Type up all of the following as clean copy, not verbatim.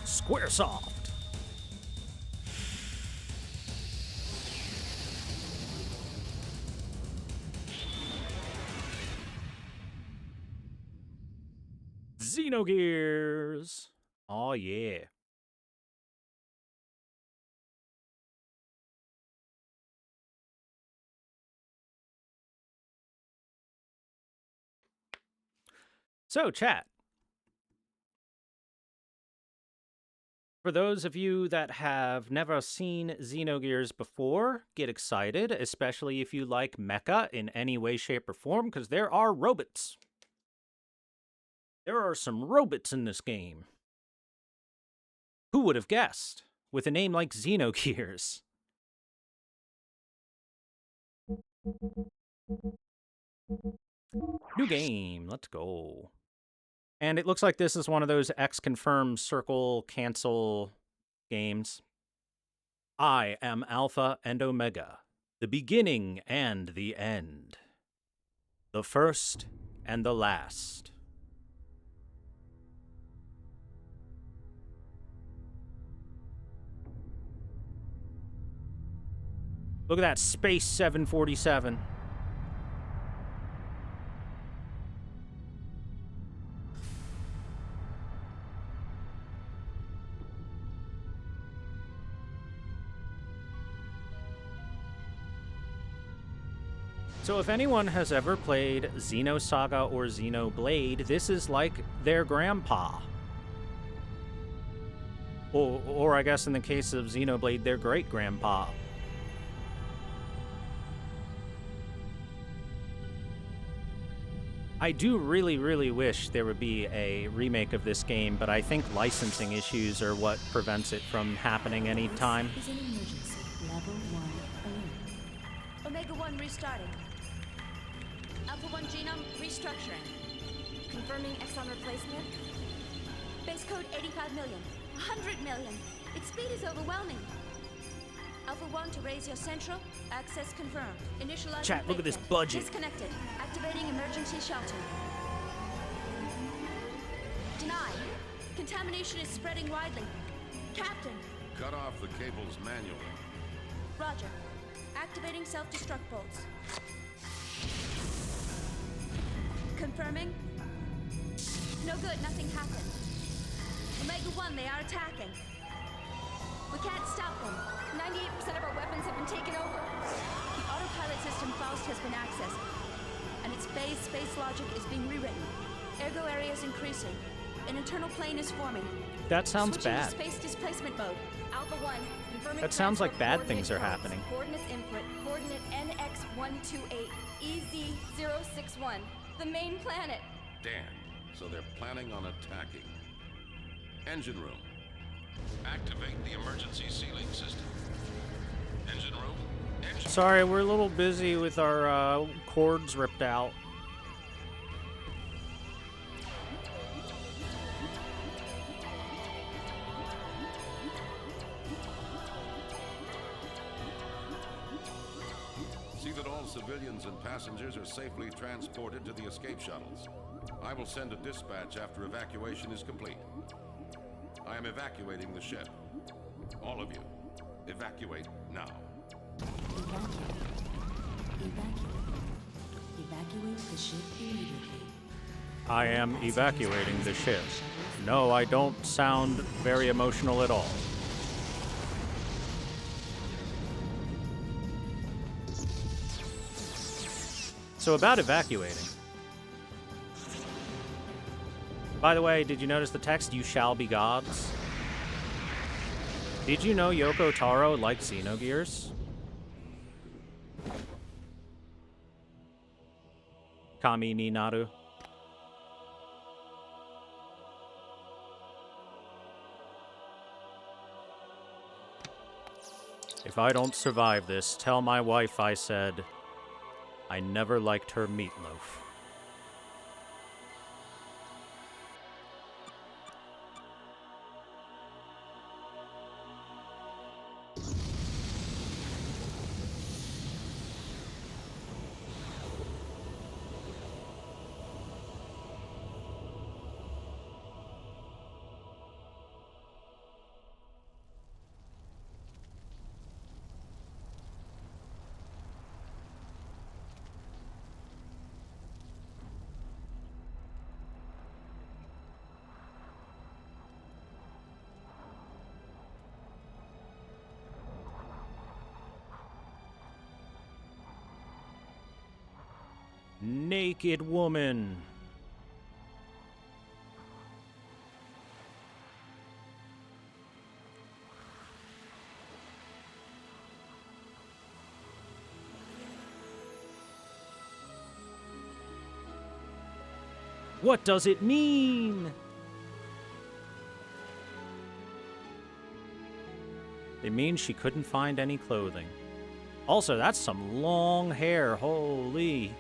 Squaresoft. Xenogears. Oh yeah. So, chat. For those of you that have never seen Xenogears before, get excited, especially if you like mecha in any way, shape, or form, because there are robots. There are some robots in this game. Who would have guessed? With a name like Xenogears. New game, let's go. And it looks like this is one of those X confirm circle cancel games. I am Alpha and Omega, the beginning and the end, the first and the last. Look at that Space 747. So if anyone has ever played Xenosaga or Xenoblade, this is like their grandpa. Or I guess in the case of Xenoblade, their great-grandpa. I do really, really wish there would be a remake of this game, but I think licensing issues are what prevents it from happening anytime. This is an emergency. Level 1 alert. Omega 1 restarting. Alpha 1 genome restructuring. Confirming exon replacement. Base code 85 million. 100 million. Its speed is overwhelming. Alpha 1 to raise your central. Access confirmed. Initializing. Chat, look at this fake budget. Disconnected. Activating emergency shelter. Denied. Contamination is spreading widely. Captain. Cut off the cables manually. Roger. Activating self-destruct bolts. Confirming. No good, nothing happened. Omega 1, they are attacking. We can't stop them. 98% of our weapons have been taken over. The autopilot system Faust has been accessed, and its phase space logic is being rewritten. Ergo area is increasing. An internal plane is forming. That sounds Switching bad. to space displacement mode. Alpha 1, confirming. That sounds like transfer bad things are coordinate happening. Coordinates input. Coordinate NX128 EZ061. The main planet. Damn. So they're planning on attacking. Engine room. Activate the emergency sealing system. Engine room. Engine. Sorry, we're a little busy with our cords ripped out. See that all civilians and passengers are safely transported to the escape shuttles. I will send a dispatch after evacuation is complete. I am evacuating the ship. All of you, evacuate now. Evacuate. Evacuate the ship immediately. I am evacuating the ship. No, I don't sound very emotional at all. So about evacuating. By the way, did you notice the text, "You shall be gods"? Did you know Yoko Taro likes Xenogears? Kami ni Naru. If I don't survive this, tell my wife I said I never liked her meatloaf. Naked woman. What does it mean? It means she couldn't find any clothing. Also, that's some long hair, holy.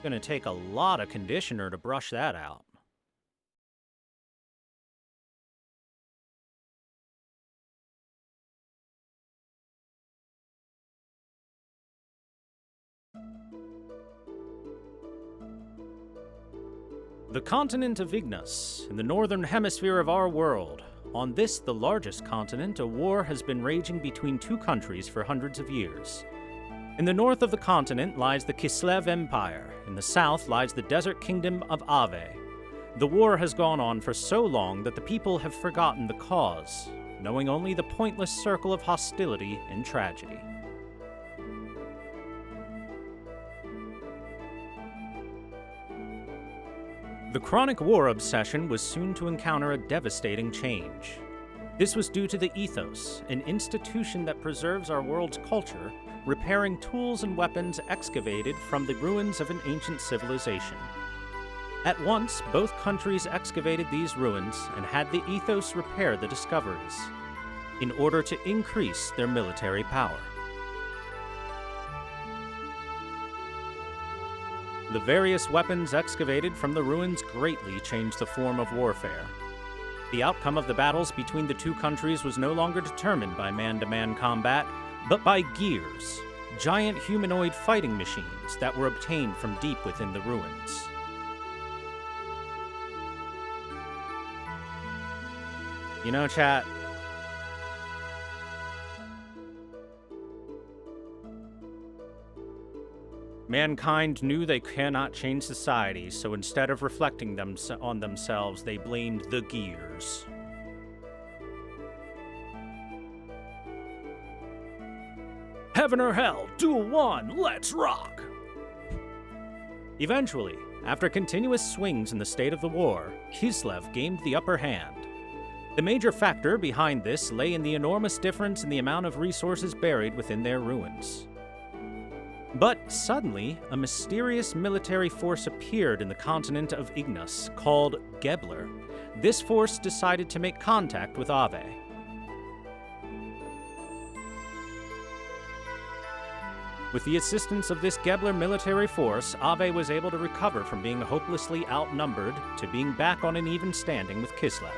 Gonna take a lot of conditioner to brush that out. The continent of Ignis, in the northern hemisphere of our world. On this, the largest continent, a war has been raging between two countries for hundreds of years. In the north of the continent lies the Kislev Empire. In the south lies the desert kingdom of Ave. The war has gone on for so long that the people have forgotten the cause, knowing only the pointless circle of hostility and tragedy. The chronic war obsession was soon to encounter a devastating change. This was due to the ethos, an institution that preserves our world's culture, repairing tools and weapons excavated from the ruins of an ancient civilization. At once, both countries excavated these ruins and had the ethos repair the discoveries, in order to increase their military power. The various weapons excavated from the ruins greatly changed the form of warfare. The outcome of the battles between the two countries was no longer determined by man-to-man combat, but by gears, giant humanoid fighting machines that were obtained from deep within the ruins. You know, chat, mankind knew they cannot change society, so instead of reflecting on themselves, they blamed the gears. Heaven or hell, duel 1, let's rock! Eventually, after continuous swings in the state of the war, Kislev gained the upper hand. The major factor behind this lay in the enormous difference in the amount of resources buried within their ruins. But suddenly, a mysterious military force appeared in the continent of Ignis called Gebler. This force decided to make contact with Ave. With the assistance of this Gebler military force, Ave was able to recover from being hopelessly outnumbered to being back on an even standing with Kislev.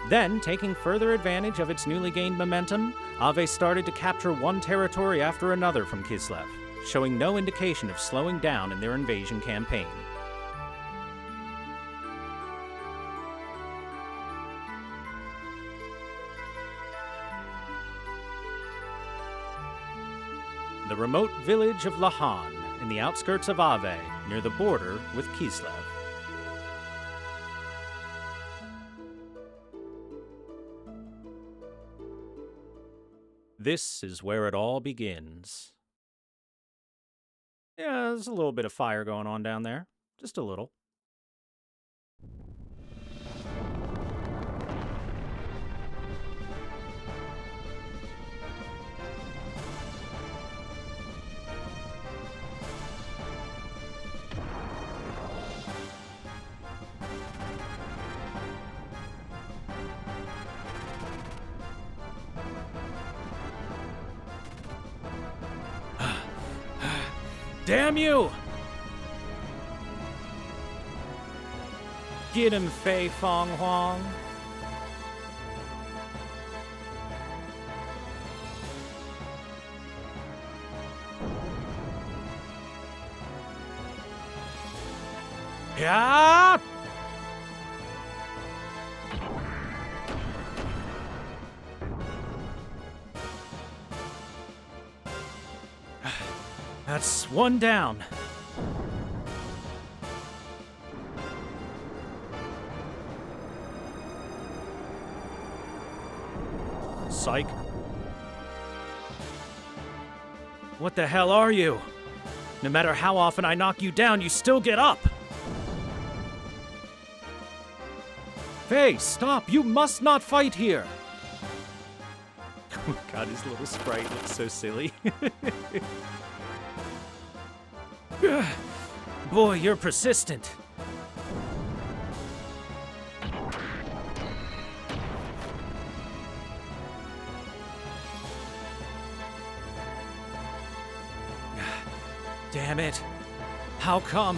Then, taking further advantage of its newly gained momentum, Ave started to capture one territory after another from Kislev, showing no indication of slowing down in their invasion campaign. The remote village of Lahan, in the outskirts of Ave, near the border with Kislev. This is where it all begins. Yeah, there's a little bit of fire going on down there. Just a little. Damn you! Get him, Fei Fong Huang. Yeah! That's one down. Psych. What the hell are you? No matter how often I knock you down, you still get up! Faye, stop! You must not fight here! Oh my god, his little sprite looks so silly. Boy, you're persistent. Damn it. How come?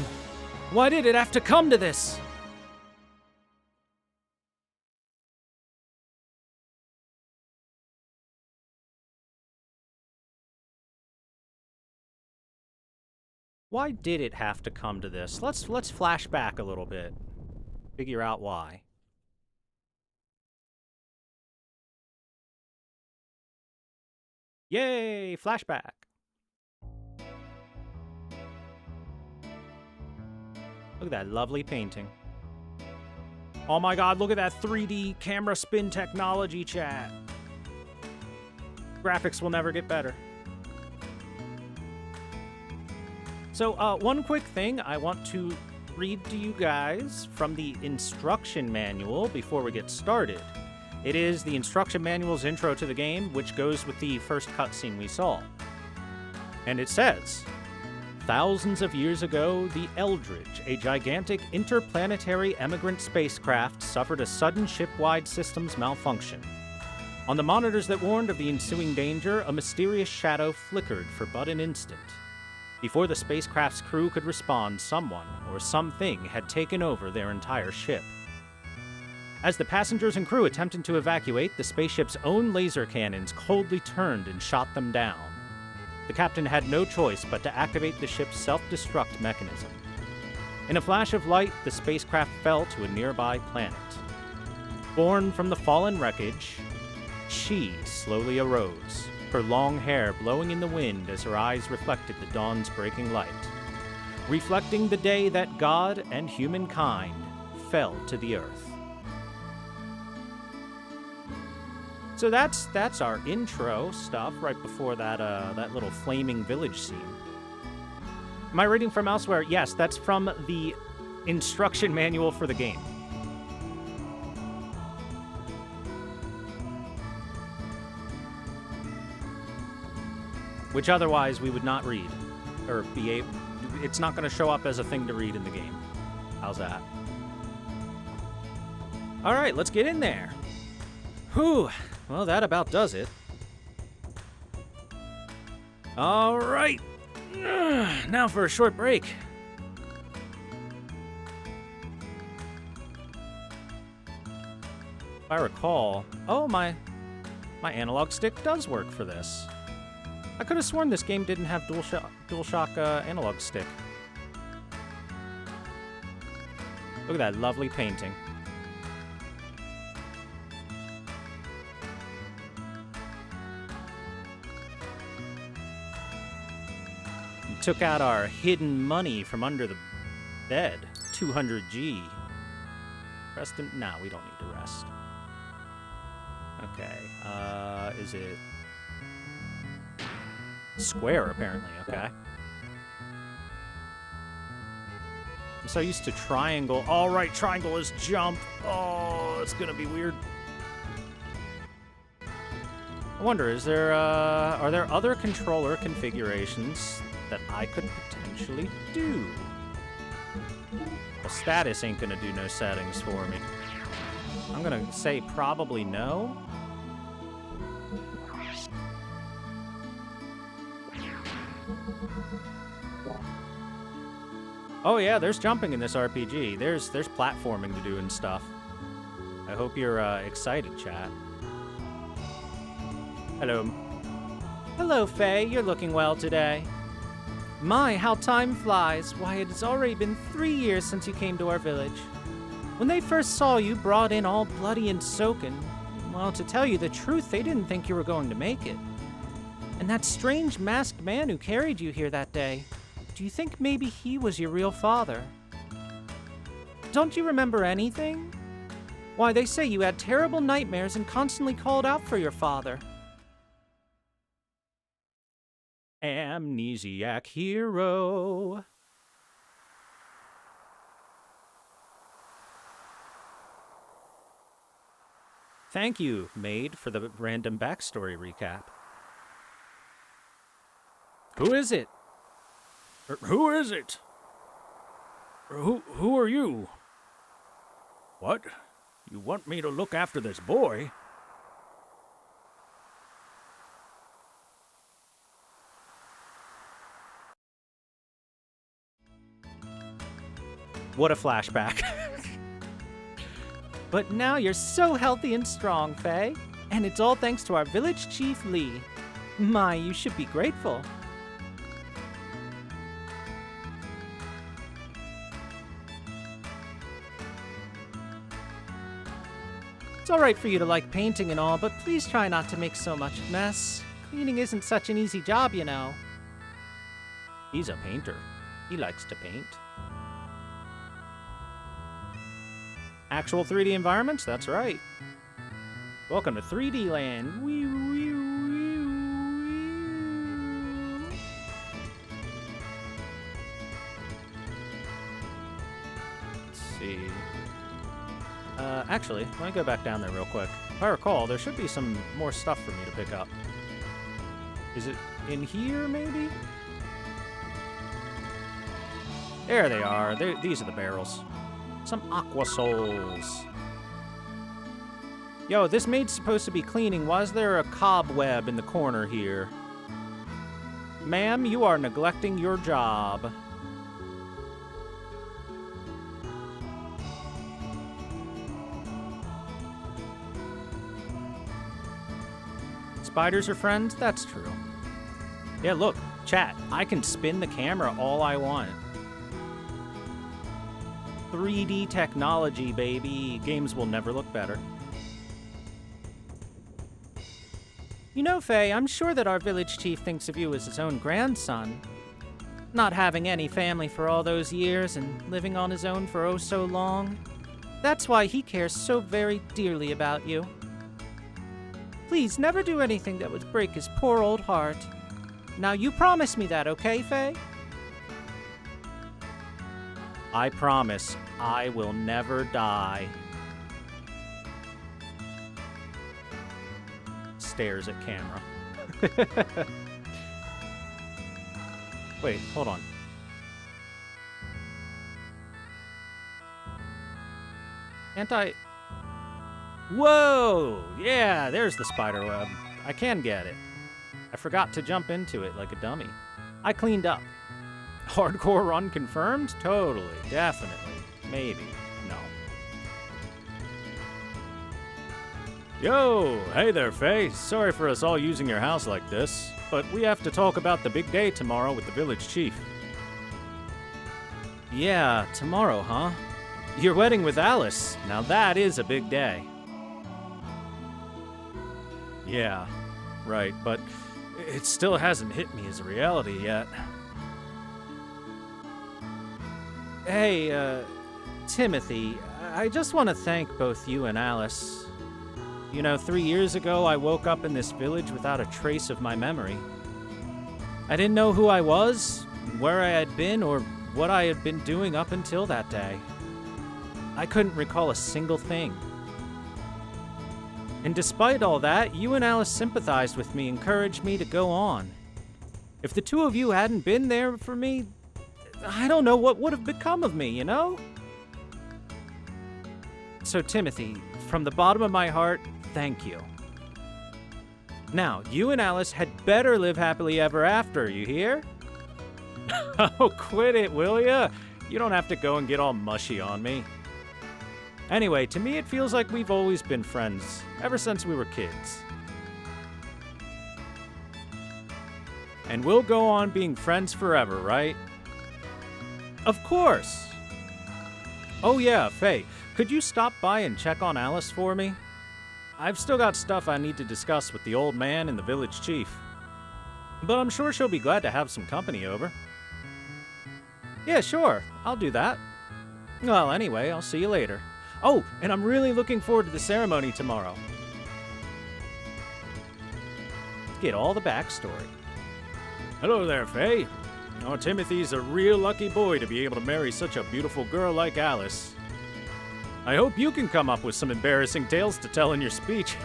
Why did it have to come to this? Why did it have to come to this? Let's flash back a little bit. Figure out why. Yay, flashback. Look at that lovely painting. Oh my god, look at that 3D camera spin technology, chat. Graphics will never get better. So, one quick thing I want to read to you guys from the instruction manual before we get started. It is the instruction manual's intro to the game, which goes with the first cutscene we saw. And it says, thousands of years ago, the Eldridge, a gigantic interplanetary emigrant spacecraft, suffered a sudden ship-wide systems malfunction. On the monitors that warned of the ensuing danger, a mysterious shadow flickered for but an instant. Before the spacecraft's crew could respond, someone or something had taken over their entire ship. As the passengers and crew attempted to evacuate, the spaceship's own laser cannons coldly turned and shot them down. The captain had no choice but to activate the ship's self-destruct mechanism. In a flash of light, the spacecraft fell to a nearby planet. Born from the fallen wreckage, she slowly arose, her long hair blowing in the wind as her eyes reflected the dawn's breaking light, reflecting the day that God and humankind fell to the earth. So that's our intro stuff right before that that little flaming village scene. Am I reading from elsewhere? Yes, that's from the instruction manual for the game. Which otherwise we would not read, or be able. It's not going to show up as a thing to read in the game. How's that? All right, let's get in there. Whew. Well, that about does it. All right. Now for a short break. If I recall, oh, my analog stick does work for this. I could have sworn this game didn't have DualShock analog stick. Look at that lovely painting. We took out our hidden money from under the bed. 200G. Preston? No, we don't need to rest. Okay, is it... Square, apparently, okay. I'm so used to triangle. All right, triangle is jump. Oh, it's gonna be weird. I wonder, are there other controller configurations that I could potentially do? Well, status ain't gonna do no settings for me. I'm gonna say probably no. Oh yeah, there's jumping in this RPG. There's platforming to do and stuff. I hope you're excited, chat. Hello. Hello, Faye. You're looking well today. My, how time flies. Why, it has already been 3 years since you came to our village. When they first saw you brought in all bloody and soaken, well, to tell you the truth, they didn't think you were going to make it. And that strange masked man who carried you here that day, do you think maybe he was your real father? Don't you remember anything? Why, they say you had terrible nightmares and constantly called out for your father. Amnesiac hero. Thank you, Maid, for the random backstory recap. Who is it? Who is it? Who are you? What? You want me to look after this boy? What a flashback. But now you're so healthy and strong, Faye. And it's all thanks to our village chief, Lee. My, you should be grateful. It's all right for you to like painting and all, but please try not to make so much mess. Cleaning isn't such an easy job, you know. He's a painter. He likes to paint. Actual 3D environments? That's right. Welcome to 3D land. Wee, wee, wee, wee. Let's see. Actually, let me go back down there real quick. If I recall, there should be some more stuff for me to pick up. Is it in here, maybe? There they are. These are the barrels. Some aqua souls. Yo, this maid's supposed to be cleaning. Why is there a cobweb in the corner here? Ma'am, you are neglecting your job. Spiders are friends? That's true. Yeah, look, chat. I can spin the camera all I want. 3D technology, baby. Games will never look better. You know, Faye, I'm sure that our village chief thinks of you as his own grandson. Not having any family for all those years and living on his own for oh so long. That's why he cares so very dearly about you. Please, never do anything that would break his poor old heart. Now, you promise me that, okay, Faye? I promise I will never die. Stares at camera. Wait, hold on. Can't I... Whoa! Yeah, there's the spider web. I can get it. I forgot to jump into it like a dummy. I cleaned up. Hardcore run confirmed? Totally. Definitely. Maybe. No. Yo! Hey there, Faye. Sorry for us all using your house like this, but we have to talk about the big day tomorrow with the village chief. Yeah, tomorrow, huh? Your wedding with Alice. Now that is a big day. Yeah, right, but it still hasn't hit me as a reality yet. Hey, Timothy, I just want to thank both you and Alice. You know, 3 years ago, I woke up in this village without a trace of my memory. I didn't know who I was, where I had been, or what I had been doing up until that day. I couldn't recall a single thing. And despite all that, you and Alice sympathized with me, encouraged me to go on. If the two of you hadn't been there for me, I don't know what would have become of me, you know? So, Timothy, from the bottom of my heart, thank you. Now, you and Alice had better live happily ever after, you hear? Oh, quit it, will ya? You don't have to go and get all mushy on me. Anyway, to me it feels like we've always been friends, ever since we were kids. And we'll go on being friends forever, right? Of course! Oh yeah, Faye, could you stop by and check on Alice for me? I've still got stuff I need to discuss with the old man and the village chief. But I'm sure she'll be glad to have some company over. Yeah, sure, I'll do that. Well, anyway, I'll see you later. Oh, and I'm really looking forward to the ceremony tomorrow. Get all the backstory. Hello there, Faye. Oh, Timothy's a real lucky boy to be able to marry such a beautiful girl like Alice. I hope you can come up with some embarrassing tales to tell in your speech.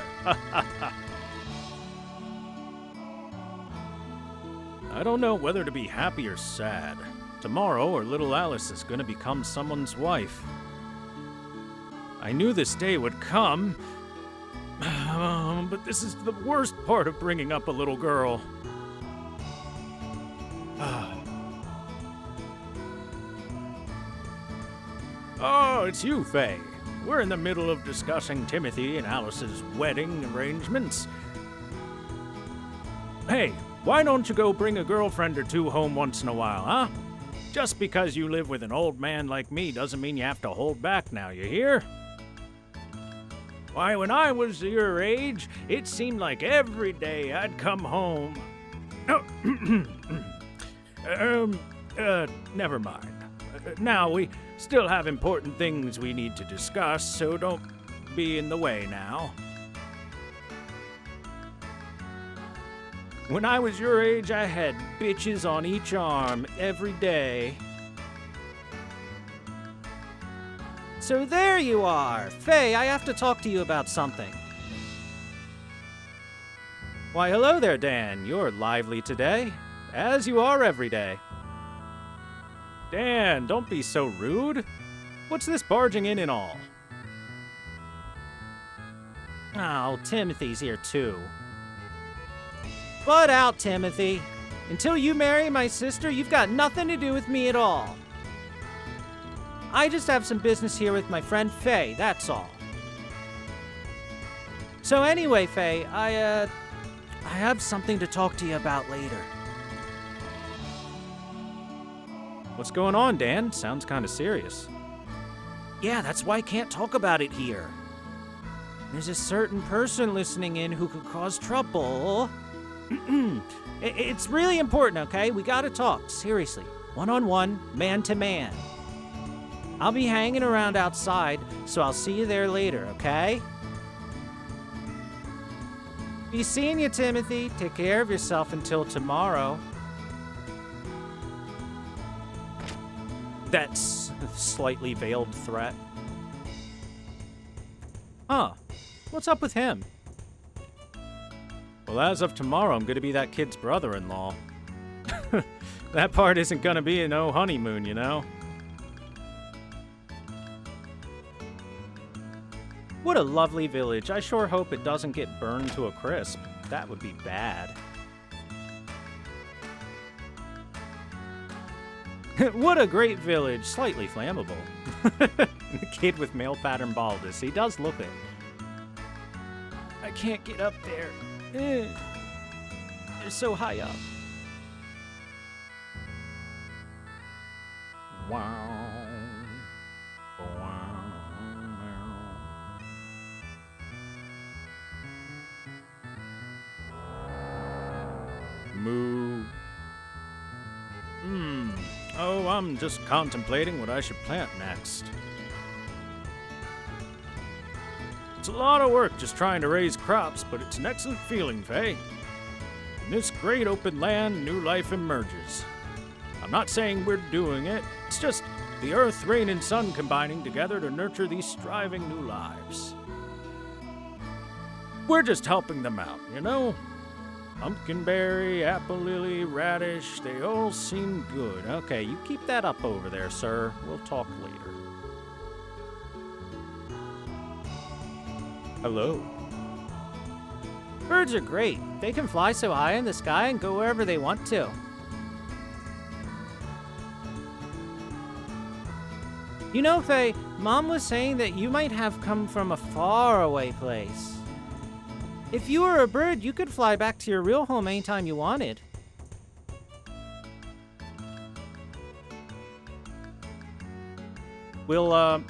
I don't know whether to be happy or sad. Tomorrow, our little Alice is going to become someone's wife. I knew this day would come, but this is the worst part of bringing up a little girl. Oh, it's you, Faye. We're in the middle of discussing Timothy and Alice's wedding arrangements. Hey, why don't you go bring a girlfriend or two home once in a while, huh? Just because you live with an old man like me doesn't mean you have to hold back now, you hear? Why, when I was your age, it seemed like every day I'd come home. Never mind. Now, we still have important things we need to discuss, so don't be in the way now. When I was your age, I had bitches on each arm every day. So there you are. Faye, I have to talk to you about something. Why, hello there, Dan. You're lively today, as you are every day. Dan, don't be so rude. What's this barging in and all? Oh, Timothy's here too. Butt out, Timothy. Until you marry my sister, you've got nothing to do with me at all. I just have some business here with my friend Faye, that's all. So anyway, Faye, I have something to talk to you about later. What's going on, Dan? Sounds kind of serious. Yeah, that's why I can't talk about it here. There's a certain person listening in who could cause trouble. It's really important, okay? We gotta talk, seriously. One-on-one, man-to-man. I'll be hanging around outside, so I'll see you there later, okay? Be seeing you, Timothy. Take care of yourself until tomorrow. That's a slightly veiled threat. Huh. What's up with him? Well, as of tomorrow, I'm gonna be that kid's brother-in-law. That part isn't gonna be no honeymoon, you know? What a lovely village. I sure hope it doesn't get burned to a crisp. That would be bad. What a great village. Slightly flammable. The kid with male pattern baldness. He does look it. I can't get up there. They're so high up. Wow. Moo. Oh, I'm just contemplating what I should plant next. It's a lot of work just trying to raise crops, but it's an excellent feeling, Faye. In this great open land, new life emerges. I'm not saying we're doing it, it's just the earth, rain, and sun combining together to nurture these striving new lives. We're just helping them out, you know? Pumpkinberry, apple lily, radish, they all seem good. Okay, you keep that up over there, sir. We'll talk later. Hello. Birds are great. They can fly so high in the sky and go wherever they want to. You know, Faye, Mom was saying that you might have come from a faraway place. If you were a bird, you could fly back to your real home anytime you wanted. We'll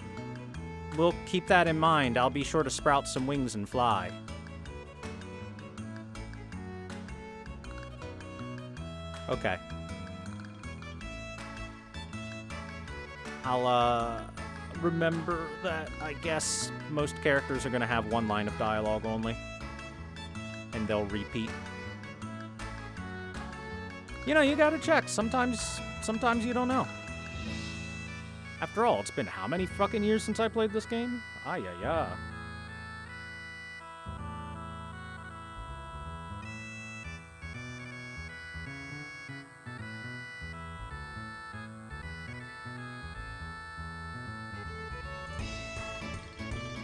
keep that in mind. I'll be sure to sprout some wings and fly. Okay. I'll, remember that I guess most characters are gonna have one line of dialogue only. And they'll repeat. You know, you gotta check. Sometimes you don't know. After all, it's been how many fucking years since I played this game? Ah, yeah.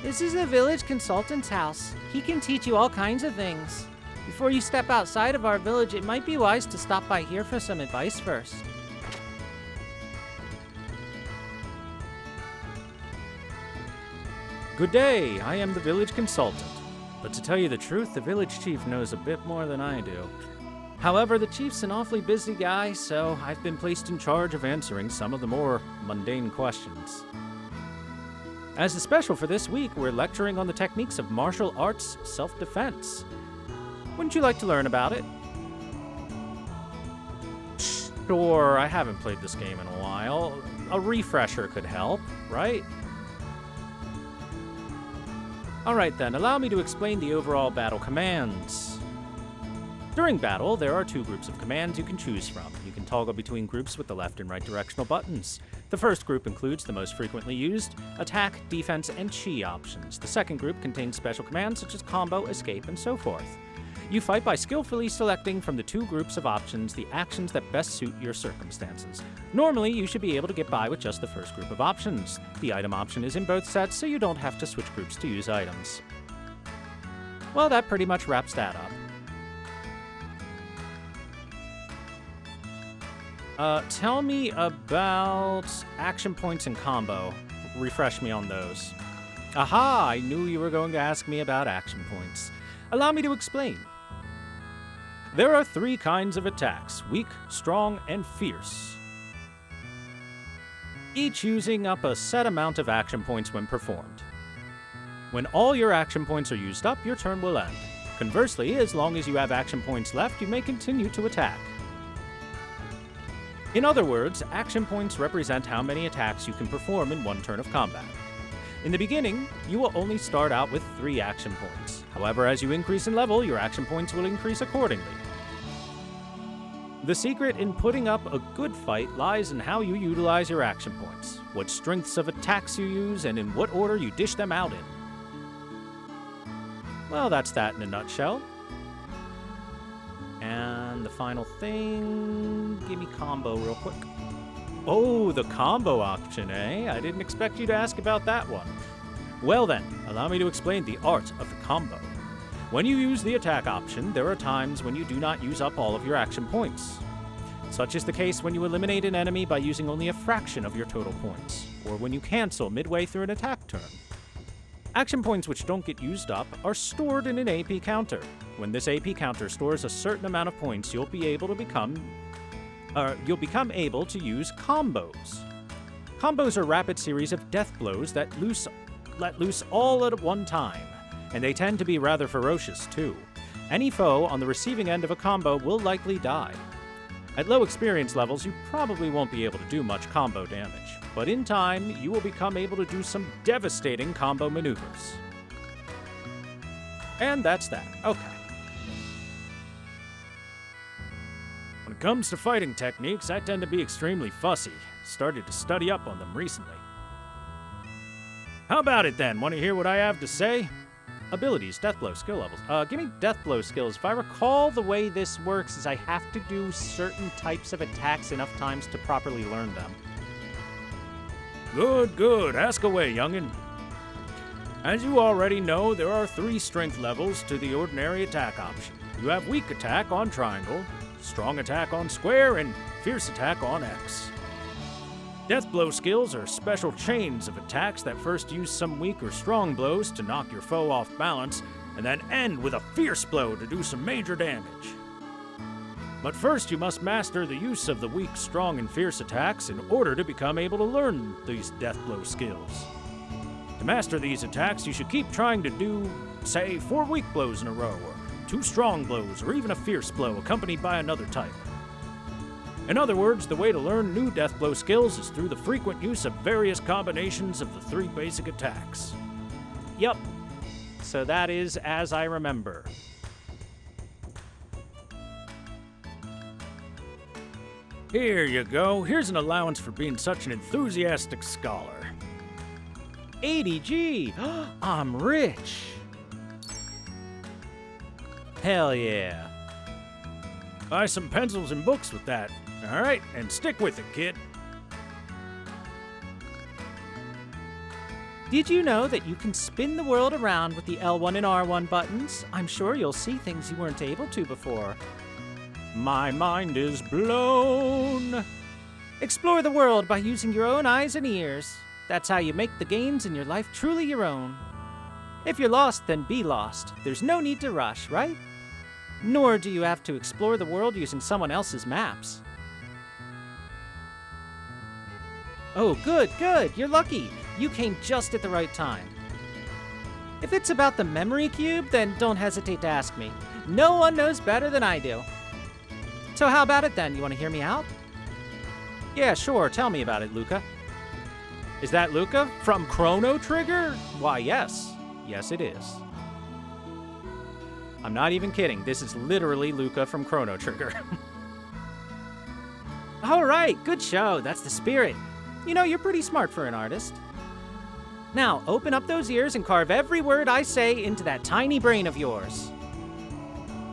This is the village consultant's house. He can teach you all kinds of things. Before you step outside of our village, it might be wise to stop by here for some advice first. Good day, I am the village consultant. But to tell you the truth, the village chief knows a bit more than I do. However, the chief's an awfully busy guy, so I've been placed in charge of answering some of the more mundane questions. As a special for this week, we're lecturing on the techniques of martial arts self-defense. Wouldn't you like to learn about it? Sure, I haven't played this game in a while. A refresher could help, right? Alright then, allow me to explain the overall battle commands. During battle, there are two groups of commands you can choose from. You can toggle between groups with the left and right directional buttons. The first group includes the most frequently used attack, defense, and chi options. The second group contains special commands such as combo, escape, and so forth. You fight by skillfully selecting from the two groups of options the actions that best suit your circumstances. Normally, you should be able to get by with just the first group of options. The item option is in both sets, so you don't have to switch groups to use items. Well, that pretty much wraps that up. Tell me about action points and combo. Refresh me on those. Aha! I knew you were going to ask me about action points. Allow me to explain. There are three kinds of attacks: weak, strong, and fierce. Each using up a set amount of action points when performed. When all your action points are used up, your turn will end. Conversely, as long as you have action points left, you may continue to attack. In other words, action points represent how many attacks you can perform in one turn of combat. In the beginning, you will only start out with 3 action points. However, as you increase in level, your action points will increase accordingly. The secret in putting up a good fight lies in how you utilize your action points, what strengths of attacks you use, and in what order you dish them out in. Well, that's that in a nutshell. And the final thing, give me combo real quick. Oh, the combo option, eh? I didn't expect you to ask about that one. Well then, allow me to explain the art of the combo. When you use the attack option, there are times when you do not use up all of your action points. Such is the case when you eliminate an enemy by using only a fraction of your total points, or when you cancel midway through an attack turn. Action points which don't get used up are stored in an AP counter. When this AP counter stores a certain amount of points, you'll become able to use combos. Combos are rapid series of death blows that let loose all at one time, and they tend to be rather ferocious too. Any foe on the receiving end of a combo will likely die. At low experience levels, you probably won't be able to do much combo damage, but in time, you will become able to do some devastating combo maneuvers. And that's that. Okay. When it comes to fighting techniques, I tend to be extremely fussy. Started to study up on them recently. How about it then? Want to hear what I have to say? Abilities, Deathblow, skill levels. Give me Deathblow skills. If I recall, the way this works is I have to do certain types of attacks enough times to properly learn them. Good. Ask away, youngin'. As you already know, there are 3 strength levels to the ordinary attack option. You have weak attack on triangle, strong attack on square, and fierce attack on X. Deathblow skills are special chains of attacks that first use some weak or strong blows to knock your foe off balance, and then end with a fierce blow to do some major damage. But first you must master the use of the weak, strong, and fierce attacks in order to become able to learn these Deathblow skills. To master these attacks, you should keep trying to do, say, 4 weak blows in a row, or 2 strong blows, or even a fierce blow accompanied by another type. In other words, the way to learn new Deathblow skills is through the frequent use of various combinations of the 3 basic attacks. Yup. So that is as I remember. Here you go. Here's an allowance for being such an enthusiastic scholar. 80G! I'm rich! Hell yeah. Buy some pencils and books with that. Alright, and stick with it, kid. Did you know that you can spin the world around with the L1 and R1 buttons? I'm sure you'll see things you weren't able to before. My mind is blown! Explore the world by using your own eyes and ears. That's how you make the gains in your life truly your own. If you're lost, then be lost. There's no need to rush, right? Nor do you have to explore the world using someone else's maps. Oh, good, good. You're lucky. You came just at the right time. If it's about the memory cube, then don't hesitate to ask me. No one knows better than I do. So how about it then? You want to hear me out? Yeah, sure. Tell me about it, Luca. Is that Luca from Chrono Trigger? Why, yes. Yes, it is. I'm not even kidding. This is literally Luca from Chrono Trigger. All right, good show. That's the spirit. You know, you're pretty smart for an artist. Now, open up those ears and carve every word I say into that tiny brain of yours.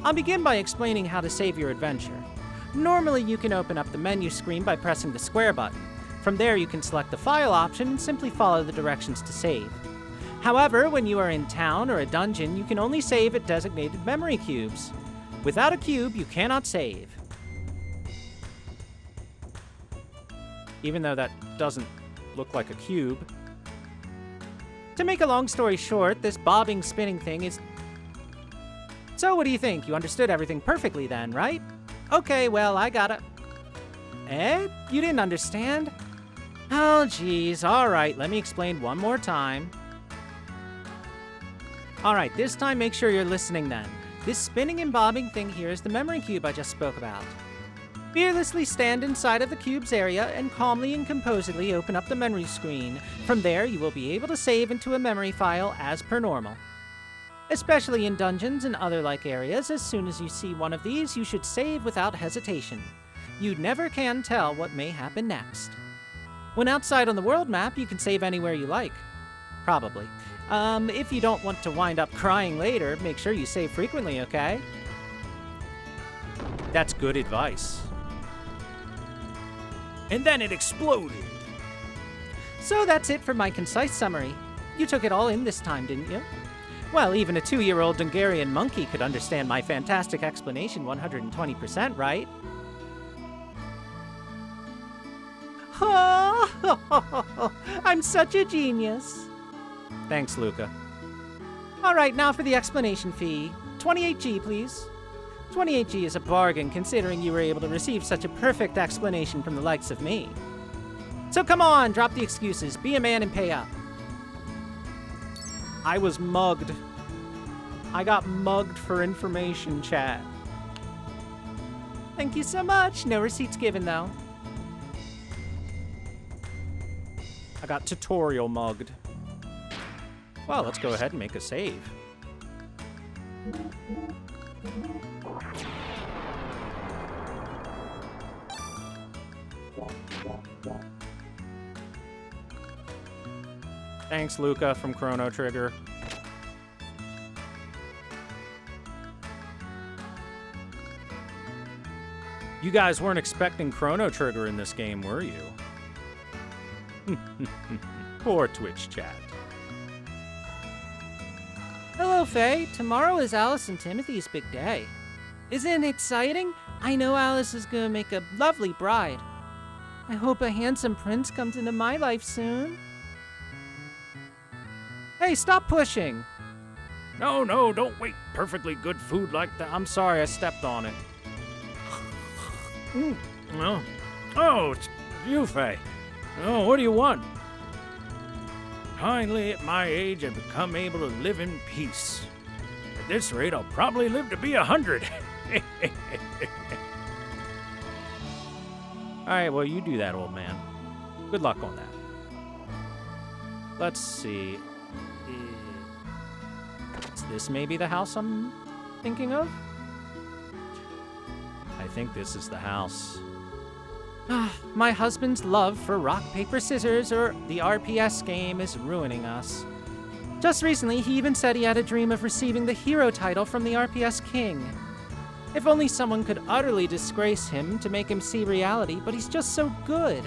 I'll begin by explaining how to save your adventure. Normally, you can open up the menu screen by pressing the square button. From there, you can select the file option and simply follow the directions to save. However, when you are in town or a dungeon, you can only save at designated memory cubes. Without a cube, you cannot save. Even though that doesn't look like a cube. To make a long story short, this bobbing, spinning thing is... So what do you think? You understood everything perfectly then, right? Okay, well, I got it. Ed? You didn't understand? Oh, geez. All right, let me explain one more time. All right, this time make sure you're listening then. This spinning and bobbing thing here is the memory cube I just spoke about. Fearlessly stand inside of the cube's area and calmly and composedly open up the memory screen. From there, you will be able to save into a memory file as per normal. Especially in dungeons and other like areas, as soon as you see one of these, you should save without hesitation. You never can tell what may happen next. When outside on the world map, you can save anywhere you like. Probably. If you don't want to wind up crying later, make sure you save frequently, okay? That's good advice. And then it exploded. So that's it for my concise summary. You took it all in this time, didn't you? Well, even a 2-year-old Hungarian monkey could understand my fantastic explanation 120%, right? I'm such a genius. Thanks, Luca. All right, now for the explanation fee. 28G, please. 28G is a bargain considering you were able to receive such a perfect explanation from the likes of me. So come on, drop the excuses, be a man and pay up. I was mugged. I got mugged for information, chat. Thank you so much. No receipts given, though. I got tutorial mugged. Well, let's go ahead and make a save. Thanks, Luca from Chrono Trigger. You guys weren't expecting Chrono Trigger in this game, were you? Poor Twitch chat. Hello, Faye. Tomorrow is Alice and Timothy's big day. Isn't it exciting? I know Alice is gonna make a lovely bride. I hope a handsome prince comes into my life soon. Hey, stop pushing! No, don't wait. Perfectly good food like that. I'm sorry, I stepped on it. Well, oh, it's you, Faye. Oh, what do you want? Finally, at my age, I've become able to live in peace. At this rate, I'll probably live to be 100. All right, well, you do that, old man. Good luck on that. Let's see. Is this maybe the house I'm thinking of? I think this is the house. My husband's love for rock, paper, scissors, or the RPS game is ruining us. Just recently, he even said he had a dream of receiving the hero title from the RPS king. If only someone could utterly disgrace him to make him see reality, but he's just so good.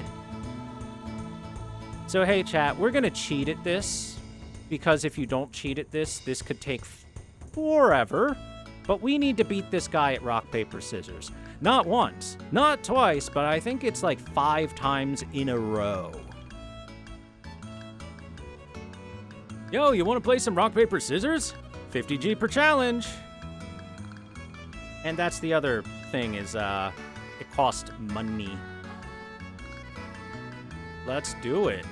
So hey chat, we're gonna cheat at this, because if you don't cheat at this, this could take forever, but we need to beat this guy at rock, paper, scissors. Not once, not twice, but I think it's like 5 times in a row. Yo, you wanna play some rock, paper, scissors? 50G per challenge. And that's the other thing is, it costs money. Let's do it.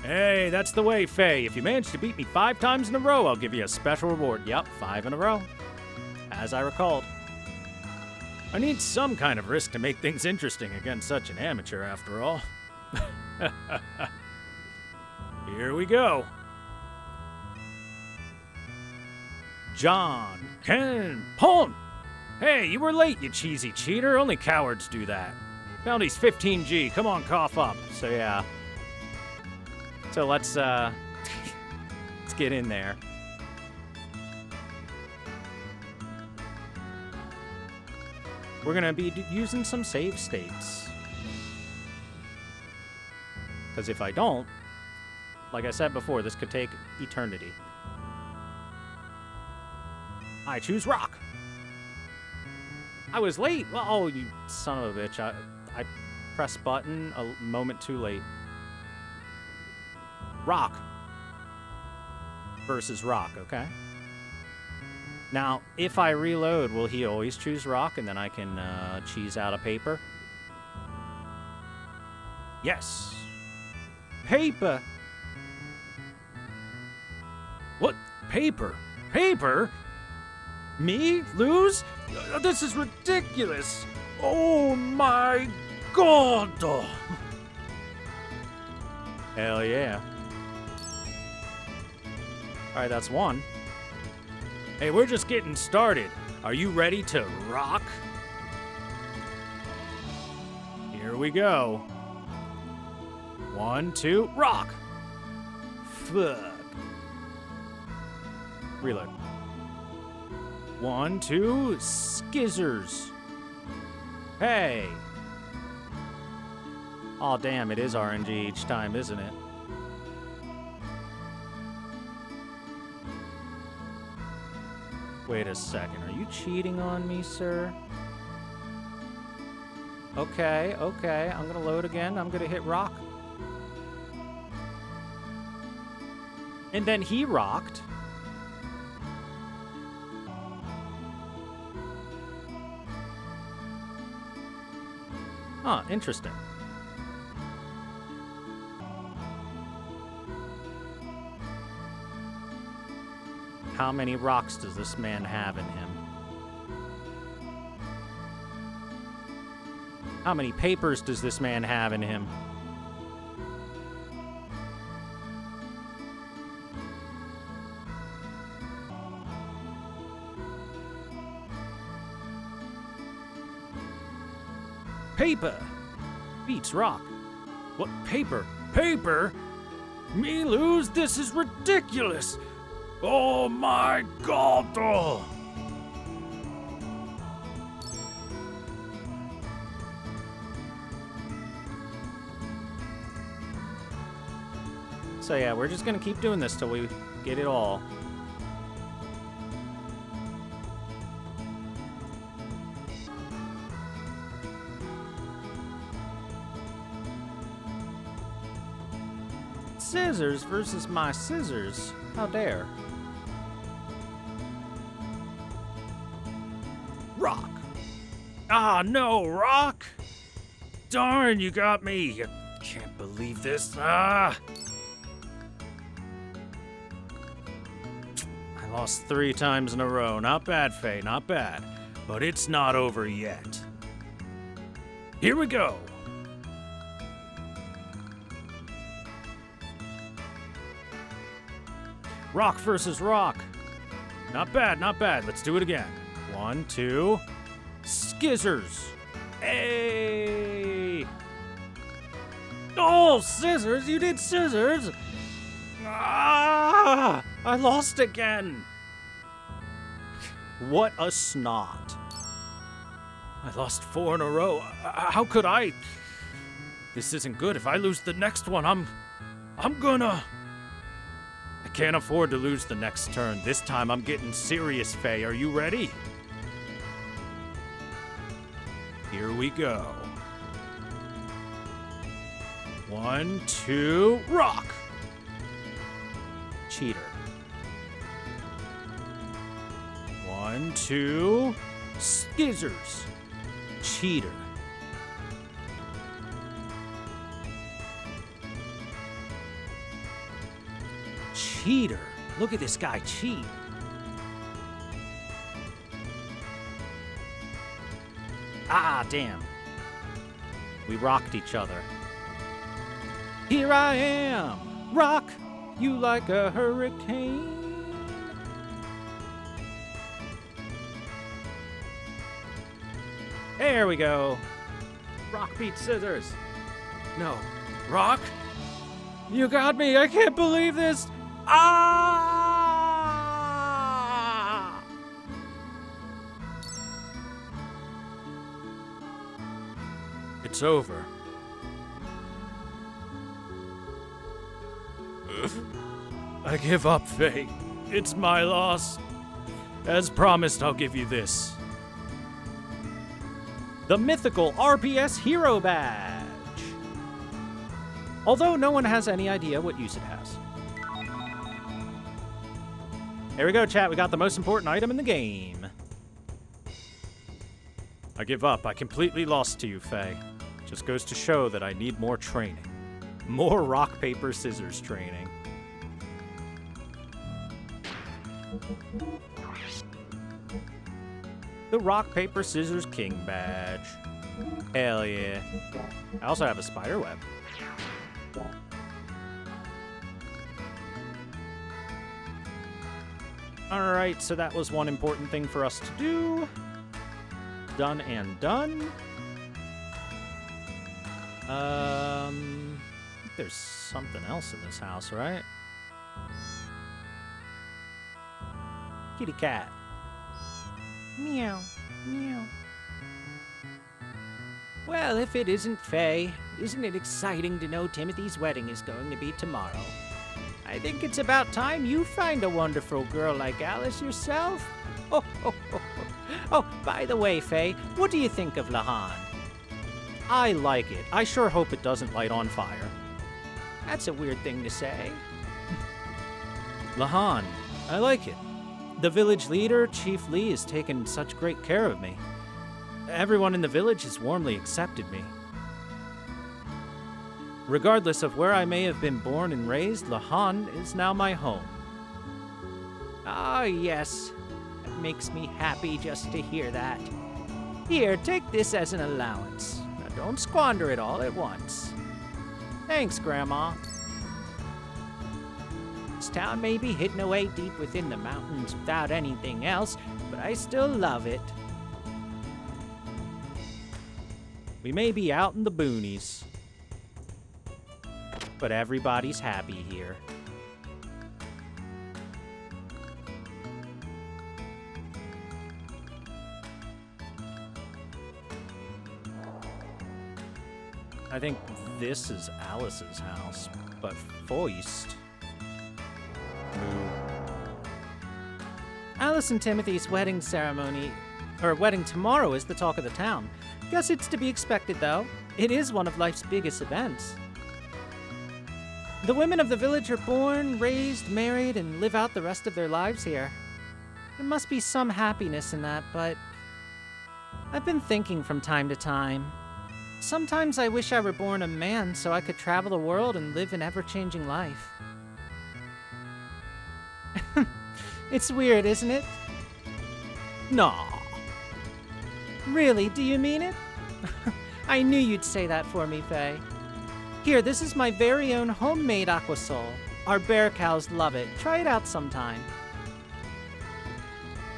Hey, that's the way, Faye. If you manage to beat me 5 times in a row, I'll give you a special reward. Yep, 5 in a row. As I recalled. I need some kind of risk to make things interesting against such an amateur, after all. Here we go. John Ken Pon. Hey, you were late, you cheesy cheater. Only cowards do that. Bounty's 15G. Come on, cough up. So yeah. So let's let's get in there. We're gonna be using some save states. Because if I don't, like I said before, this could take eternity. I choose rock. I was late. Well, oh, you son of a bitch. I pressed button a moment too late. Rock. Versus rock, okay? Now, if I reload, will he always choose rock and then I can cheese out a paper? Yes. Paper. What? Paper? Paper? Me? Lose? This is ridiculous. Oh my god. Hell yeah. Alright, that's one. Hey, we're just getting started. Are you ready to rock? Here we go. 1, 2, rock. Fuck. Reload. 1, 2, skizzers. Hey. Aw, damn, it is RNG each time, isn't it? Wait a second, are you cheating on me, sir? Okay, okay, I'm gonna load again. I'm gonna hit rock. And then he rocked. Huh, interesting. How many rocks does this man have in him? How many papers does this man have in him? Paper beats rock. What paper? Paper? Me lose? This is ridiculous. Oh my god! Oh. So yeah, we're just gonna keep doing this till we get it all. Scissors versus my scissors. How dare. Rock. Ah, no, rock. Darn, you got me. I can't believe this. Ah. I lost 3 times in a row. Not bad, Faye, not bad. But it's not over yet. Here we go. Rock versus rock. Not bad, not bad. Let's do it again. 1, 2, skizzers. Hey! Oh, scissors! You did scissors! Ah! I lost again! What a snot. I lost 4 in a row. How could I? This isn't good. If I lose the next one, I'm gonna... I can't afford to lose the next turn. This time I'm getting serious, Faye. Are you ready? Here we go. 1, 2, rock! Cheater. 1, 2, scissors. Cheater. Cheater. Look at this guy cheat. Ah, damn. We rocked each other. Here I am. Rock you like a hurricane. There we go. Rock beats scissors. No. Rock? You got me. I can't believe this. Ah! It's over. I give up, Faye. It's my loss. As promised, I'll give you this. The mythical RPS Hero Badge. Although no one has any idea what use it has. There we go, chat. We got the most important item in the game. I give up. I completely lost to you, Faye. Just goes to show that I need more training. More rock, paper, scissors training. The rock, paper, scissors king badge. Hell yeah. I also have a spider web. Alright, so that was one important thing for us to do. Done and done. I think there's something else in this house, right? Kitty cat. Meow, meow. Well, if it isn't Faye, isn't it exciting to know Timothy's wedding is going to be tomorrow? I think it's about time you find a wonderful girl like Alice yourself. Oh, by the way, Faye, what do you think of Lahan? I like it. I sure hope it doesn't light on fire. That's a weird thing to say. Lahan, I like it. The village leader, Chief Lee, has taken such great care of me. Everyone in the village has warmly accepted me. Regardless of where I may have been born and raised, Lahan is now my home. Ah, yes. It makes me happy just to hear that. Here, take this as an allowance. Now, don't squander it all at once. Thanks, Grandma. This town may be hidden away deep within the mountains without anything else, but I still love it. We may be out in the boonies, but everybody's happy here. I think this is Alice's house, but first... Alice and Timothy's wedding tomorrow is the talk of the town. Guess it's to be expected, though. It is one of life's biggest events. The women of the village are born, raised, married, and live out the rest of their lives here. There must be some happiness in that, but I've been thinking from time to time. Sometimes I wish I were born a man so I could travel the world and live an ever-changing life. It's weird, isn't it? Nah. Really, do you mean it? I knew you'd say that for me, Faye. Here, this is my very own homemade Aquasol. Our bear cows love it. Try it out sometime.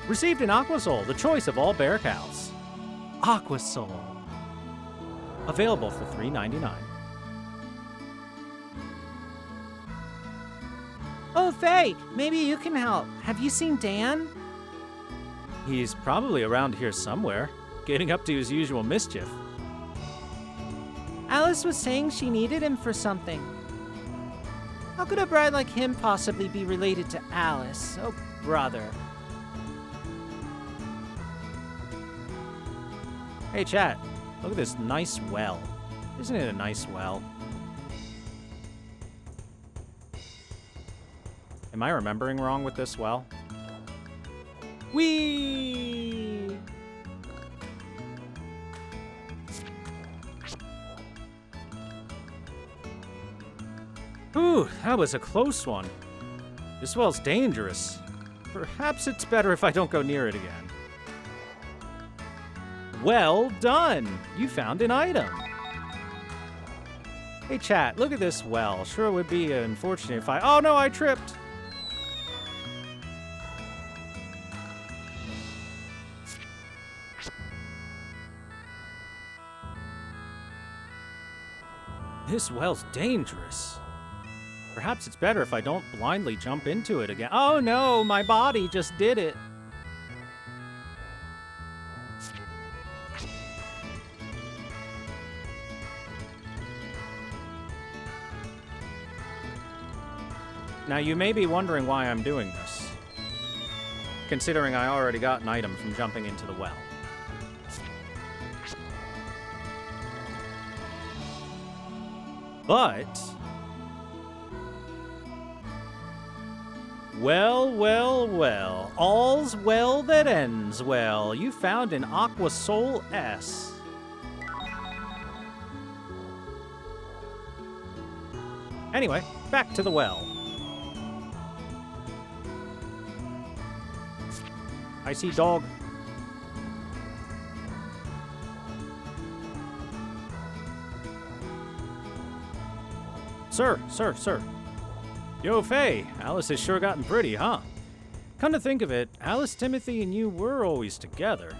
Received an Aquasol, the choice of all bear cows. Aquasol. Available for $3.99. Faye, maybe you can help. Have you seen Dan? He's probably around here somewhere, getting up to his usual mischief. Alice was saying she needed him for something. How could a bride like him possibly be related to Alice? Oh, brother. Hey, chat, look at this nice well. Isn't it a nice well? Am I remembering wrong with this well? Whee! Ooh, that was a close one. This well's dangerous. Perhaps it's better if I don't go near it again. Well done! You found an item. Hey chat, look at this well. Sure would be unfortunate if I... Oh no, I tripped! This well's dangerous. Perhaps it's better if I don't blindly jump into it again. Oh no, my body just did it. Now you may be wondering why I'm doing this, considering I already got an item from jumping into the well. But... Well, well, well. All's well that ends well. You found an Aqua Soul S. Anyway, back to the well. I see dog. Sir. Yo, Faye, Alice has sure gotten pretty, huh? Come to think of it, Alice, Timothy, and you were always together.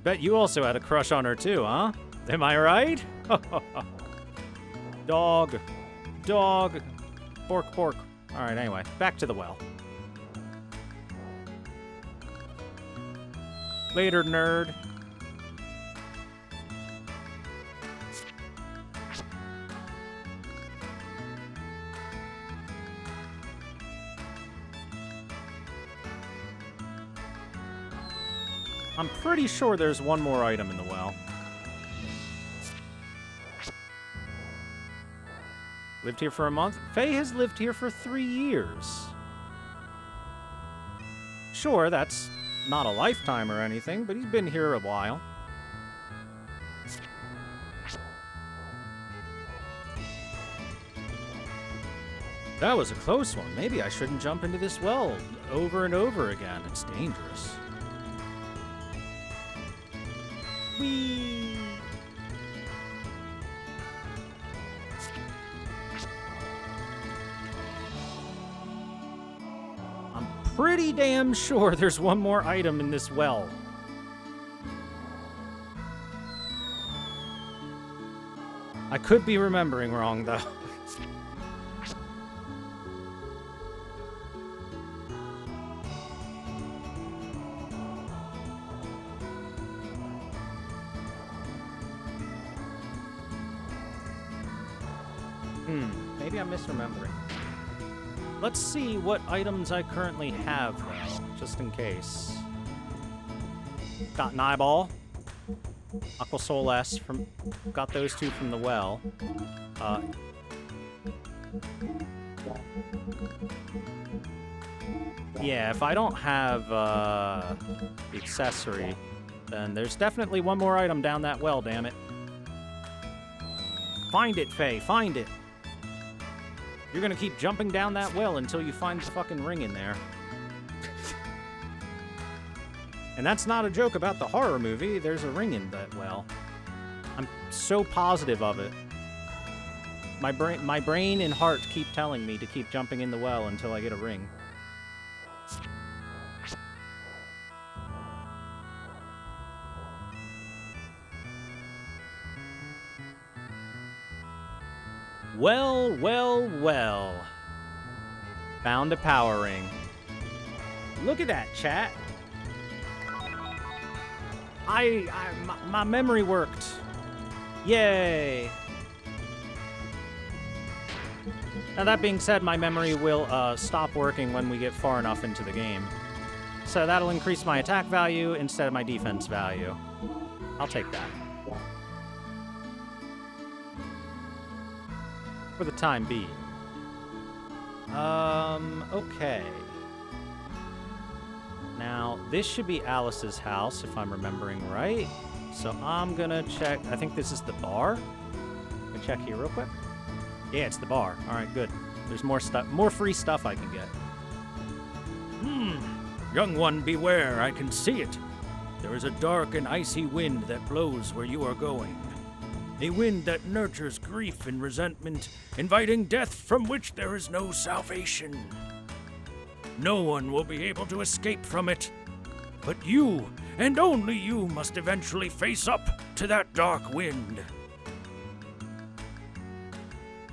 Bet you also had a crush on her too, huh? Am I right? Dog. Bork. Alright, anyway, back to the well. Later, nerd. I'm pretty sure there's one more item in the well. Lived here for a month? Faye has lived here for 3 years. Sure, that's not a lifetime or anything, but he's been here a while. That was a close one. Maybe I shouldn't jump into this well over and over again. It's dangerous. Whee! I'm pretty damn sure there's one more item in this well. I could be remembering wrong, though. Maybe I'm misremembering. Let's see what items I currently have, though, just in case. Got an eyeball. Aqua Soul S from... Got those two from the well. Yeah, if I don't have, the accessory, then there's definitely one more item down that well, damn it. Find it, Faye, find it! You're gonna keep jumping down that well until you find the fucking ring in there. And that's not a joke about the horror movie. There's a ring in that well. I'm so positive of it. My brain and heart keep telling me to keep jumping in the well until I get a ring. Well. Found a power ring. Look at that, chat. My memory worked. Yay. Now that being said, my memory will stop working when we get far enough into the game. So that'll increase my attack value instead of my defense value. I'll take that. For the time being. Okay. Now, this should be Alice's house, if I'm remembering right. So I'm gonna check. I think this is the bar. Let me check here real quick. Yeah, it's the bar. All right, good. There's more stuff, more free stuff I can get. Young one, beware, I can see it. There is a dark and icy wind that blows where you are going. A wind that nurtures grief and resentment, inviting death from which there is no salvation. No one will be able to escape from it. But you, and only you, must eventually face up to that dark wind.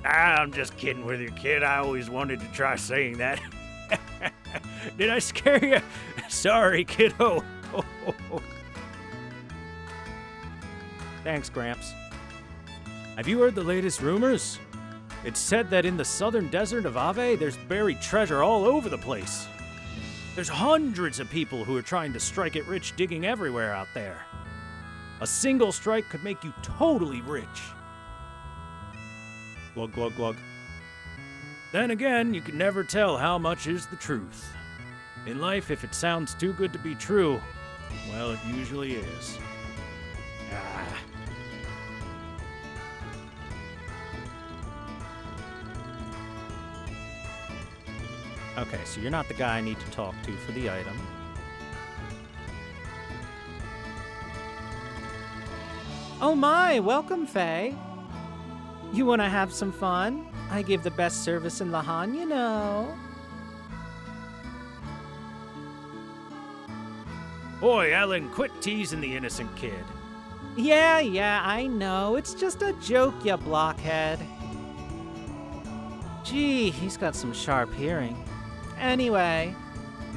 I'm just kidding with you, kid. I always wanted to try saying that. Did I scare you? Sorry, kiddo. Thanks, Gramps. Have you heard the latest rumors? It's said that in the southern desert of Ave, there's buried treasure all over the place. There's hundreds of people who are trying to strike it rich digging everywhere out there. A single strike could make you totally rich. Glug, glug, glug. Then again, you can never tell how much is the truth. In life, if it sounds too good to be true, well, it usually is. Okay, so you're not the guy I need to talk to for the item. Oh my, welcome, Faye. You wanna have some fun? I give the best service in Lahan, you know. Boy, Ellen, quit teasing the innocent kid. Yeah, I know. It's just a joke, you blockhead. Gee, he's got some sharp hearing. Anyway,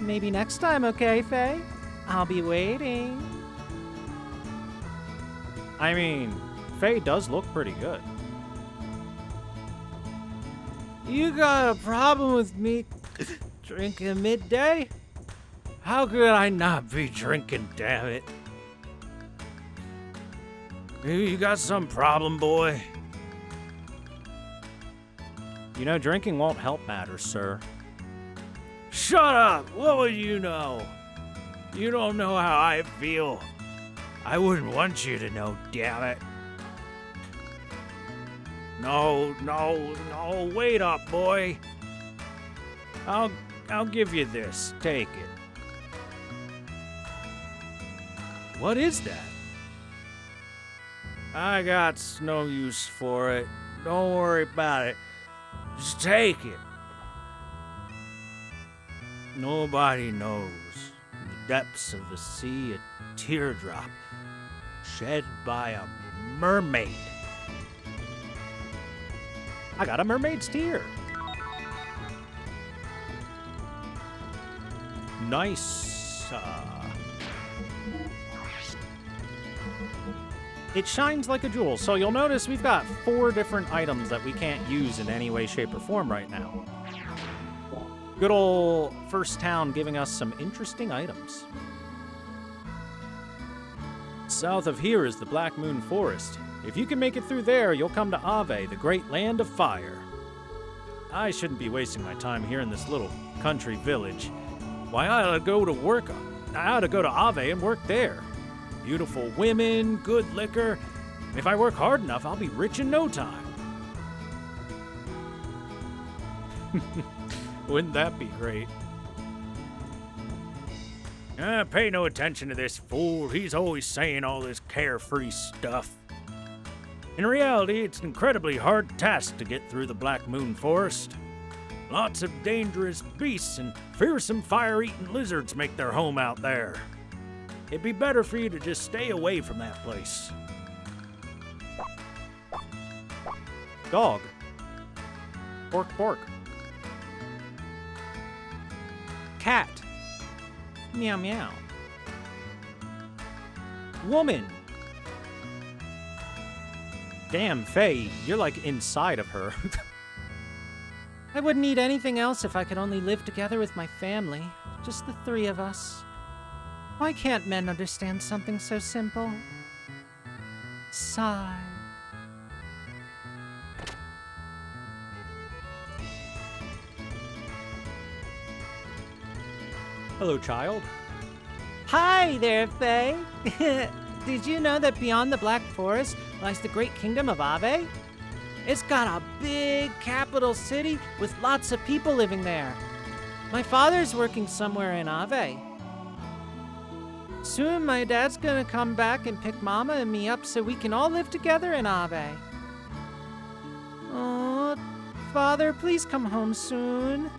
maybe next time, okay, Faye? I'll be waiting. I mean, Faye does look pretty good. You got a problem with me drinking midday? How could I not be drinking, damn it? You got some problem, boy? You know, drinking won't help matters, sir. Shut up! What would you know? You don't know how I feel. I wouldn't want you to know, damn it. No, wait up, boy. I'll give you this. Take it. What is that? I got no use for it. Don't worry about it. Just take it. Nobody knows. In the depths of the sea, a teardrop shed by a mermaid. I got a mermaid's tear. Nice. It shines like a jewel, so you'll notice we've got 4 different items that we can't use in any way, shape, or form right now. Good ol' first town giving us some interesting items. South of here is the Black Moon Forest. If you can make it through there, you'll come to Ave, the great land of fire. I shouldn't be wasting my time here in this little country village. Why, I ought to go to Ave and work there. Beautiful women, good liquor. And if I work hard enough, I'll be rich in no time. Wouldn't that be great? Pay no attention to this fool. He's always saying all this carefree stuff. In reality, it's an incredibly hard task to get through the Black Moon Forest. Lots of dangerous beasts and fearsome fire-eating lizards make their home out there. It'd be better for you to just stay away from that place. Dog. Bork, bork. Cat. Meow meow. Woman. Damn, Faye, you're like inside of her. I wouldn't need anything else if I could only live together with my family. Just the three of us. Why can't men understand something so simple? Sigh. Hello, child. Hi there, Faye. Did you know that beyond the Black Forest lies the great kingdom of Ave? It's got a big capital city with lots of people living there. My father's working somewhere in Ave. Soon my dad's gonna come back and pick Mama and me up so we can all live together in Ave. Oh, Father, please come home soon.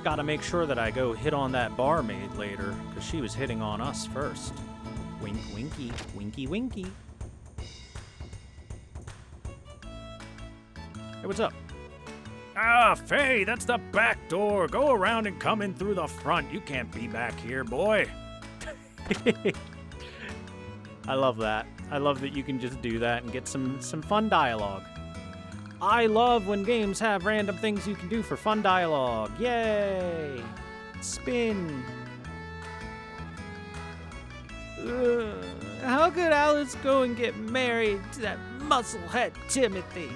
Gotta make sure that I go hit on that barmaid later, because she was hitting on us first. Wink, winky, winky, winky. Hey, what's up? Ah, Faye, that's the back door. Go around and come in through the front. You can't be back here, boy. I love that. I love that you can just do that and get some fun dialogue. I love when games have random things you can do for fun dialogue. Yay! Spin. How could Alice go and get married to that musclehead Timothy?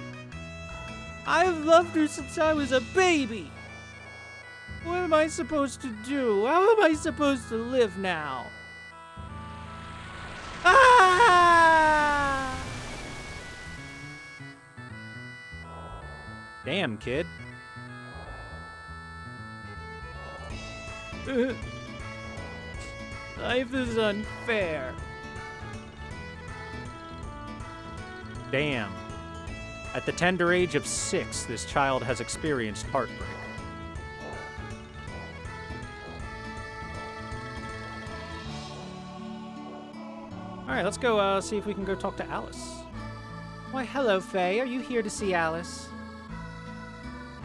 I've loved her since I was a baby. What am I supposed to do? How am I supposed to live now? Ah! Damn, kid. Life is unfair. Damn. At the tender age of 6, this child has experienced heartbreak. Alright, let's go see if we can go talk to Alice. Why, hello, Faye. Are you here to see Alice?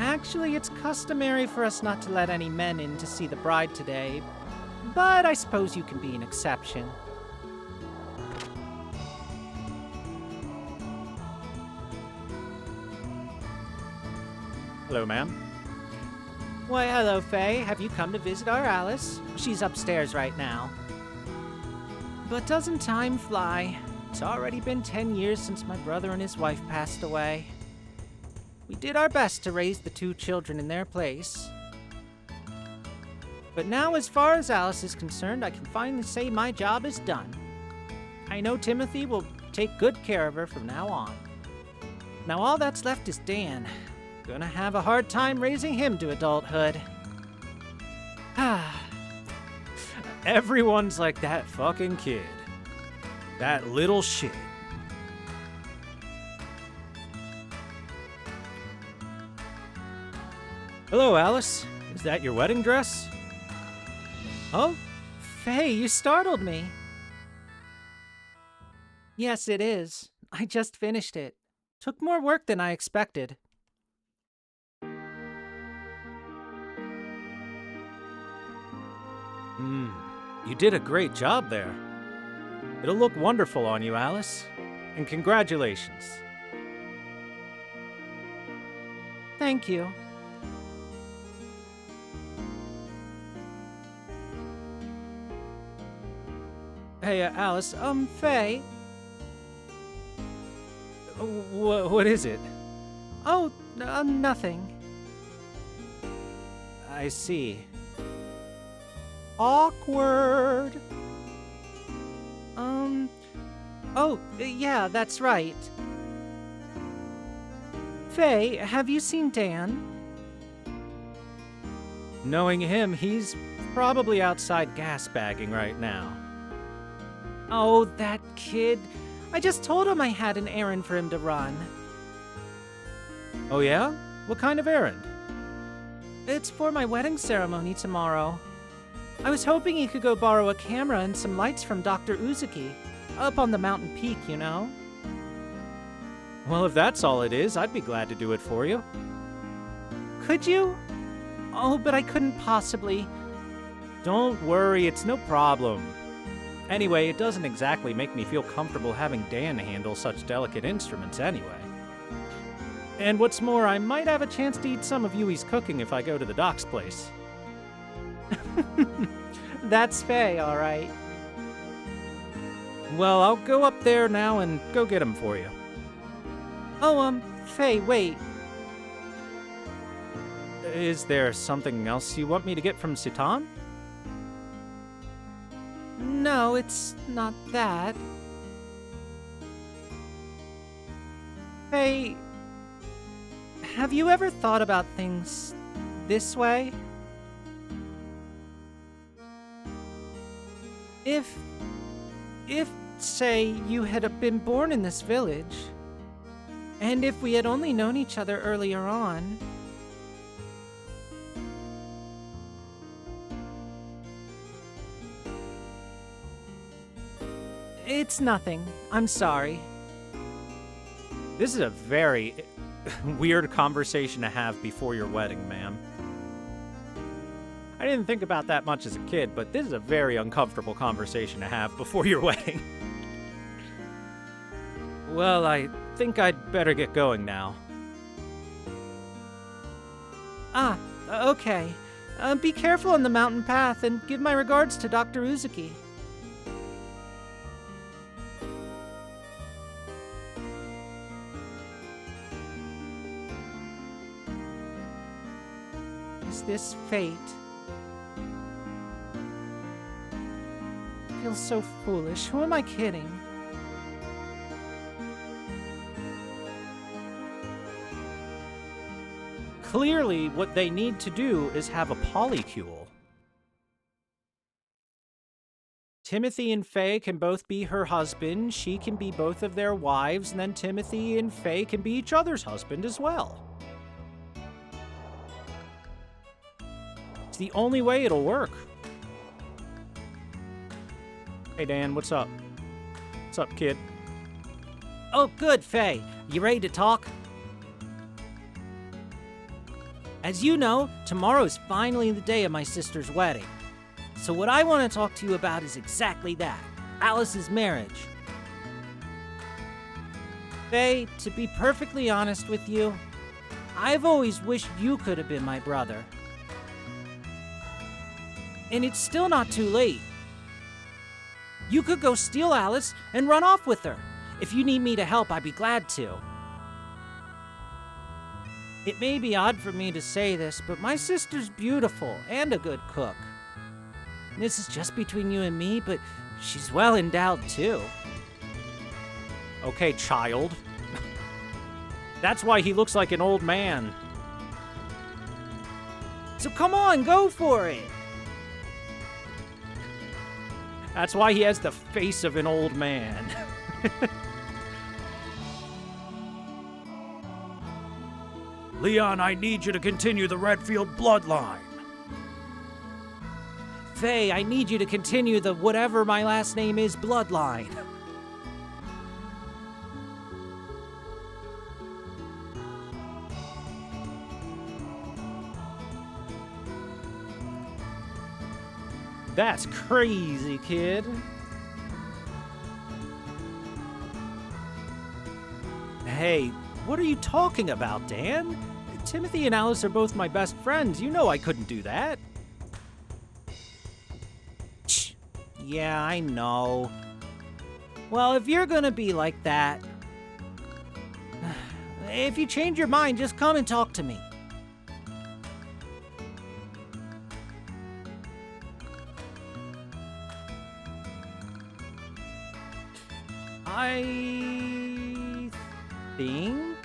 Actually, it's customary for us not to let any men in to see the bride today, but I suppose you can be an exception. Hello, ma'am. Why, hello, Faye. Have you come to visit our Alice? She's upstairs right now. But doesn't time fly? It's already been 10 years since my brother and his wife passed away. We did our best to raise the 2 children in their place. But now, as far as Alice is concerned, I can finally say my job is done. I know Timothy will take good care of her from now on. Now all that's left is Dan. Gonna have a hard time raising him to adulthood. Everyone's like that fucking kid. That little shit. Hello, Alice. Is that your wedding dress? Oh, Faye, you startled me. Yes, it is. I just finished it. Took more work than I expected. You did a great job there. It'll look wonderful on you, Alice. And congratulations. Thank you. Hey, Alice, Faye. What is it? Oh, nothing. I see. Awkward. Oh, yeah, that's right. Faye, have you seen Dan? Knowing him, he's probably outside gas bagging right now. Oh, that kid. I just told him I had an errand for him to run. Oh yeah? What kind of errand? It's for my wedding ceremony tomorrow. I was hoping you could go borrow a camera and some lights from Dr. Uzuki. Up on the mountain peak, you know? Well, if that's all it is, I'd be glad to do it for you. Could you? Oh, but I couldn't possibly. Don't worry, it's no problem. Anyway, it doesn't exactly make me feel comfortable having Dan handle such delicate instruments anyway. And what's more, I might have a chance to eat some of Yui's cooking if I go to the doc's place. That's Faye, all right. Well, I'll go up there now and go get him for you. Oh, Faye, wait. Is there something else you want me to get from Sutan? No, it's not that. Faye, have you ever thought about things this way? If, say, you had been born in this village, and if we had only known each other earlier on, it's nothing. I'm sorry. This is a very weird conversation to have before your wedding, ma'am. I didn't think about that much as a kid, but this is a very uncomfortable conversation to have before your wedding. Well, I think I'd better get going now. Okay. Be careful on the mountain path and give my regards to Dr. Uzuki. Is this fate? I feel so foolish. Who am I kidding? Clearly, what they need to do is have a polycule. Timothy and Faye can both be her husband, she can be both of their wives, and then Timothy and Faye can be each other's husband as well. It's the only way it'll work. Hey Dan, what's up? What's up, kid? Oh, good, Faye. You ready to talk? As you know, tomorrow is finally the day of my sister's wedding. So what I want to talk to you about is exactly that, Alice's marriage. Faye, to be perfectly honest with you, I've always wished you could have been my brother. And it's still not too late. You could go steal Alice and run off with her. If you need me to help, I'd be glad to. It may be odd for me to say this, but my sister's beautiful and a good cook. This is just between you and me, but she's well endowed too. Okay, child. That's why he looks like an old man. So come on, go for it! That's why he has the face of an old man. Leon, I need you to continue the Redfield bloodline. Faye, I need you to continue the whatever my last name is bloodline. That's crazy, kid. Hey, what are you talking about, Dan? Timothy and Alice are both my best friends. You know I couldn't do that. Yeah, I know. Well, if you're gonna be like that, if you change your mind, just come and talk to me. I think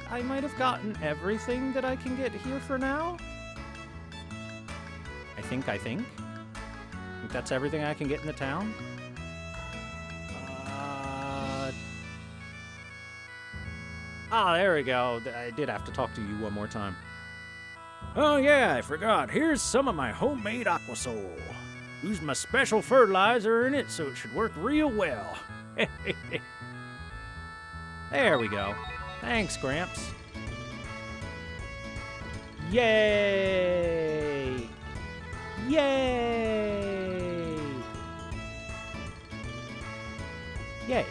I might have gotten everything that I can get here for now. I think that's everything I can get in the town. There we go. I did have to talk to you one more time. Oh yeah, I forgot. Here's some of my homemade Aquasol. Used my special fertilizer in it so it should work real well. There we go. Thanks, Gramps. Yay! Yay! Yay.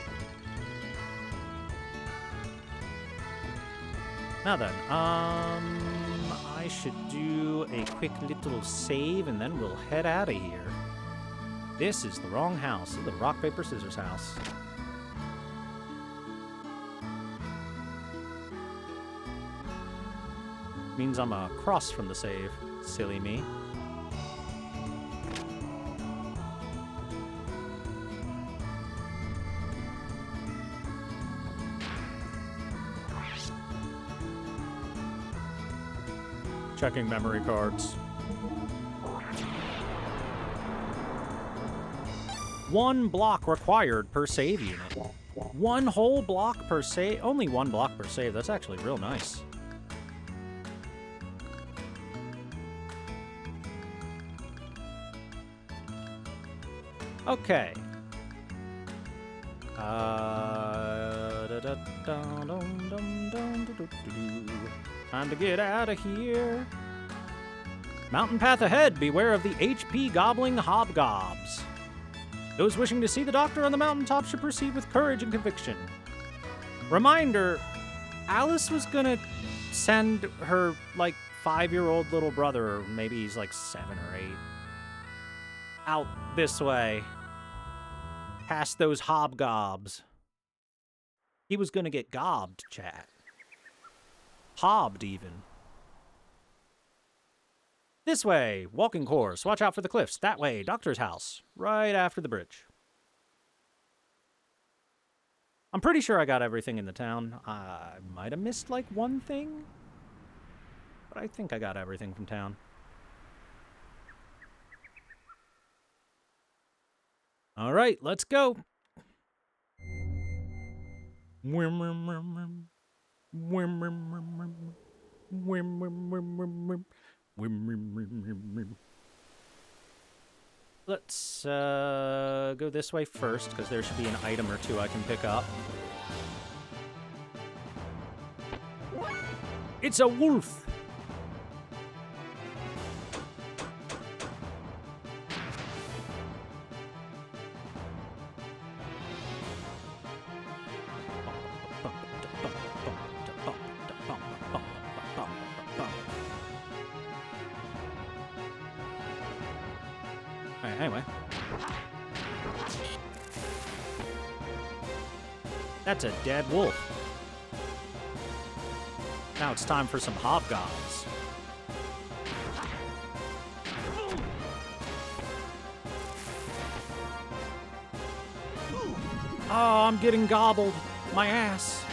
Now then, I should do a quick little save and then we'll head out of here. This is the wrong house. This is the rock, paper, scissors house. Means I'm across from the save. Silly me. Checking memory cards. 1 block required per save unit. 1 whole block per save. Only 1 block per save. That's actually real nice. Okay. Time to get out of here. Mountain path ahead. Beware of the HP gobbling hobgobs. Those wishing to see the doctor on the mountaintop should proceed with courage and conviction. Reminder, Alice was gonna send her, like, 5-year-old little brother, or maybe he's like 7 or 8, out this way. Past those hobgobs. He was gonna get gobbed, chat. Hobbed, even. This way, walking course. Watch out for the cliffs. That way, doctor's house. Right after the bridge. I'm pretty sure I got everything in the town. I might have missed, like, 1 thing. But I think I got everything from town. All right, let's go. Let's go this way first, because there should be an item or 2 I can pick up. It's a wolf! Anyway. That's a dead wolf. Now it's time for some hobgobs. Oh, I'm getting gobbled. My ass.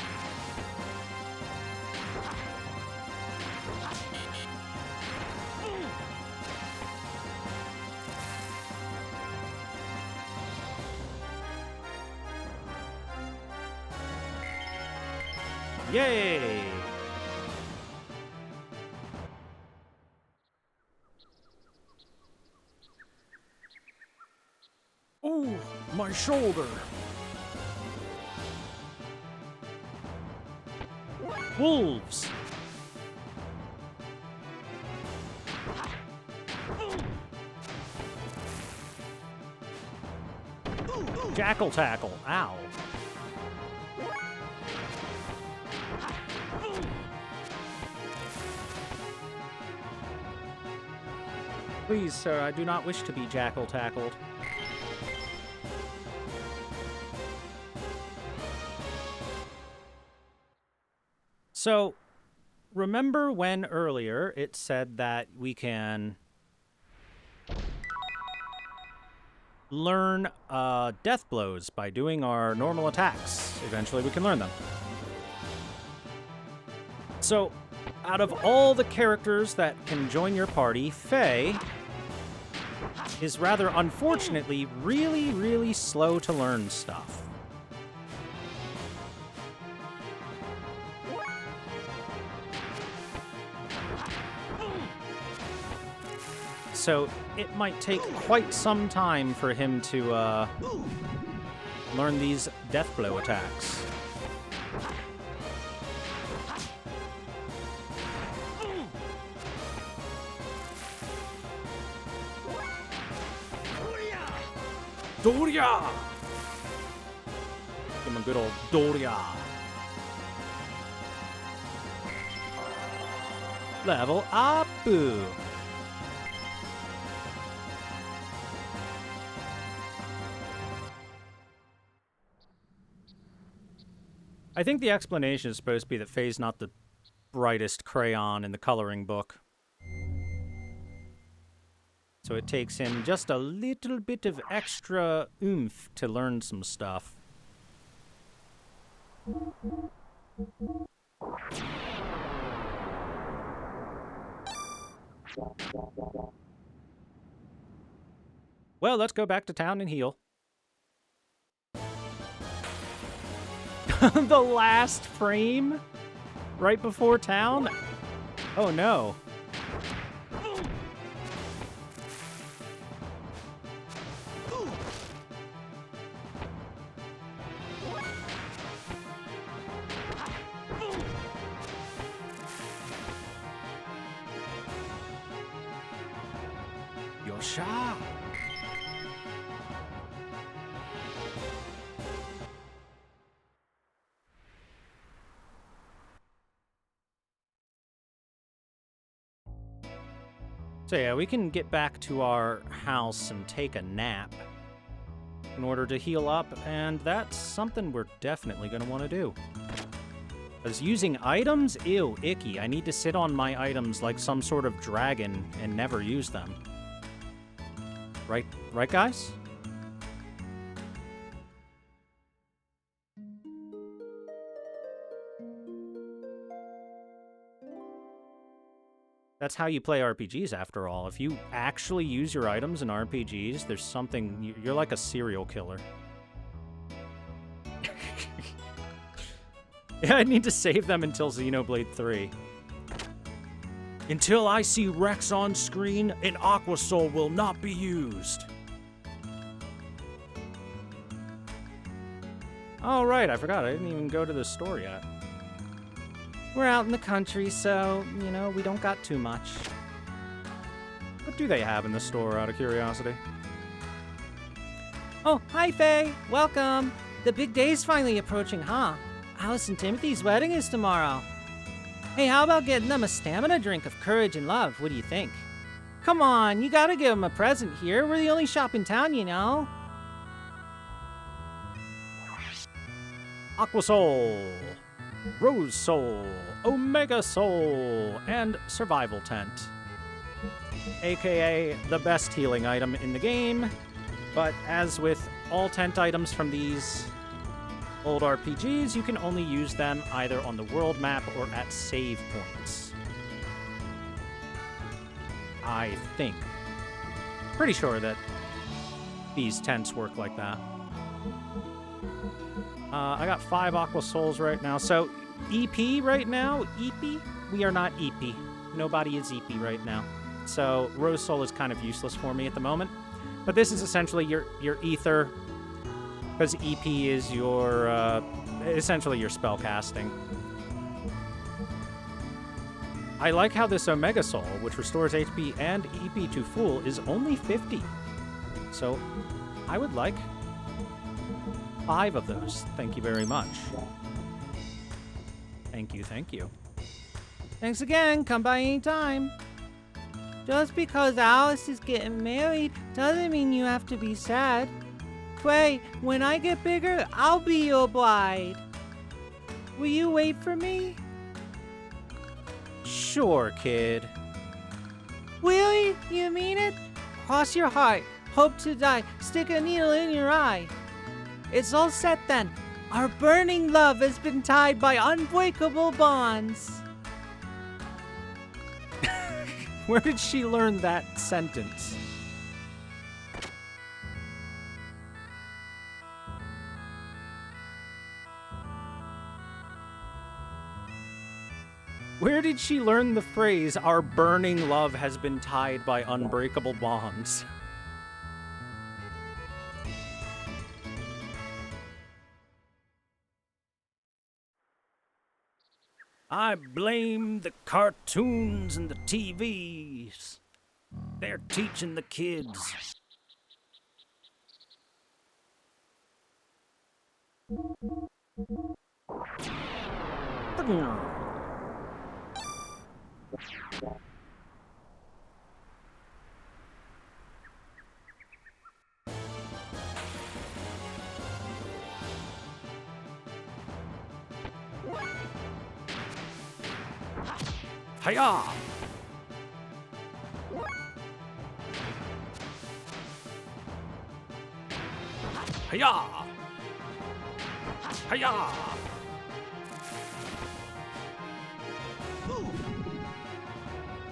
Yay! Ooh, my shoulder. Wolves! Jackal tackle. Ow. Please, sir, I do not wish to be jackal tackled. So, remember when earlier it said that we can learn death blows by doing our normal attacks? Eventually we can learn them. So, out of all the characters that can join your party, Faye is rather unfortunately really, really slow to learn stuff. so it might take quite some time for him to learn these death blow attacks. Doria! Give him a good old Doria. Level up! Boo. I think the explanation is supposed to be that Faye's not the brightest crayon in the coloring book. So it takes him just a little bit of extra oomph to learn some stuff. Well, let's go back to town and heal. The last frame? Right before town? Oh no. Yosha! So yeah, we can get back to our house and take a nap in order to heal up, and that's something we're definitely going to want to do. Because using items? Ew, icky. I need to sit on my items like some sort of dragon and never use them. Right, guys? That's how you play RPGs, after all. If you actually use your items in RPGs, there's something... You're like a serial killer. Yeah, I need to save them until Xenoblade 3. Until I see Rex on screen, an Aqua Soul will not be used. Oh, right, I forgot. I didn't even go to the store yet. We're out in the country, so, you know, we don't got too much. What do they have in the store, out of curiosity? Oh, hi, Faye. Welcome. The big day's finally approaching, huh? Alice and Timothy's wedding is tomorrow. Hey, how about getting them a stamina drink of courage and love? What do you think? Come on, you gotta give them a present here. We're the only shop in town, you know. Aqua Soul, Rose Soul, Omega Soul, and Survival Tent. AKA the best healing item in the game, but as with all tent items from these old RPGs, you can only use them either on the world map or at save points. I think. Pretty sure that these tents work like that. I got 5 Aqua Souls right now. So, EP right now, EP? We are not EP. Nobody is EP right now. So, Rose Soul is kind of useless for me at the moment. But this is essentially your ether, because EP is your, essentially your spell casting. I like how this Omega Soul, which restores HP and EP to full, is only 50. So, I would like 5 of those. Thank you very much. Thank you, thank you. Thanks again. Come by anytime. Just because Alice is getting married doesn't mean you have to be sad. Quay, when I get bigger, I'll be your bride. Will you wait for me? Sure, kid. Really? You mean it? Cross your heart. Hope to die. Stick a needle in your eye. It's all set then. Our burning love has been tied by unbreakable bonds. Where did she learn that sentence? Where did she learn the phrase, "Our burning love has been tied by unbreakable bonds"? I blame the cartoons and the TVs. They're teaching the kids. Hiya! Hiya! Hiya!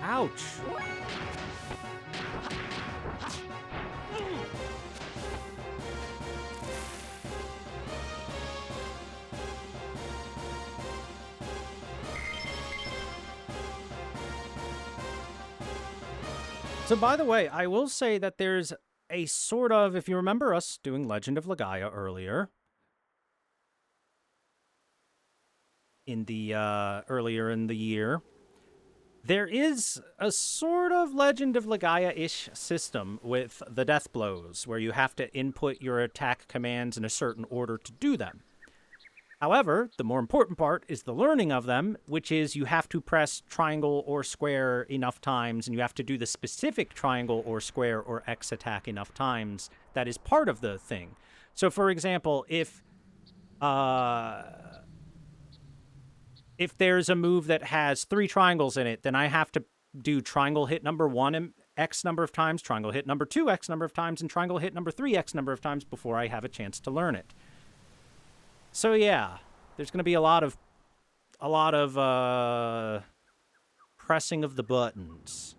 Ouch. So, by the way, I will say that there's a sort of, if you remember us doing Legend of Legaia earlier, in the, earlier in the year, there is a sort of Legend of Legaia-ish system with the death blows, where you have to input your attack commands in a certain order to do them. However, the more important part is the learning of them, which is you have to press triangle or square enough times, and you have to do the specific triangle or square or X attack enough times. That is part of the thing. So, for example, if there's a move that has 3 triangles in it, then I have to do triangle hit number 1 X number of times, triangle hit number 2 X number of times, and triangle hit number 3 X number of times before I have a chance to learn it. So yeah, there's going to be a lot of pressing of the buttons.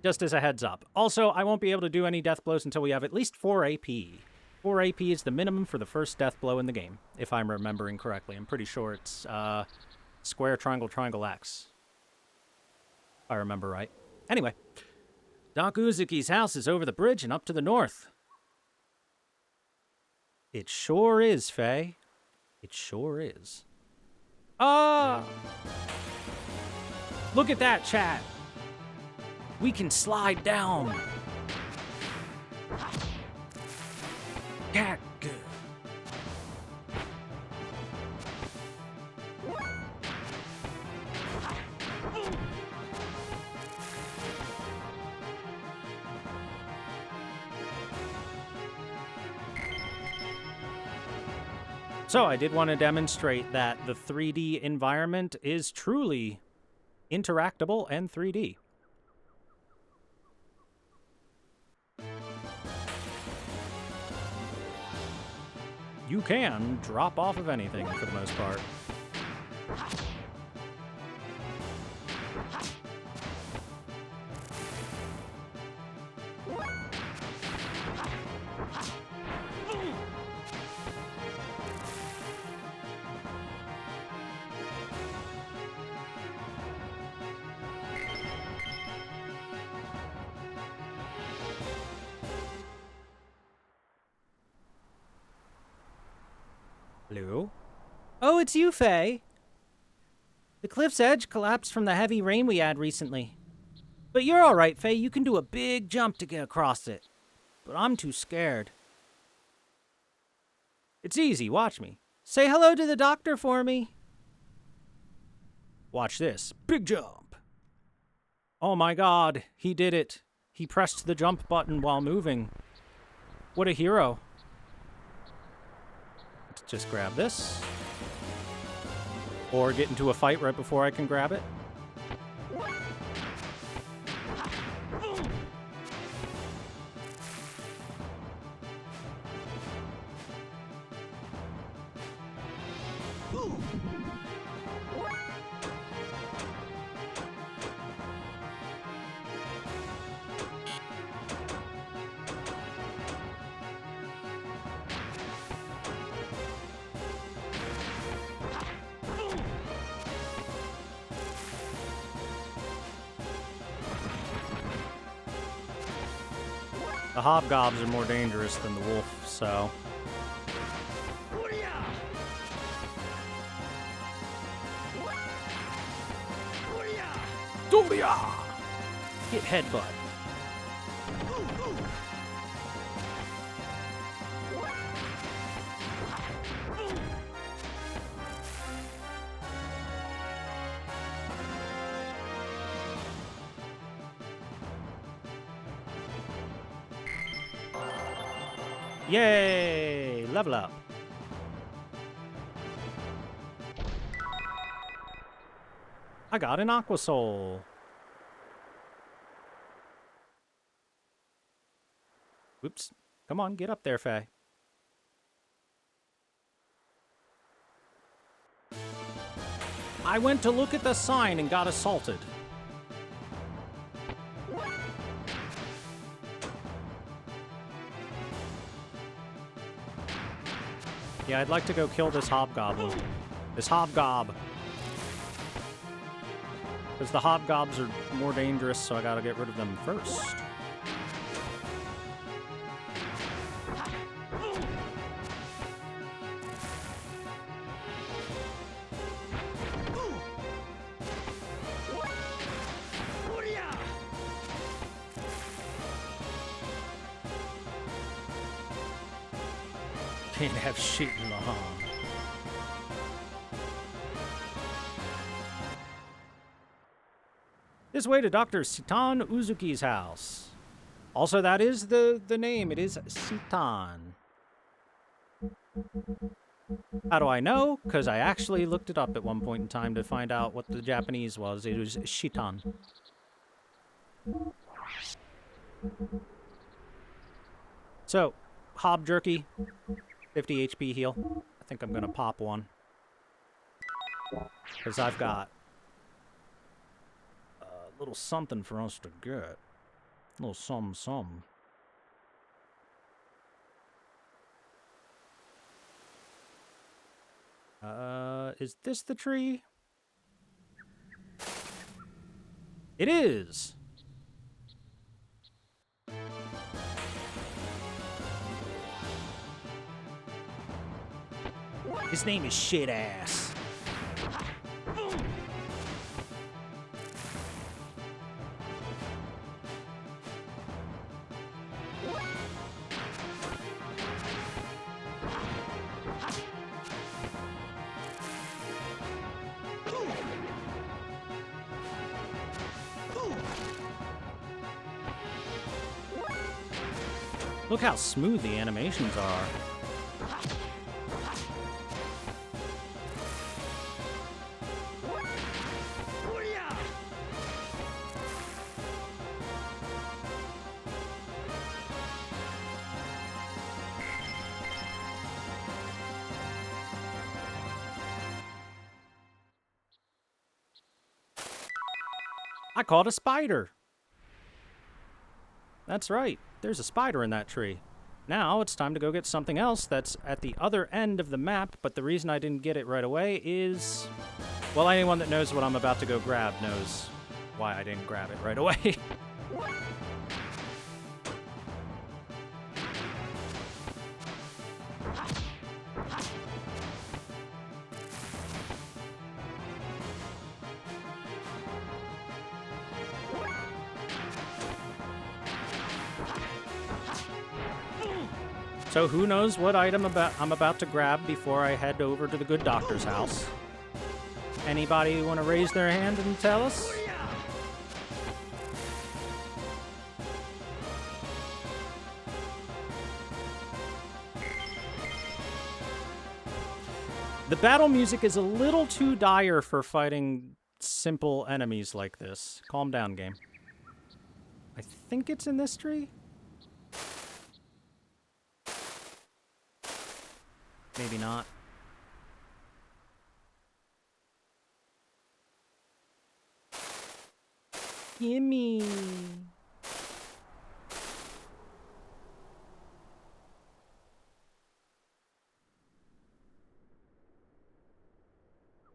Just as a heads up. Also, I won't be able to do any death blows until we have at least 4 AP. 4 AP is the minimum for the first death blow in the game, if I'm remembering correctly. I'm pretty sure it's square, triangle, triangle, X. If I remember right. Anyway, Doc Uzuki's house is over the bridge and up to the north. It sure is, Faye. It sure is. Look at that, chat. We can slide down. Cat good. So I did want to demonstrate that the 3D environment is truly interactable and 3D. You can drop off of anything for the most part. Hello? Oh, it's you, Faye. The cliff's edge collapsed from the heavy rain we had recently. But you're all right, Faye. You can do a big jump to get across it. But I'm too scared. It's easy. Watch me. Say hello to the doctor for me. Watch this. Big jump. Oh my god. He did it. He pressed the jump button while moving. What a hero. Let's just grab this. Or get into a fight right before I can grab it. The hobgobs are more dangerous than the wolf, so... Get headbutt. Yay! Level up. I got an Aqua Soul. Oops. Come on, get up there, Faye. I went to look at the sign and got assaulted. Yeah, I'd like to go kill this hobgoblin. This hobgob. Because the hobgobs are more dangerous, so I gotta get rid of them first. Can't have shit in the home. This way to Dr. Sitan Uzuki's house. Also, that is the name. It is Sitan. How do I know? Because I actually looked it up at one point in time to find out what the Japanese was. It was Shitan. So, Hob Jerky. 50 HP heal. I think I'm going to pop one. Because I've got a little something for us to get. A little some. Is this the tree? It is! His name is Shit Ass. Look how smooth the animations are. I caught a spider. That's right. There's a spider in that tree. Now it's time to go get something else that's at the other end of the map, but the reason I didn't get it right away is... Well, anyone that knows what I'm about to go grab knows why I didn't grab it right away. So who knows what item I'm about to grab before I head over to the good doctor's house? Anybody want to raise their hand and tell us? The battle music is a little too dire for fighting simple enemies like this. Calm down, game. I think it's in this tree? Maybe not. Gimme.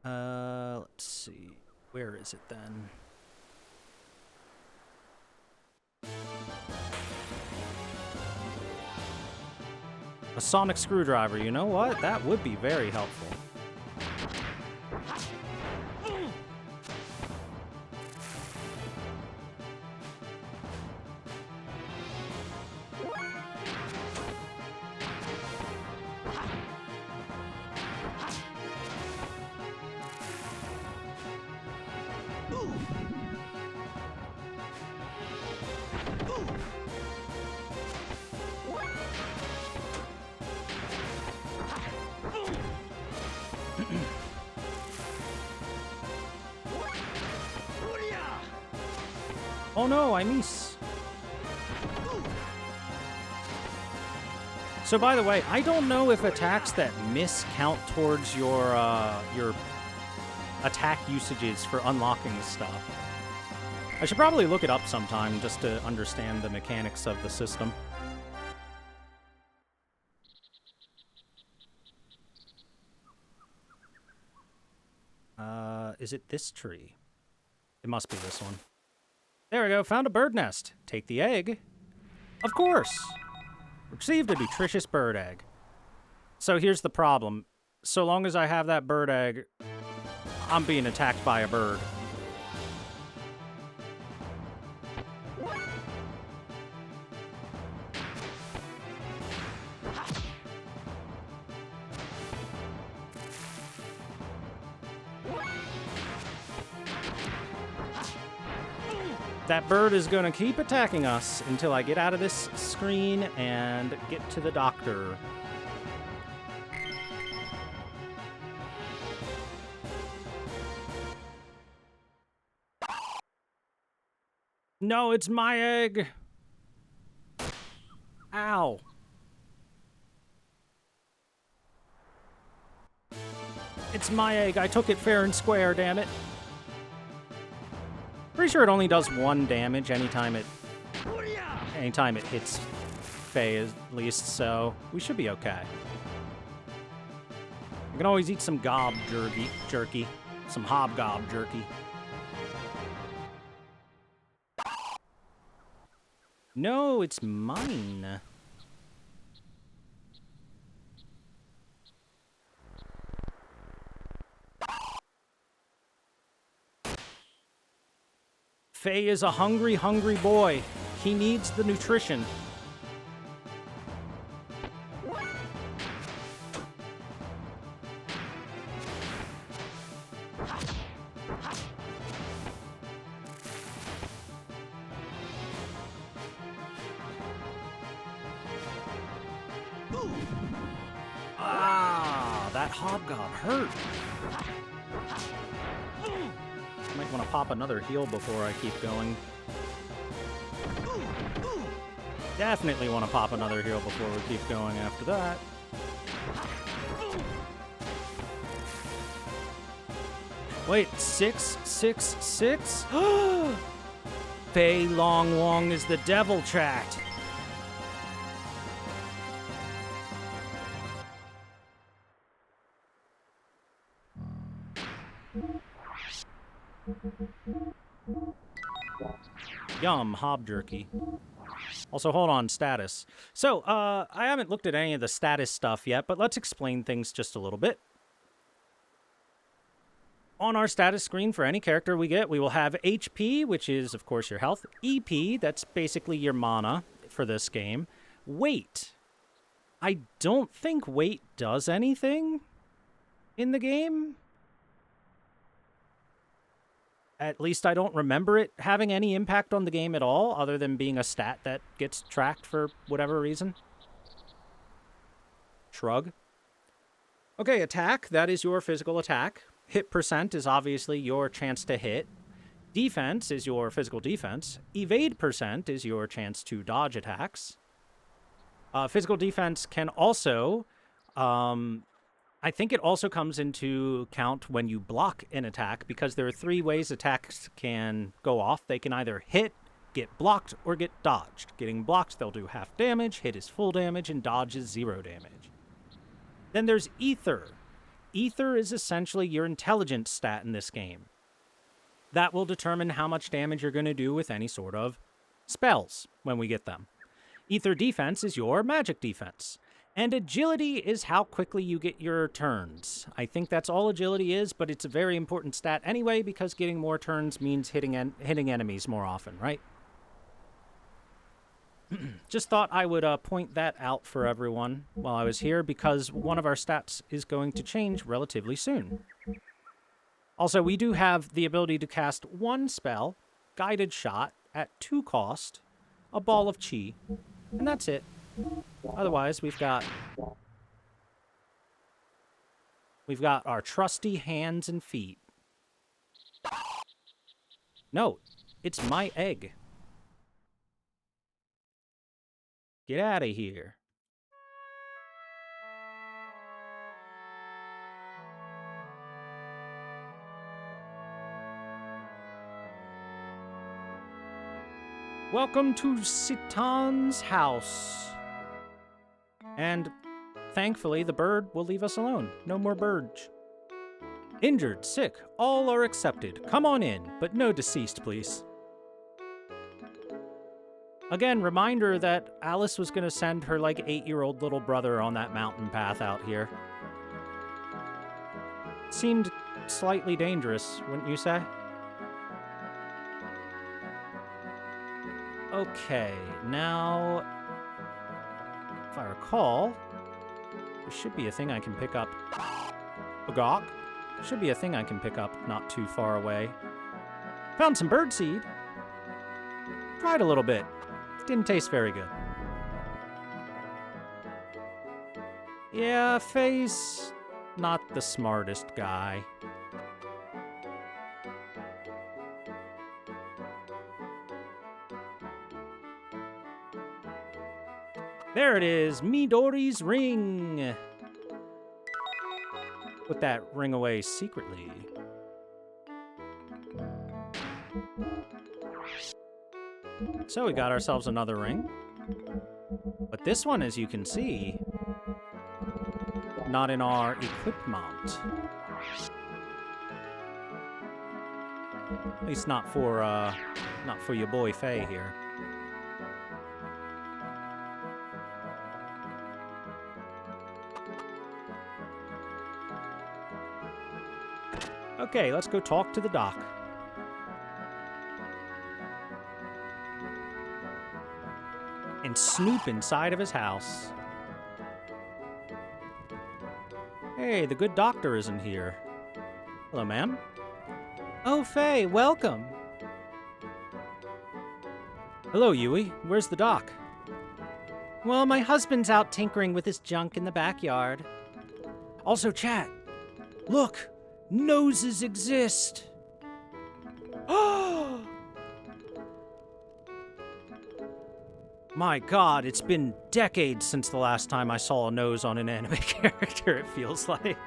Let's see. Where is it then? A sonic screwdriver, you know what? That would be very helpful. Oh no, I miss. So by the way, I don't know if attacks that miss count towards your attack usages for unlocking stuff. I should probably look it up sometime just to understand the mechanics of the system. Is it this tree? It must be this one. There we go, found a bird nest. Take the egg. Of course! Received a nutritious bird egg. So here's the problem. So long as I have that bird egg, I'm being attacked by a bird. That bird is going to keep attacking us until I get out of this screen and get to the doctor. No, it's my egg. Ow. It's my egg. I took it fair and square, damn it. Pretty sure it only does 1 damage anytime it hits Faye, at least, so we should be okay. I can always eat some gob jerky. Some hobgob jerky. No, it's mine. Faye is a hungry, hungry boy. He needs the nutrition. Ah, that hobgob hurt. Might want to pop another heal before I keep going. Definitely want to pop another heal before we keep going after that. Wait, 666? Fei Long Wong is the devil chat. Yum, hob jerky. Also, hold on, status. So, I haven't looked at any of the status stuff yet, but let's explain things just a little bit. On our status screen for any character we get, we will have HP, which is, of course, your health. EP, that's basically your mana for this game. Weight. I don't think weight does anything in the game. At least I don't remember it having any impact on the game at all, other than being a stat that gets tracked for whatever reason. Shrug. Okay, attack. That is your physical attack. Hit percent is obviously your chance to hit. Defense is your physical defense. Evade percent is your chance to dodge attacks. Physical defense can also... I think it also comes into count when you block an attack, because there are 3 ways attacks can go off. They can either hit, get blocked, or get dodged. Getting blocked, they'll do half damage, hit is full damage, and dodge is 0 damage. Then there's Ether. Ether is essentially your intelligence stat in this game. That will determine how much damage you're going to do with any sort of spells when we get them. Ether defense is your magic defense. And agility is how quickly you get your turns. I think that's all agility is, but it's a very important stat anyway because getting more turns means hitting enemies more often, right? Just thought I would point that out for everyone while I was here because one of our stats is going to change relatively soon. Also, we do have the ability to cast one spell, Guided Shot, at 2 cost, a Ball of Chi, and that's it. Otherwise, we've got our trusty hands and feet. No, it's my egg. Get out of here. Welcome to Citan's house. And thankfully, the bird will leave us alone. No more birds. Injured, sick, all are accepted. Come on in, but no deceased, please. Again, reminder that Alice was going to send her, 8-year-old little brother on that mountain path out here. Seemed slightly dangerous, wouldn't you say? Okay, now, if I recall, there should be a thing I can pick up. A gawk? Should be a thing I can pick up not too far away. Found some birdseed. Tried a little bit. Didn't taste very good. Yeah, Faye's not the smartest guy. There it is, Midori's ring. Put that ring away secretly. So we got ourselves another ring. But this one, as you can see, not in our equipment. At least not for your boy Faye here. Okay, let's go talk to the doc. And snoop inside of his house. Hey, the good doctor isn't here. Hello, ma'am. Oh, Faye, welcome. Hello, Yui. Where's the doc? Well, my husband's out tinkering with his junk in the backyard. Also, chat. Look! Noses exist! Oh! My god, it's been decades since the last time I saw a nose on an anime character, it feels like.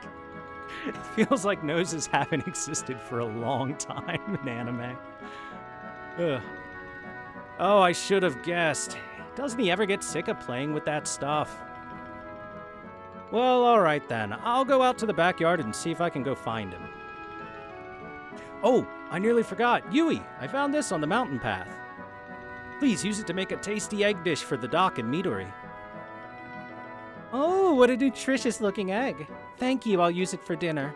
It feels like noses haven't existed for a long time in anime. Ugh. Oh, I should have guessed. Doesn't he ever get sick of playing with that stuff? Well, alright then. I'll go out to the backyard and see if I can go find him. Oh, I nearly forgot. Yui, I found this on the mountain path. Please use it to make a tasty egg dish for the doc and Midori. Oh, what a nutritious looking egg. Thank you, I'll use it for dinner.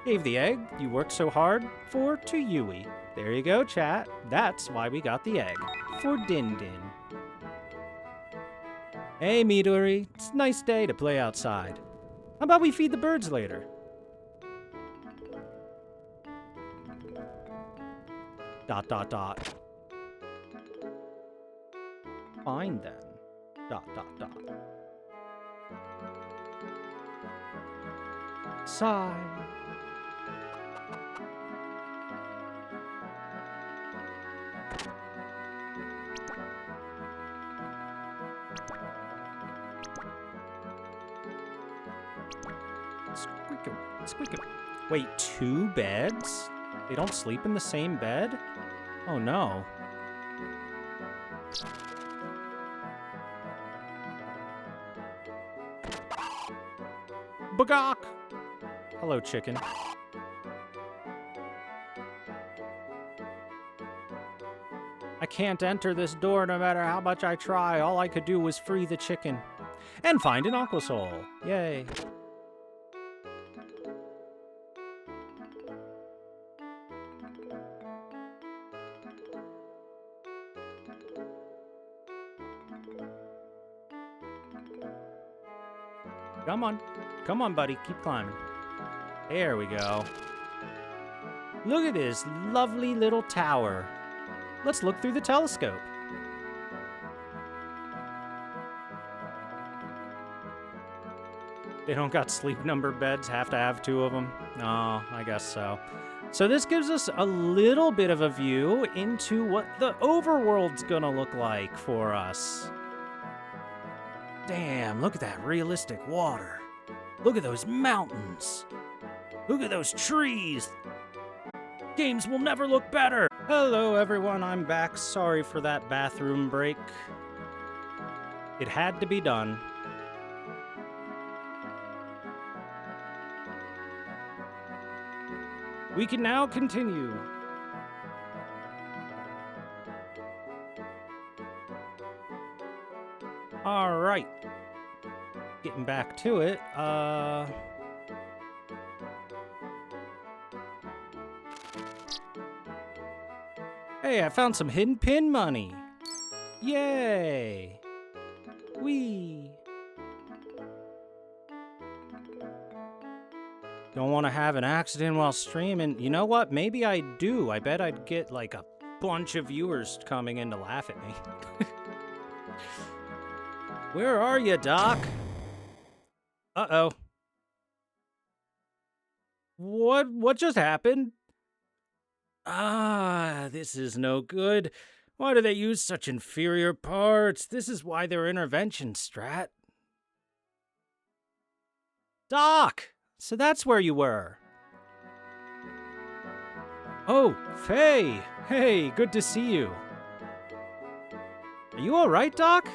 Gave the egg you worked so hard for to Yui. There you go, chat. That's why we got the egg. For Din Din. Hey, Midori. It's a nice day to play outside. How about we feed the birds later? Dot, dot, dot. Fine, then. Dot, dot, dot. Sigh. Squeak 'em. Wait, 2 beds? They don't sleep in the same bed? Oh no. Bagok! Hello, chicken. I can't enter this door no matter how much I try. All I could do was free the chicken. And find an Aqua Soul. Yay. Come on. Come on, buddy. Keep climbing. There we go. Look at this lovely little tower. Let's look through the telescope. They don't got sleep number beds, have to have 2 of them? Oh, I guess so. So this gives us a little bit of a view into what the overworld's gonna look like for us. Damn, look at that realistic water. Look at those mountains. Look at those trees. Games will never look better. Hello, everyone. I'm back. Sorry for that bathroom break. It had to be done. We can now continue. All right. Getting back to it. Hey, I found some hidden pin money. Yay. Whee. Don't want to have an accident while streaming. You know what? Maybe I do. I bet I'd get like a bunch of viewers coming in to laugh at me. Where are you, Doc? Uh-oh. What just happened? Ah, this is no good. Why do they use such inferior parts? This is why they're intervention strat. Doc! So that's where you were. Oh, Faye! Hey, good to see you. Are you alright, Doc?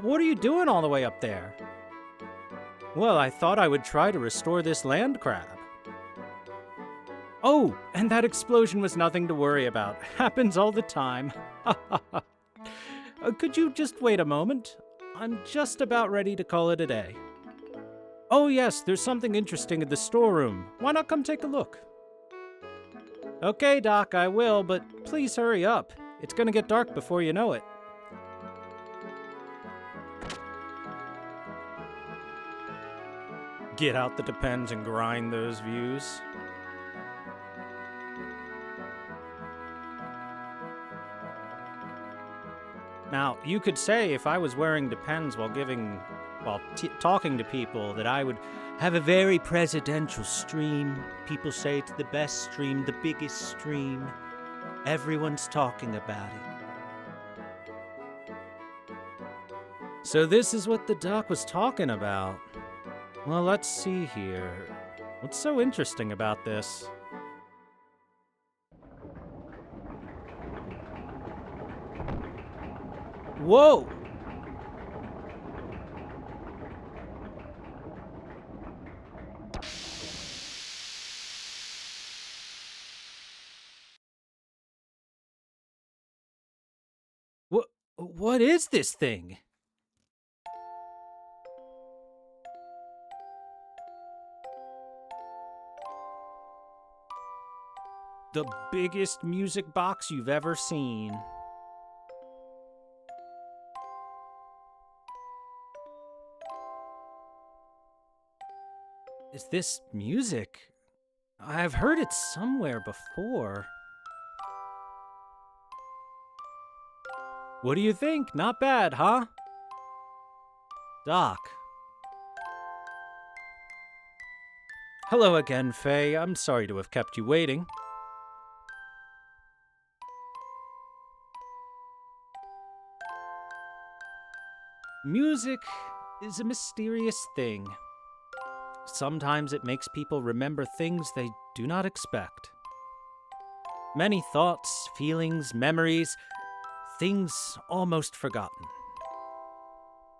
What are you doing all the way up there? Well, I thought I would try to restore this land crab. Oh, and that explosion was nothing to worry about. Happens all the time. Could you just wait a moment? I'm just about ready to call it a day. Oh yes, there's something interesting in the storeroom. Why not come take a look? Okay, Doc, I will, but please hurry up. It's gonna get dark before you know it. Get out the Depends and grind those views. Now, you could say if I was wearing Depends while talking to people that I would have a very presidential stream. People say it's the best stream, the biggest stream. Everyone's talking about it. So this is what the doc was talking about. Well, let's see here. What's so interesting about this? Whoa! What is this thing? The biggest music box you've ever seen. Is this music? I've heard it somewhere before. What do you think? Not bad, huh? Doc. Hello again, Faye. I'm sorry to have kept you waiting. Music is a mysterious thing. Sometimes it makes people remember things they do not expect. Many thoughts, feelings, memories, things almost forgotten.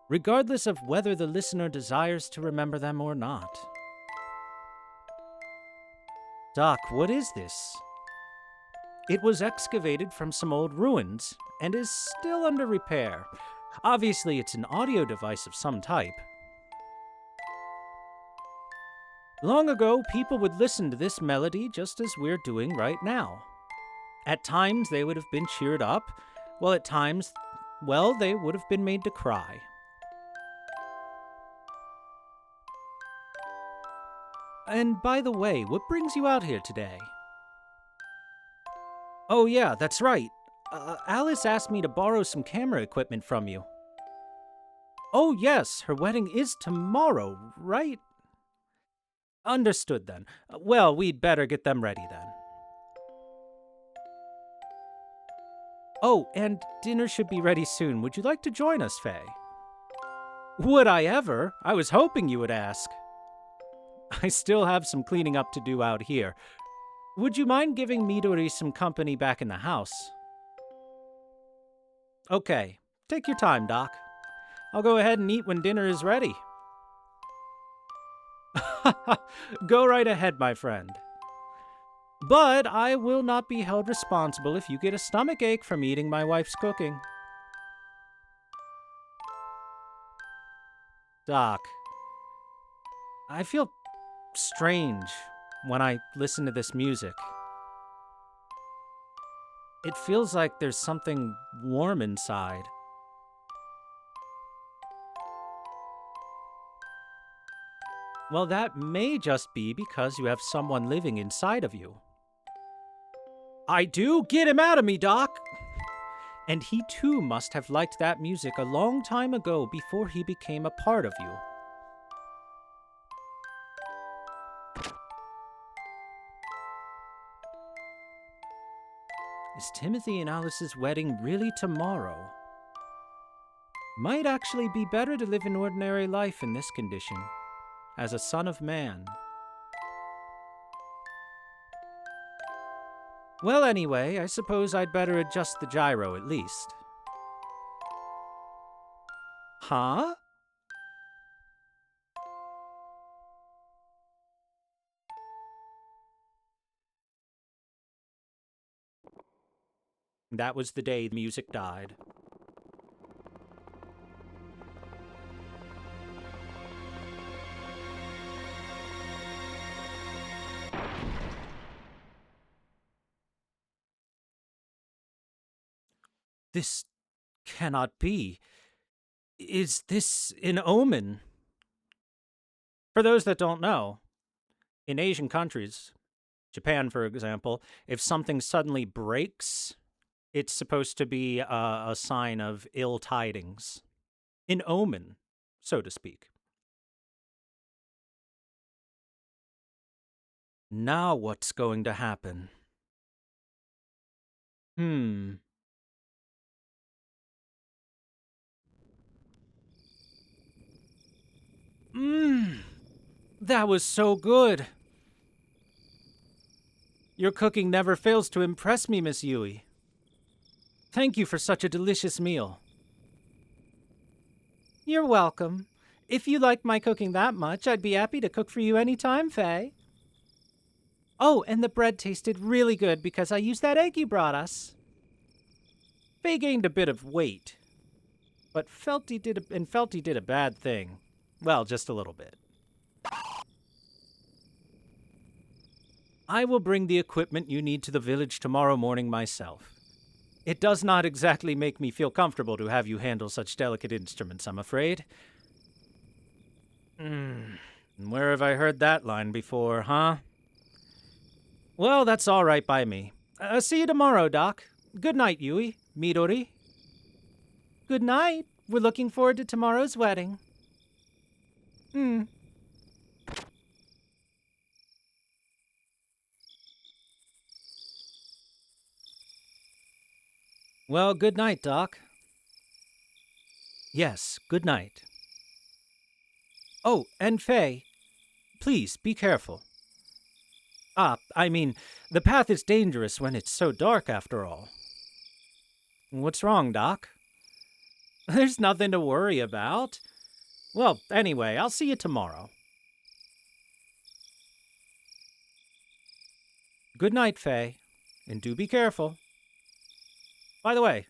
Regardless of whether the listener desires to remember them or not. Doc, what is this? It was excavated from some old ruins and is still under repair. Obviously, it's an audio device of some type. Long ago, people would listen to this melody just as we're doing right now. At times, they would have been cheered up, while at times, well, they would have been made to cry. And by the way, what brings you out here today? Oh yeah, that's right. Alice asked me to borrow some camera equipment from you. Oh yes, her wedding is tomorrow, right? Understood then. Well, we'd better get them ready then. Oh, and dinner should be ready soon. Would you like to join us, Faye? Would I ever? I was hoping you would ask. I still have some cleaning up to do out here. Would you mind giving Midori some company back in the house? Okay, take your time, Doc. I'll go ahead and eat when dinner is ready. Go right ahead, my friend. But I will not be held responsible if you get a stomach ache from eating my wife's cooking. Doc, I feel strange when I listen to this music. It feels like there's something warm inside. Well, that may just be because you have someone living inside of you. I do? Get him out of me, Doc! And he too must have liked that music a long time ago before he became a part of you. Is Timothy and Alice's wedding really tomorrow? Might actually be better to live an ordinary life in this condition, as a son of man. Well, anyway, I suppose I'd better adjust the gyro at least. Huh? That was the day the music died. This cannot be. Is this an omen? For those that don't know, in Asian countries, Japan for example, if something suddenly breaks, it's supposed to be a sign of ill tidings. An omen, so to speak. Now what's going to happen? That was so good. Your cooking never fails to impress me, Miss Yui. Thank you for such a delicious meal. You're welcome. If you like my cooking that much, I'd be happy to cook for you any time, Faye. Oh, and the bread tasted really good because I used that egg you brought us. Faye gained a bit of weight, but felt he did a bad thing. Well, just a little bit. I will bring the equipment you need to the village tomorrow morning myself. It does not exactly make me feel comfortable to have you handle such delicate instruments, I'm afraid. Where have I heard that line before, huh? Well, that's all right by me. See you tomorrow, Doc. Good night, Yui. Midori. Good night. We're looking forward to tomorrow's wedding. Well, good night, Doc. Yes, good night. Oh, and Faye, please be careful. I mean, the path is dangerous when it's so dark after all. What's wrong, Doc? There's nothing to worry about. Well, anyway, I'll see you tomorrow. Good night, Faye, And do be careful. By the way,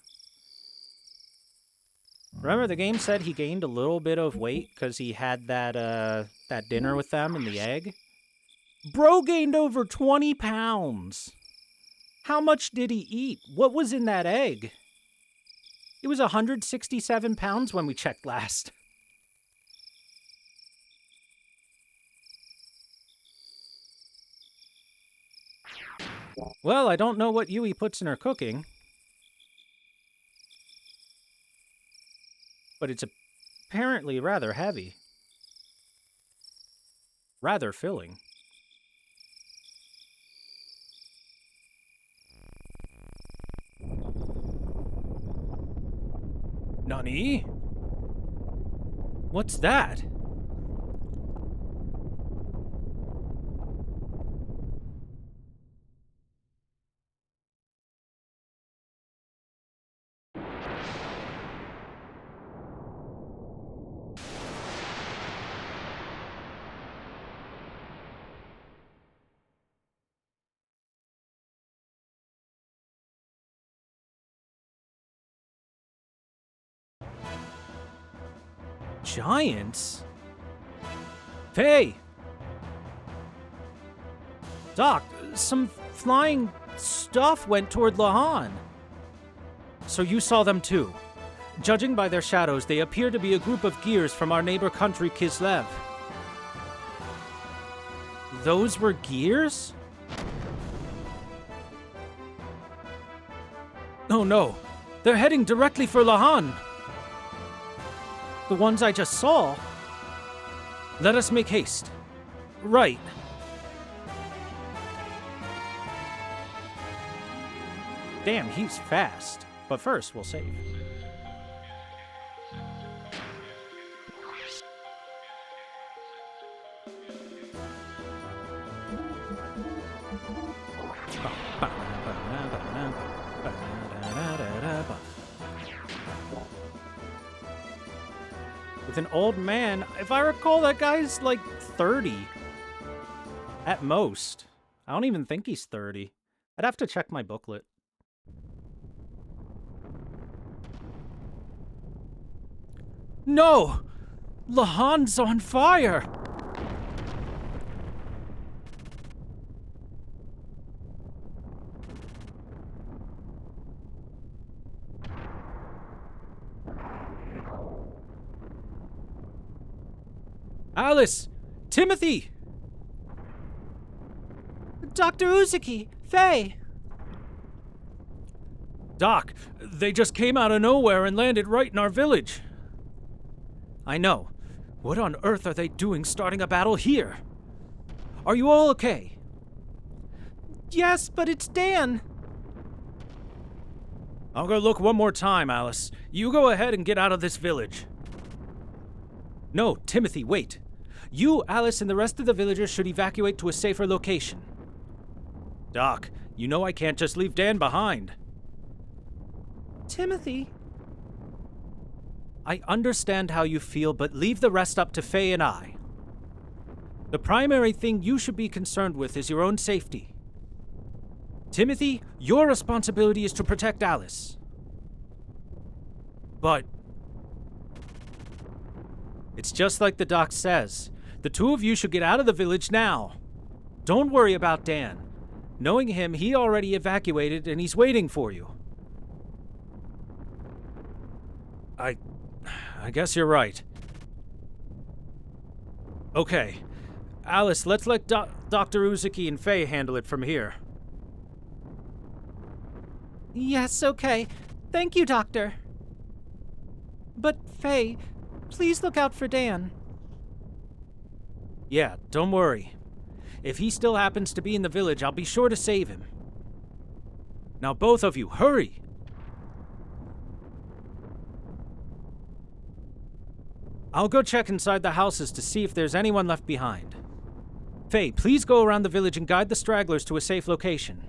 remember the game said he gained a little bit of weight because he had that dinner with them and the egg? Bro gained over 20 pounds. How much did he eat? What was in that egg? It was 167 pounds when we checked last. Well, I don't know what Yui puts in her cooking. But it's apparently rather heavy. Rather filling. Nani? What's that? Giants? Faye! Doc, some flying stuff went toward Lahan. So you saw them too. Judging by their shadows, they appear to be a group of gears from our neighbor country Kislev. Those were gears? Oh no, they're heading directly for Lahan. The ones I just saw. Let us make haste. Right. Damn, he's fast. But first, we'll save. With an old man, if I recall, that guy's like 30. At most. I don't even think he's 30. I'd have to check my booklet. No! Lahan's on fire! Alice! Timothy! Dr. Uzuki! Faye! Doc, they just came out of nowhere and landed right in our village. I know. What on earth are they doing starting a battle here? Are you all okay? Yes, but it's Dan. I'll go look one more time, Alice. You go ahead and get out of this village. No, Timothy, wait. You, Alice, and the rest of the villagers should evacuate to a safer location. Doc, you know I can't just leave Dan behind. Timothy. I understand how you feel, but leave the rest up to Faye and I. The primary thing you should be concerned with is your own safety. Timothy, your responsibility is to protect Alice. But it's just like the doc says. The two of you should get out of the village now. Don't worry about Dan. Knowing him, he already evacuated and he's waiting for you. I guess you're right. Okay. Alice, let's let Dr. Uzuki and Faye handle it from here. Yes, okay. Thank you, Doctor. But, Faye, please look out for Dan. Yeah, don't worry. If he still happens to be in the village, I'll be sure to save him. Now both of you, hurry! I'll go check inside the houses to see if there's anyone left behind. Faye, please go around the village and guide the stragglers to a safe location.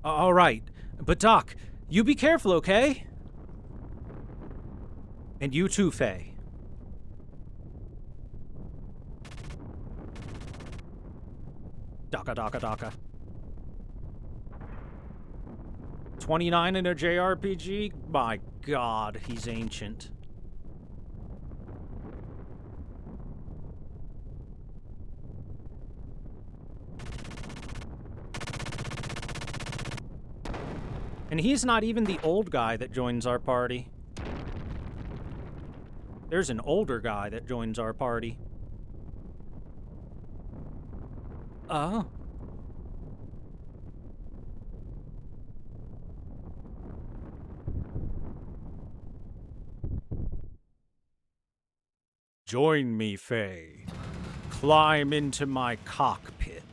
All right, but Doc, you be careful, okay? And you too, Faye. Daka daka daka. 29 in a JRPG? My god, he's ancient. And he's not even the old guy that joins our party. There's an older guy that joins our party. Oh. Join me, Faye. Climb into my cockpit.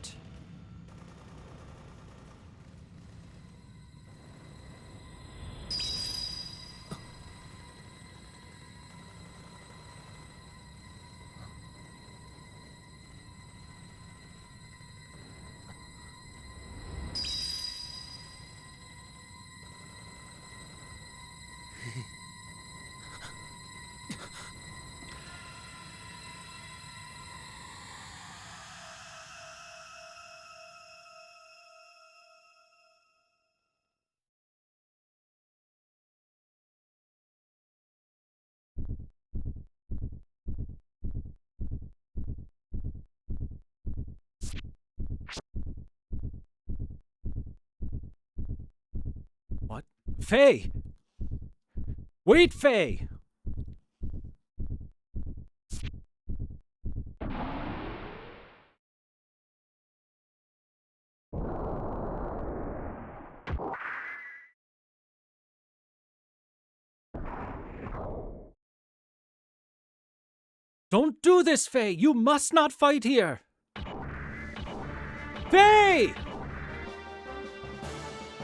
What? Faye! Wait, Faye! Don't do this, Faye! You must not fight here! Faye!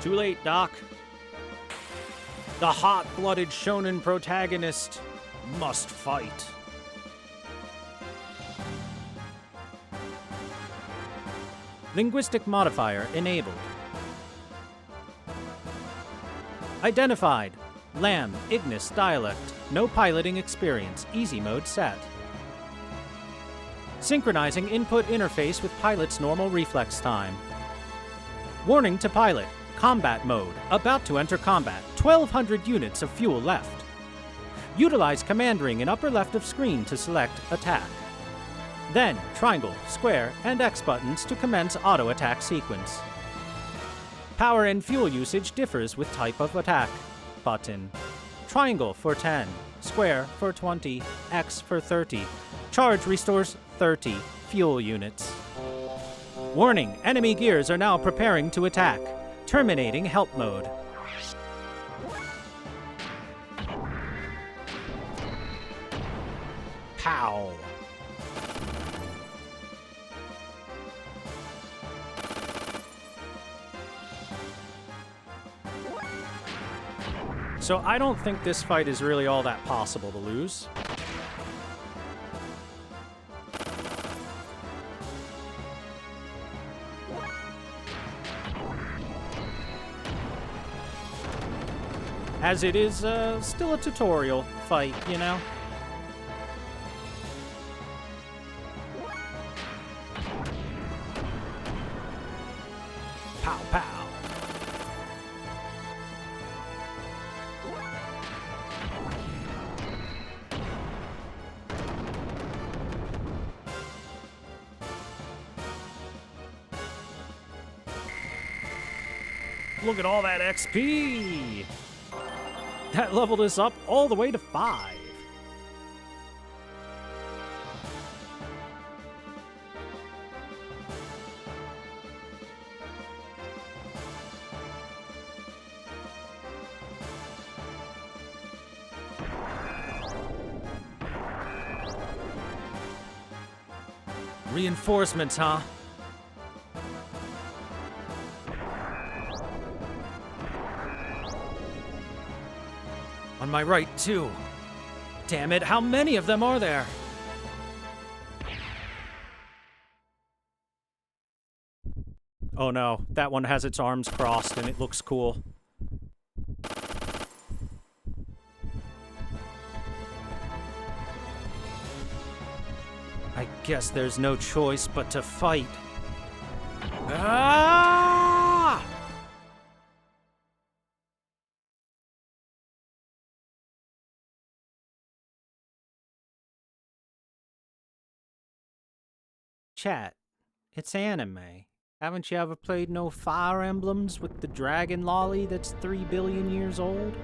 Too late, Doc. The hot-blooded shonen protagonist must fight. Linguistic modifier enabled. Identified. Lamb, Ignis dialect. No piloting experience. Easy mode set. Synchronizing input interface with pilot's normal reflex time. Warning to pilot. Combat mode. About to enter combat. 1,200 units of fuel left. Utilize command ring in upper left of screen to select attack. Then triangle, square, and X buttons to commence auto attack sequence. Power and fuel usage differs with type of attack. Button. Triangle for 10, square for 20, X for 30. Charge restores 30 fuel units. Warning, enemy gears are now preparing to attack. Terminating help mode. Pow. So I don't think this fight is really all that possible to lose. As it is still a tutorial fight, you know? Pow pow. Look at all that XP! That leveled us up all the way to 5. Reinforcements, huh? On my right, too. Damn it, how many of them are there? Oh no, that one has its arms crossed and it looks cool. I guess there's no choice but to fight. Ah! Chat, it's anime. Haven't you ever played no Fire Emblems with the dragon lolly that's 3 billion years old?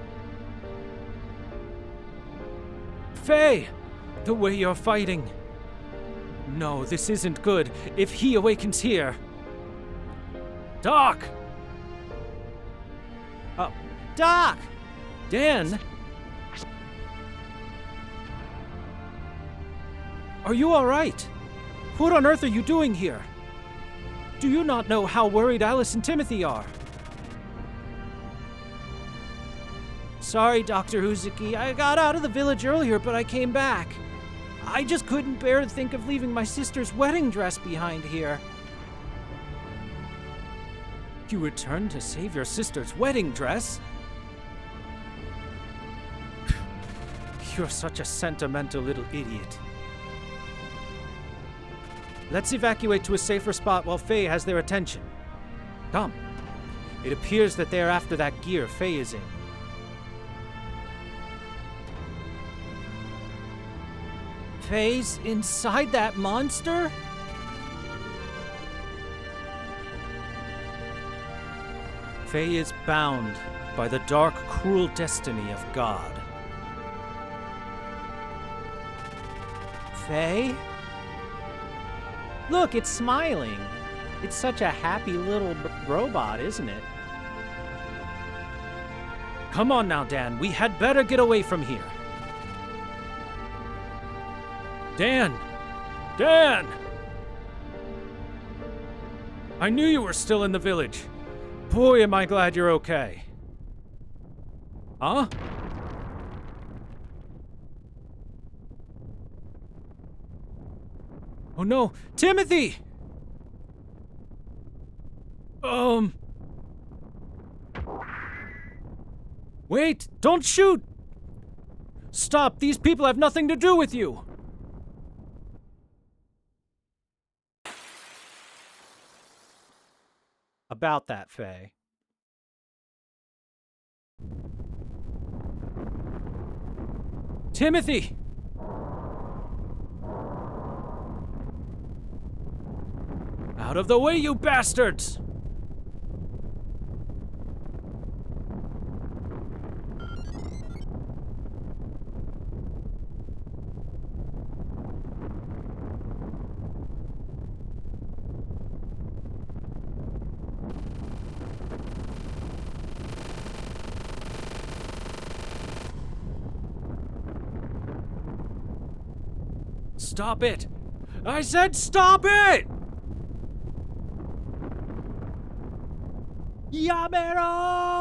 Faye! The way you're fighting. No, this isn't good. If he awakens here. Doc! Oh, Doc! Dan? Are you alright? What on earth are you doing here? Do you not know how worried Alice and Timothy are? Sorry, Dr. Uzuki. I got out of the village earlier, but I came back. I just couldn't bear to think of leaving my sister's wedding dress behind here. You returned to save your sister's wedding dress? You're such a sentimental little idiot. Let's evacuate to a safer spot while Faye has their attention. Come. It appears that they're after that gear Faye is in. Faye's inside that monster? Faye is bound by the dark, cruel destiny of God. Faye? Look, it's smiling. It's such a happy little robot, isn't it? Come on now, Dan. We had better get away from here. Dan! Dan! I knew you were still in the village. Boy, am I glad you're okay. Huh? Oh no! Timothy! Wait! Don't shoot! Stop! These people have nothing to do with you! About that, Faye. Timothy! Out of the way, you bastards! Stop it! I said stop it! Yamero!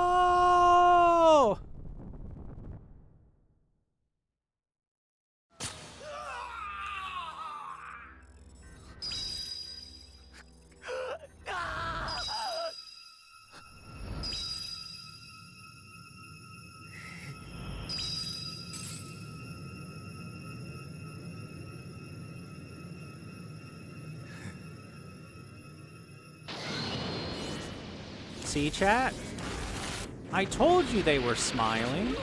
See, chat? I told you they were smiling.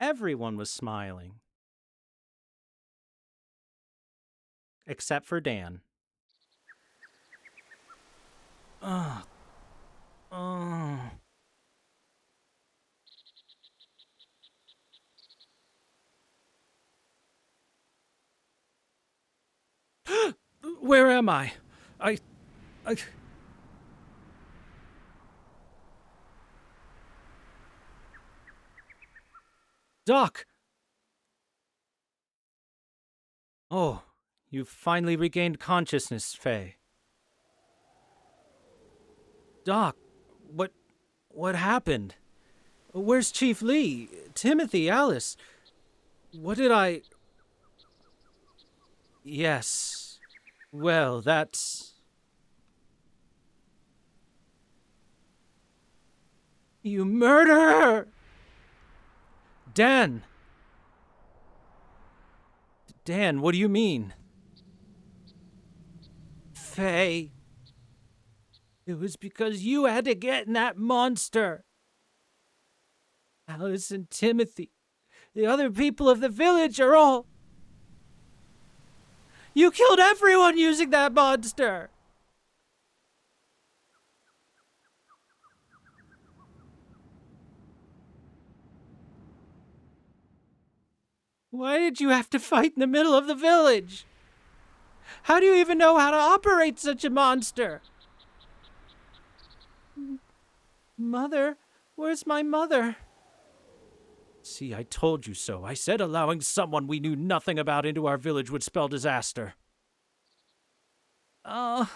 Everyone was smiling. Except for Dan. Where am I? I... Doc! Oh, you've finally regained consciousness, Faye. Doc, what happened? Where's Chief Lee? Timothy, Alice? What did I... Yes. Well, that's... You murderer! Dan! Dan, what do you mean? Faye. It was because you had to get in that monster. Alice and Timothy, the other people of the village are all... You killed everyone using that monster! Why did you have to fight in the middle of the village? How do you even know how to operate such a monster? Mother? Where's my mother? See, I told you so. I said allowing someone we knew nothing about into our village would spell disaster. Oh,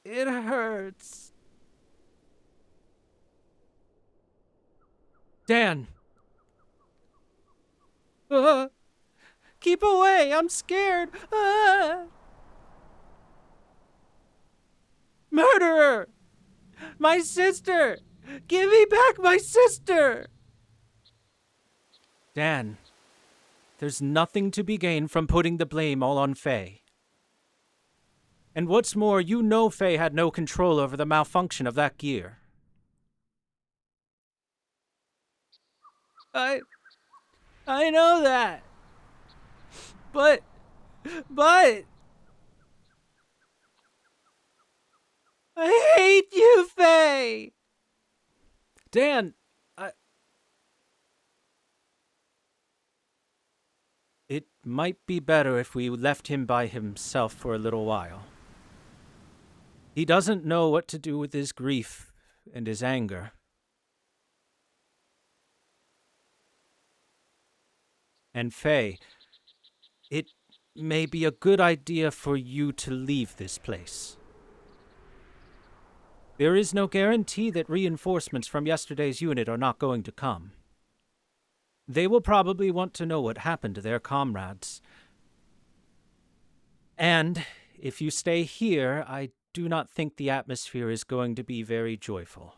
it hurts. Dan! Keep away, I'm scared. Murderer! My sister! Give me back my sister! Dan, there's nothing to be gained from putting the blame all on Faye. And what's more, you know Faye had no control over the malfunction of that gear. I know that. But... I hate you, Faye! Dan, It might be better if we left him by himself for a little while. He doesn't know what to do with his grief and his anger. And Faye, it may be a good idea for you to leave this place. There is no guarantee that reinforcements from yesterday's unit are not going to come. They will probably want to know what happened to their comrades. And if you stay here, I do not think the atmosphere is going to be very joyful,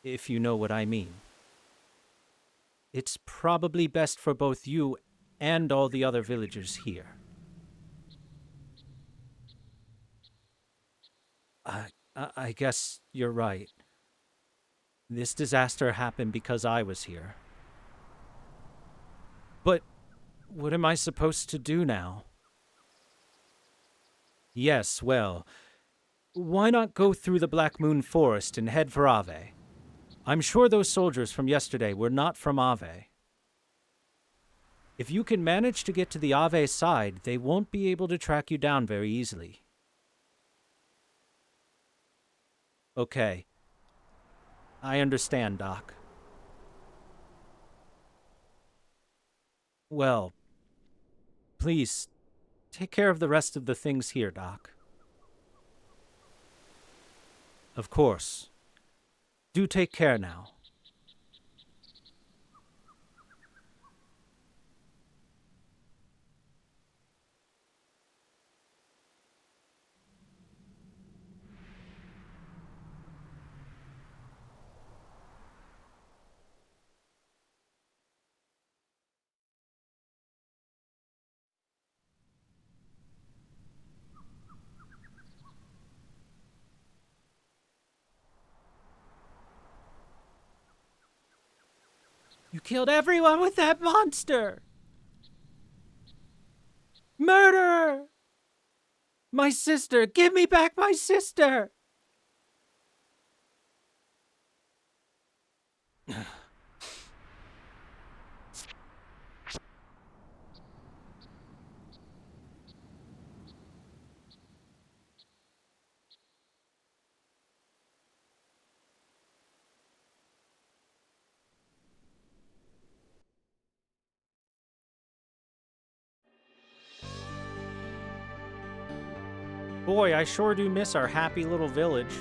if you know what I mean. It's probably best for both you and all the other villagers here. I guess you're right. This disaster happened because I was here. But what am I supposed to do now? Yes, well, why not go through the Black Moon Forest and head for Ave? I'm sure those soldiers from yesterday were not from Ave. If you can manage to get to the Ave side, they won't be able to track you down very easily. Okay. I understand, Doc. Well, please, take care of the rest of the things here, Doc. Of course. Do take care now. You killed everyone with that monster! Murderer! My sister! Give me back my sister! Boy, I sure do miss our happy little village.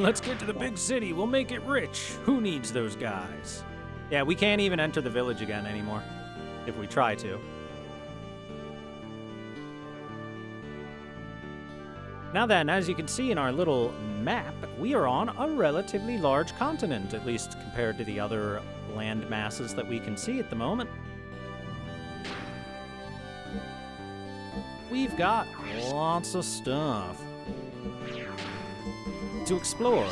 Let's get to the big city. We'll make it rich. Who needs those guys? Yeah, we can't even enter the village again anymore, if we try to. Now then, as you can see in our little map, we are on a relatively large continent, at least compared to the other land masses that we can see at the moment. We've got lots of stuff to explore.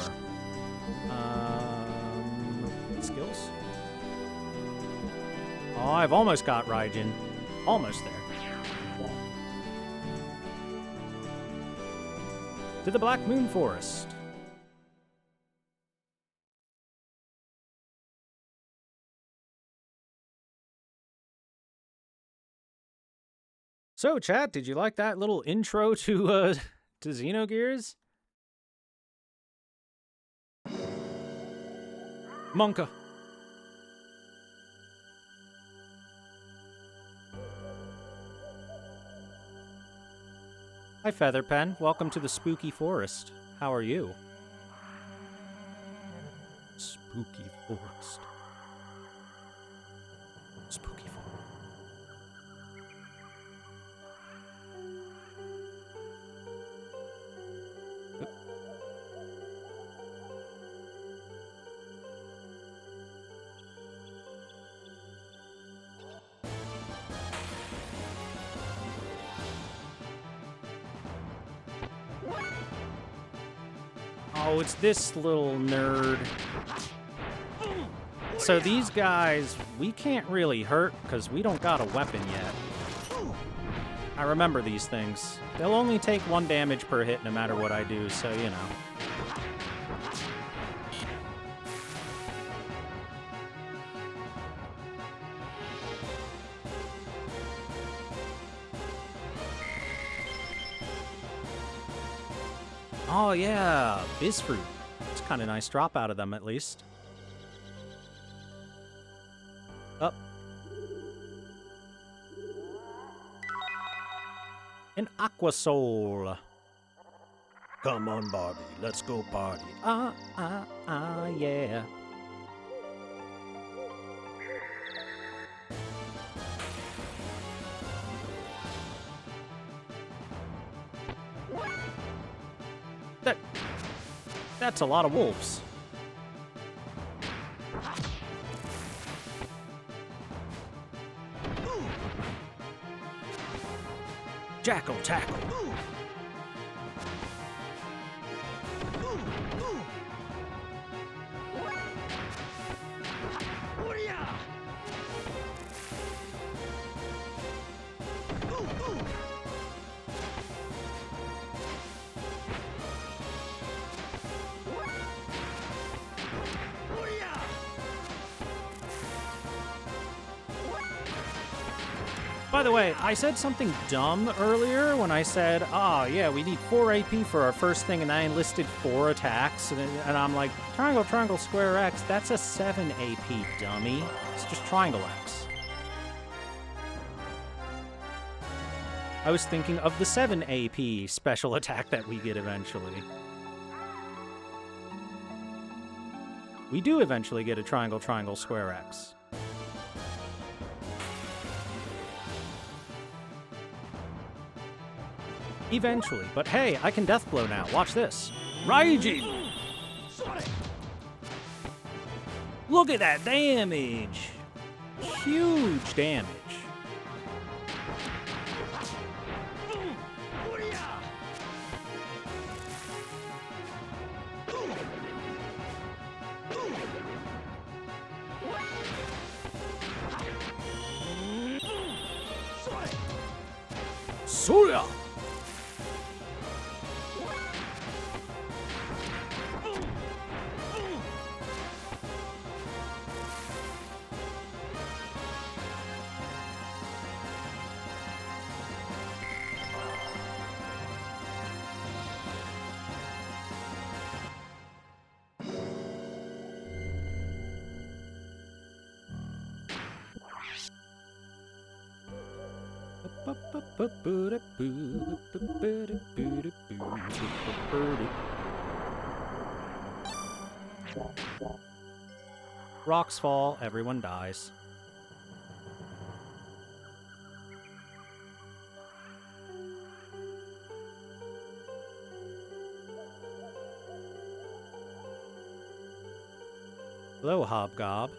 Skills? Oh, I've almost got Raijin. Almost there. To the Black Moon Forest. So, chat, did you like that little intro to Xenogears? Monka. Hi, Featherpen. Welcome to the spooky forest. How are you? Spooky forest. Spooky forest. Oh, it's this little nerd. So these guys, we can't really hurt because we don't got a weapon yet. I remember these things. They'll only take 1 damage per hit no matter what I do, so you know. Oh yeah, Bizfruit. It's kind of nice drop out of them at least. Up. An Aqua Soul. Come on, Barbie. Let's go party. Yeah. That's a lot of wolves. Jackal tackle. By the way, I said something dumb earlier when I said, oh yeah, we need 4 AP for our first thing, and I enlisted 4 attacks, and I'm like, triangle, triangle, square X, that's a 7 AP, dummy. It's just triangle X. I was thinking of the 7 AP special attack that we get eventually. We do eventually get a triangle, triangle, square X. Eventually, but hey, I can death blow now. Watch this. Raijin! Look at that damage! Huge damage. Surya! Rocks fall, everyone dies. Hello, Hobgob.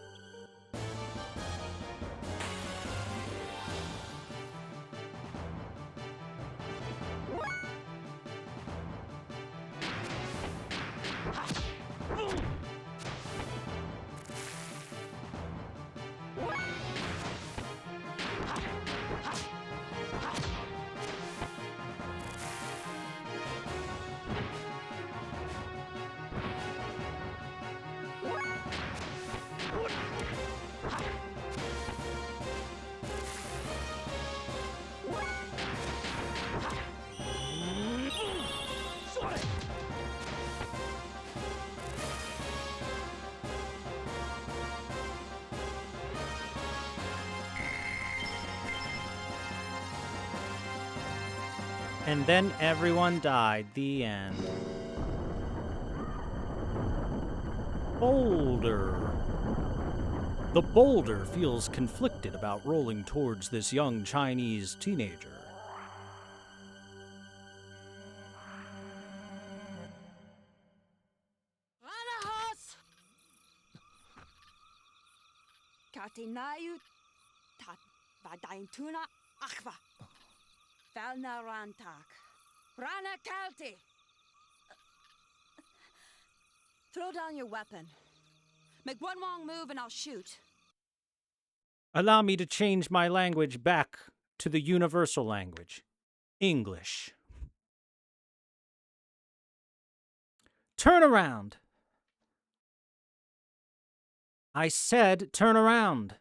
And then everyone died. The end. Boulder. The boulder feels conflicted about rolling towards this young Chinese teenager. Ranahos! Katinayu tat vadaintuna achva. Valna rantak. Rana kalti. Throw down your weapon. Make one wrong move and I'll shoot. Allow me to change my language back to the universal language. English. Turn around. I said turn around.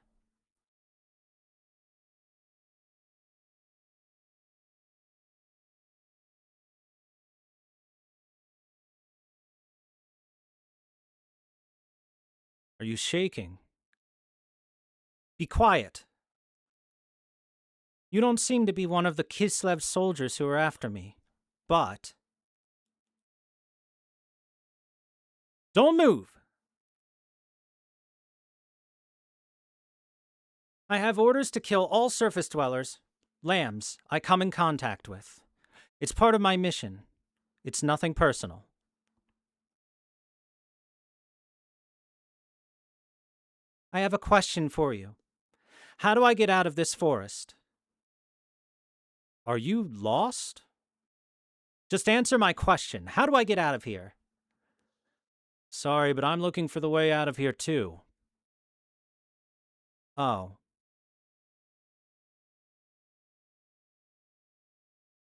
Are you shaking? Be quiet. You don't seem to be one of the Kislev soldiers who are after me, but... Don't move! I have orders to kill all surface dwellers, lambs, I come in contact with. It's part of my mission. It's nothing personal. I have a question for you. How do I get out of this forest? Are you lost? Just answer my question. How do I get out of here? Sorry, but I'm looking for the way out of here too. Oh.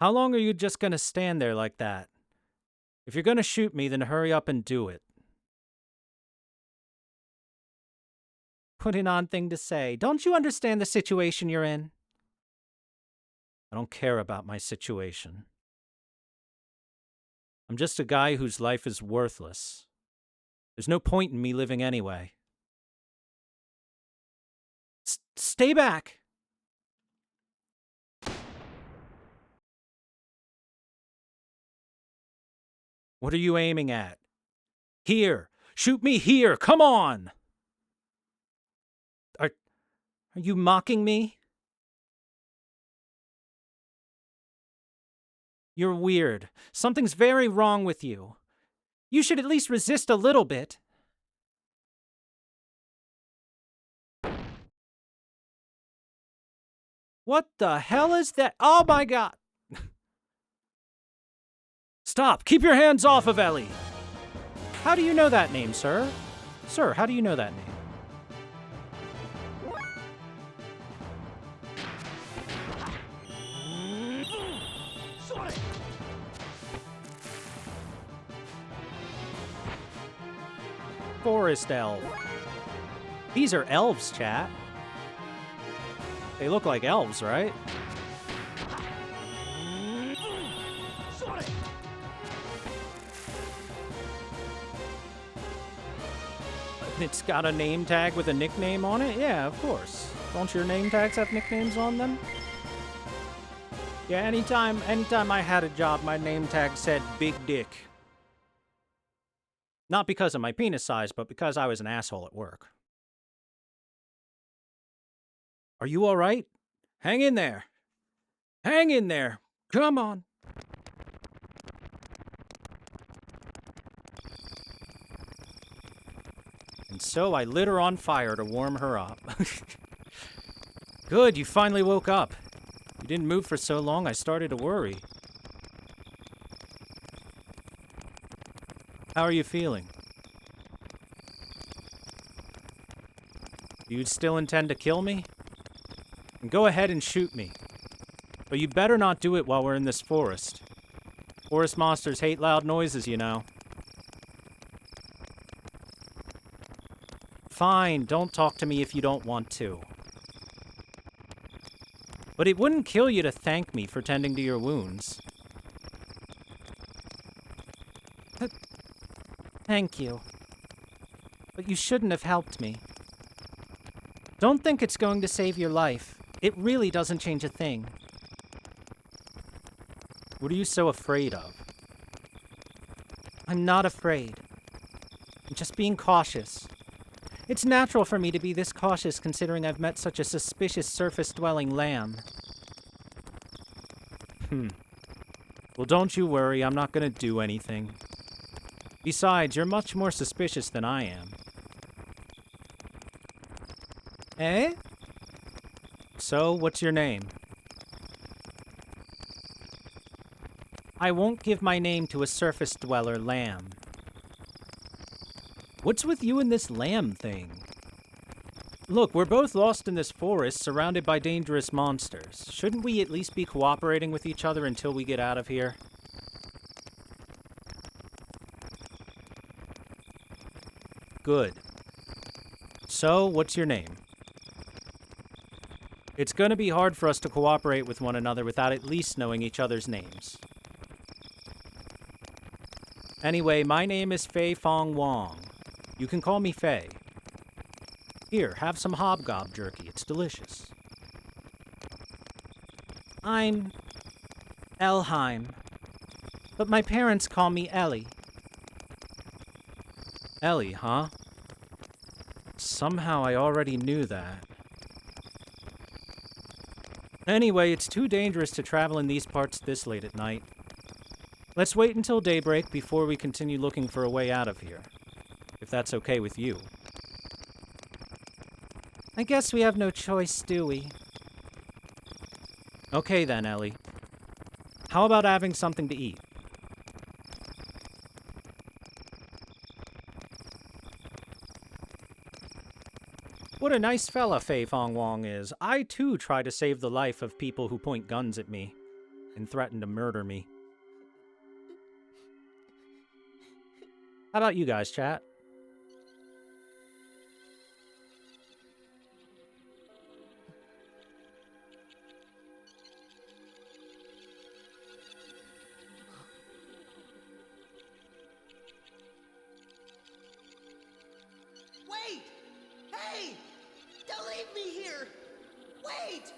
How long are you just gonna stand there like that? If you're gonna shoot me, then hurry up and do it. Put an odd thing to say. Don't you understand the situation you're in? I don't care about my situation. I'm just a guy whose life is worthless. There's no point in me living anyway. Stay back! What are you aiming at? Here! Shoot me here! Come on! Are you mocking me? You're weird. Something's very wrong with you. You should at least resist a little bit. What the hell is that? Oh my god! Stop! Keep your hands off of Ellie! How do you know that name, sir? Sir, how do you know that name? Forest elf. These are elves, chat. They look like elves, right? It's got a name tag with a nickname on it? Yeah, of course. Don't your name tags have nicknames on them? Yeah, anytime I had a job, my name tag said Big Dick. Not because of my penis size, but because I was an asshole at work. Are you all right? Hang in there. Hang in there. Come on. And so I lit her on fire to warm her up. Good, you finally woke up. You didn't move for so long, I started to worry. How are you feeling? Do you still intend to kill me? And go ahead and shoot me. But you better not do it while we're in this forest. Forest monsters hate loud noises, you know. Fine, don't talk to me if you don't want to. But it wouldn't kill you to thank me for tending to your wounds. Thank you. But you shouldn't have helped me. Don't think it's going to save your life. It really doesn't change a thing. What are you so afraid of? I'm not afraid. I'm just being cautious. It's natural for me to be this cautious considering I've met such a suspicious surface-dwelling lamb. Well, don't you worry, I'm not gonna do anything. Besides, you're much more suspicious than I am. Eh? So, what's your name? I won't give my name to a surface-dweller lamb. What's with you and this lamb thing? Look, we're both lost in this forest, surrounded by dangerous monsters. Shouldn't we at least be cooperating with each other until we get out of here? Good. So, what's your name? It's gonna be hard for us to cooperate with one another without at least knowing each other's names. Anyway, my name is Fei Fong Wong. You can call me Fei. Here, have some hobgob jerky. It's delicious. I'm Elheim, but my parents call me Ellie. Ellie, huh? Somehow I already knew that. Anyway, it's too dangerous to travel in these parts this late at night. Let's wait until daybreak before we continue looking for a way out of here. If that's okay with you. I guess we have no choice, do we? Okay then, Ellie. How about having something to eat? What a nice fella Fei Fong Wong is. I too try to save the life of people who point guns at me and threaten to murder me. How about you guys, chat? Wait! Hey! Don't leave me here! Wait!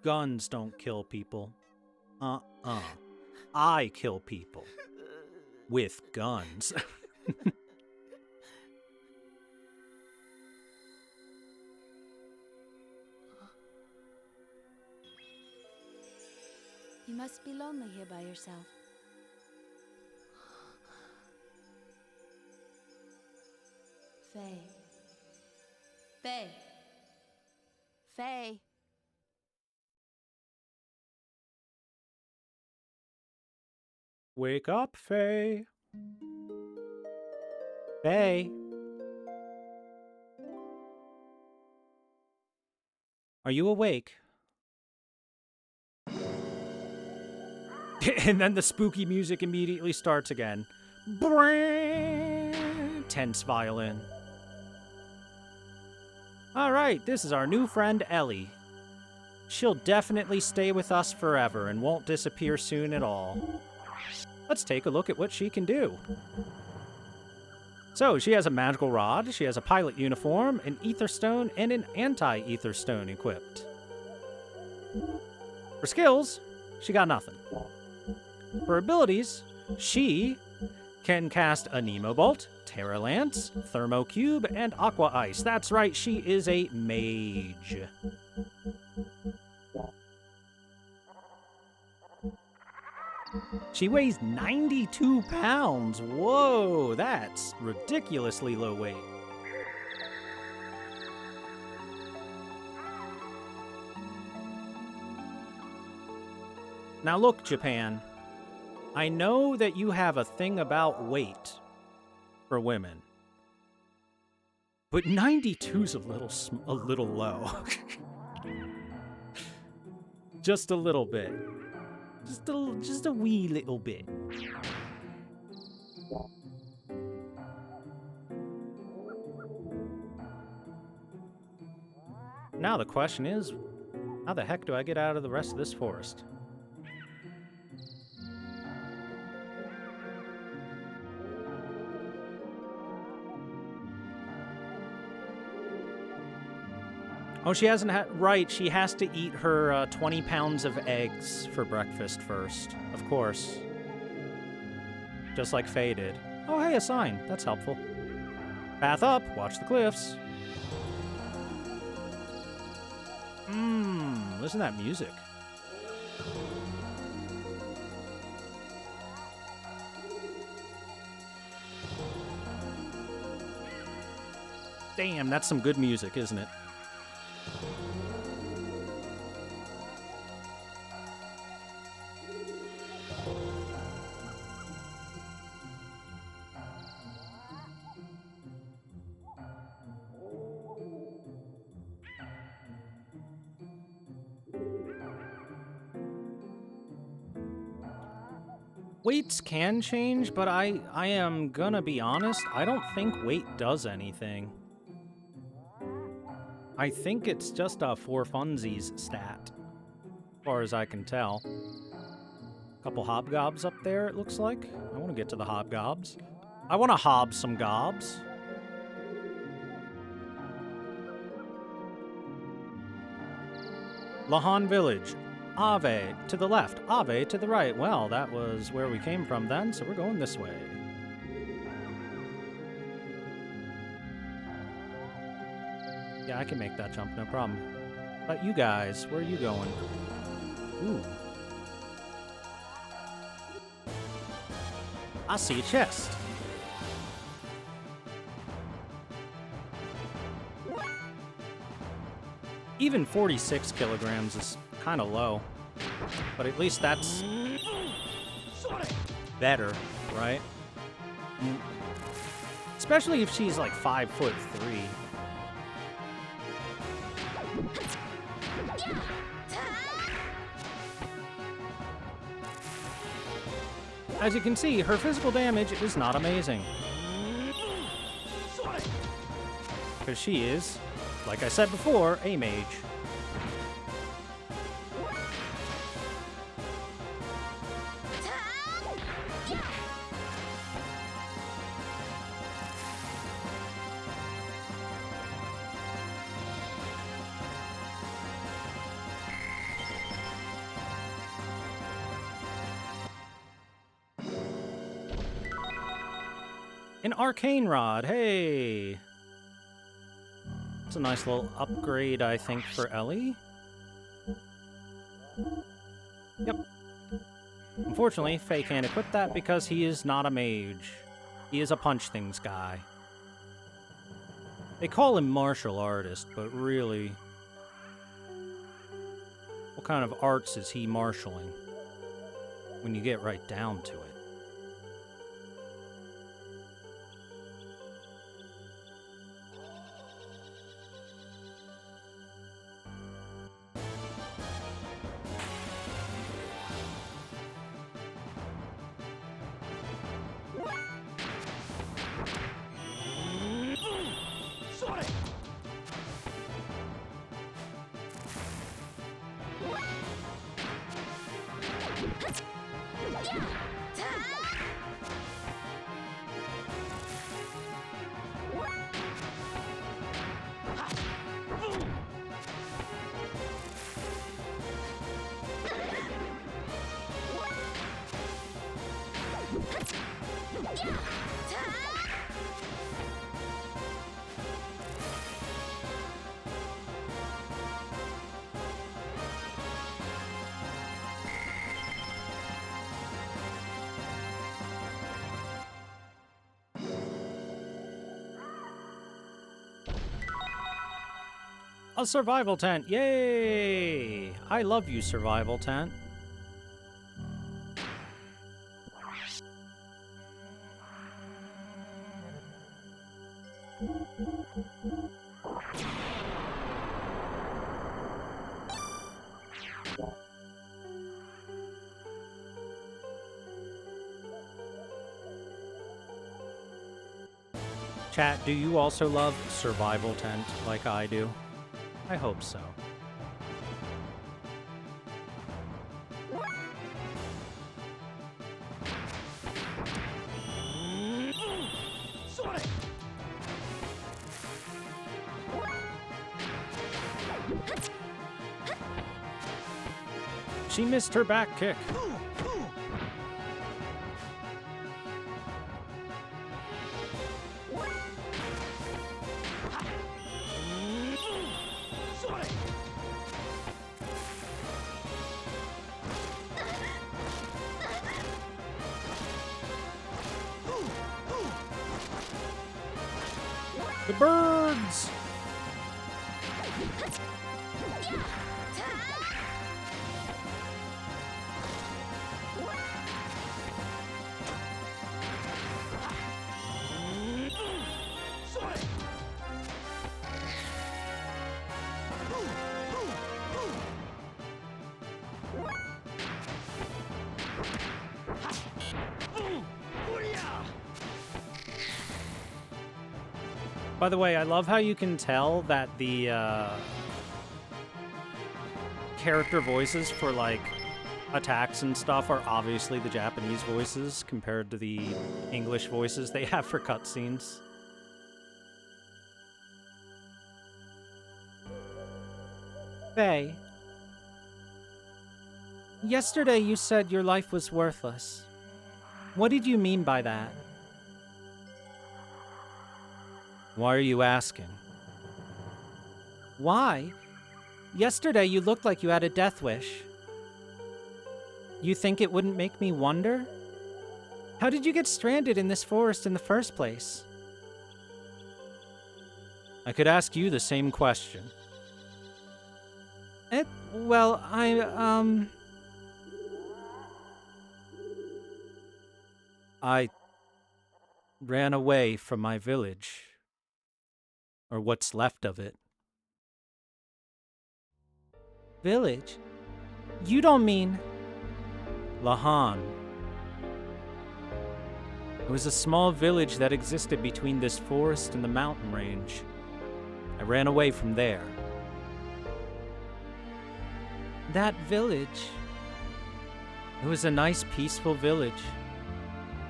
Guns don't kill people. I kill people. With guns. You must be lonely here by yourself. Faye. Faye. Faye. Wake up, Faye. Faye. Are you awake? And then the spooky music immediately starts again. Tense violin. Alright, this is our new friend Ellie. She'll definitely stay with us forever and won't disappear soon at all. Let's take a look at what she can do. So, she has a magical rod, she has a pilot uniform, an ether stone, and an anti-ether stone equipped. For skills, she got nothing. For abilities, she can cast a Nemo Bolt, Terra Lance, Thermo Cube, and Aqua Ice. That's right, she is a mage. She weighs 92 pounds. Whoa, that's ridiculously low weight. Now look, Japan. I know that you have a thing about weight for women. But 92's a little low. Just a little bit. Just a wee little bit. Now the question is, how the heck do I get out of the rest of this forest? Oh, she hasn't had... Right, she has to eat her 20 pounds of eggs for breakfast first. Of course. Just like Faye did. Oh, hey, a sign. That's helpful. Path up. Watch the cliffs. Listen to that music. Damn, that's some good music, isn't it? Weights can change, but I am gonna be honest, I don't think weight does anything. I think it's just a for funsies stat, as far as I can tell. Couple hobgobs up there, it looks like. I want to get to the hobgobs. I want to hob some gobs. Lahan Village. Ave to the left, Ave to the right. Well, that was where we came from then, so we're going this way. Yeah, I can make that jump, no problem. But you guys, where are you going? Ooh. I see a chest. Even 46 kilograms is kind of low, but at least that's better, right? Especially if she's like 5'3". As you can see, her physical damage is not amazing. Because she is, like I said before, a mage. An arcane rod, hey! It's a nice little upgrade, I think, for Ellie. Yep. Unfortunately, Faye can't equip that because he is not a mage. He is a punch things guy. They call him martial artist, but really, what kind of arts is he marshaling when you get right down to it? A survival tent. Yay! I love you, survival tent. Chat, do you also love survival tent like I do? I hope so. She missed her back kick. The birds! By the way, I love how you can tell that the character voices for, like, attacks and stuff are obviously the Japanese voices compared to the English voices they have for cutscenes. Faye, yesterday you said your life was worthless. What did you mean by that? Why are you asking? Why? Yesterday you looked like you had a death wish. You think it wouldn't make me wonder? How did you get stranded in this forest in the first place? I could ask you the same question. Well, I ran away from my village. Or what's left of it. Village? You don't mean... Lahan. It was a small village that existed between this forest and the mountain range. I ran away from there. That village? It was a nice, peaceful village.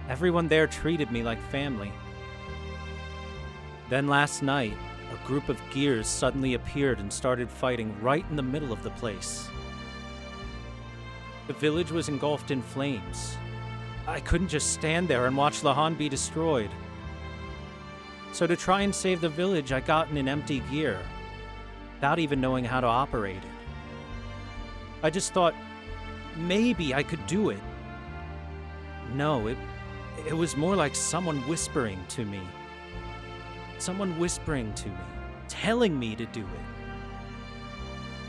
Everyone there treated me like family. Then last night, a group of gears suddenly appeared and started fighting right in the middle of the place. The village was engulfed in flames. I couldn't just stand there and watch Lahan be destroyed. So to try and save the village, I got in an empty gear, without even knowing how to operate it. I just thought, maybe I could do it. No, it was more like someone whispering to me. Someone whispering to me, telling me to do it.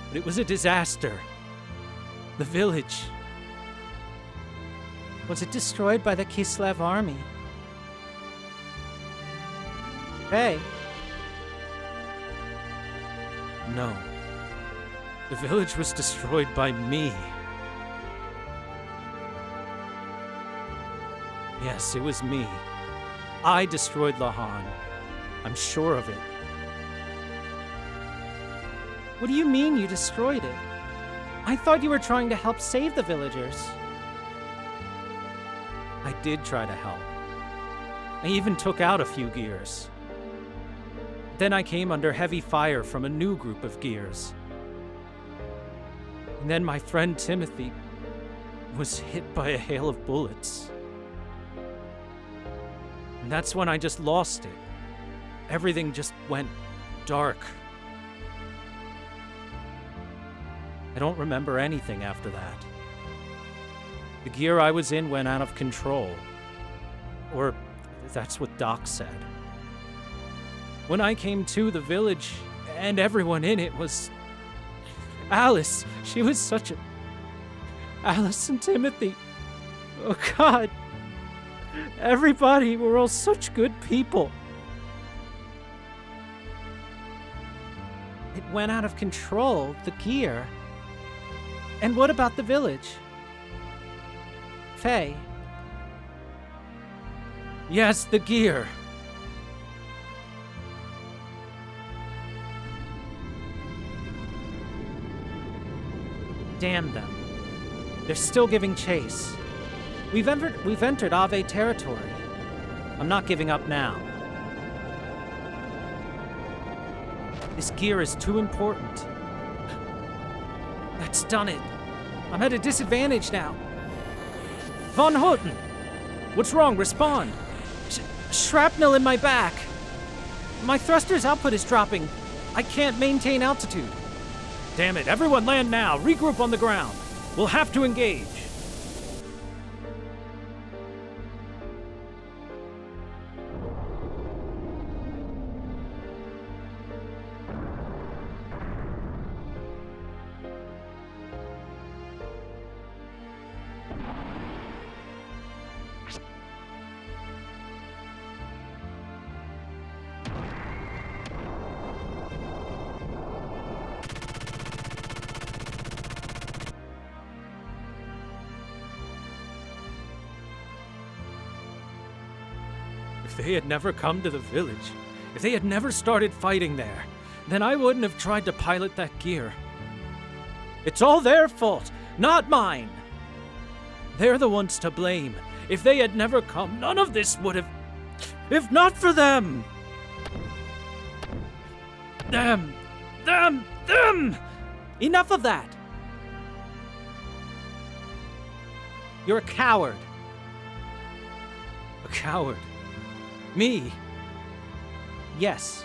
But it was a disaster. The village. Was it destroyed by the Kislev army? Hey. No. The village was destroyed by me. Yes, it was me. I destroyed Lahan. I'm sure of it. What do you mean you destroyed it? I thought you were trying to help save the villagers. I did try to help. I even took out a few gears. Then I came under heavy fire from a new group of gears. And then my friend Timothy was hit by a hail of bullets. And that's when I just lost it. Everything just went dark. I don't remember anything after that. The gear I was in went out of control. Or that's what Doc said. When I came to, the village, And everyone in it was... Alice. She was such a... Alice and Timothy. Oh, God. Everybody were all such good people. It went out of control, the gear. And what about the village? Faye. Yes, the gear. Damn them. They're still giving chase. We've entered Ave territory. I'm not giving up now. This gear is too important. That's done it. I'm at a disadvantage now. Von Houten! What's wrong? Respond! Shrapnel in my back! My thruster's output is dropping. I can't maintain altitude. Damn it, everyone land now. Regroup on the ground. We'll have to engage. If they had never come to the village, if they had never started fighting there, then I wouldn't have tried to pilot that gear. It's all their fault, not mine. They're the ones to blame. If they had never come, none of this would have... If not for them! Them! Enough of that! You're a coward. A coward. Me? Yes.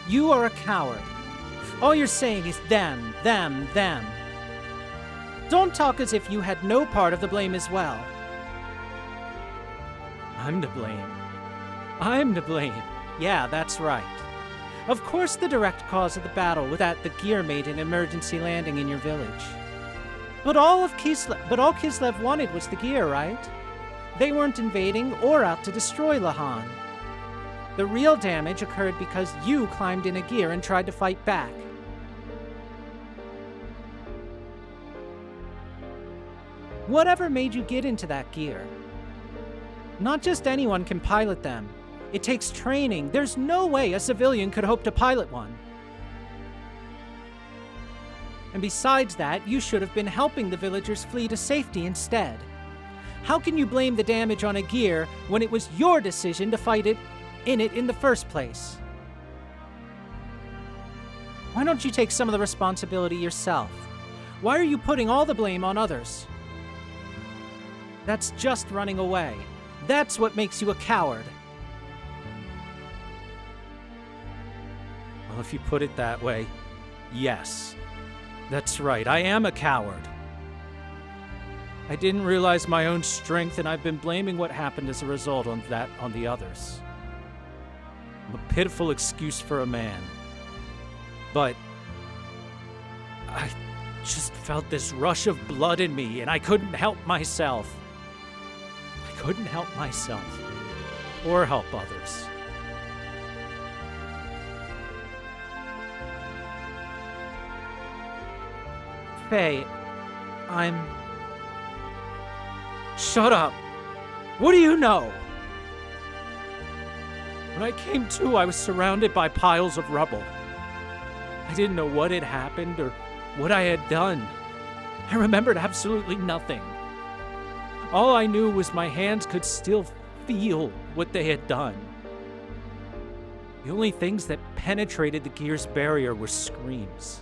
You are a coward. All you're saying is them. Don't talk as if you had no part of the blame as well. I'm to blame. Yeah, that's right. Of course the direct cause of the battle was that the gear made an emergency landing in your village. But all Kislev wanted was the gear, right? They weren't invading or out to destroy Lahan. The real damage occurred because you climbed in a gear and tried to fight back. Whatever made you get into that gear? Not just anyone can pilot them. It takes training. There's no way a civilian could hope to pilot one. And besides that, you should have been helping the villagers flee to safety instead. How can you blame the damage on a gear when it was your decision to fight in it in the first place? Why don't you take some of the responsibility yourself? Why are you putting all the blame on others? That's just running away. That's what makes you a coward. Well, if you put it that way, yes. That's right, I am a coward. I didn't realize my own strength, and I've been blaming what happened as a result on the others. I'm a pitiful excuse for a man. But I just felt this rush of blood in me, and I couldn't help myself. Or help others. Faye, Shut up! What do you know? When I came to, I was surrounded by piles of rubble. I didn't know what had happened or what I had done. I remembered absolutely nothing. All I knew was my hands could still feel what they had done. The only things that penetrated the gear's barrier were screams.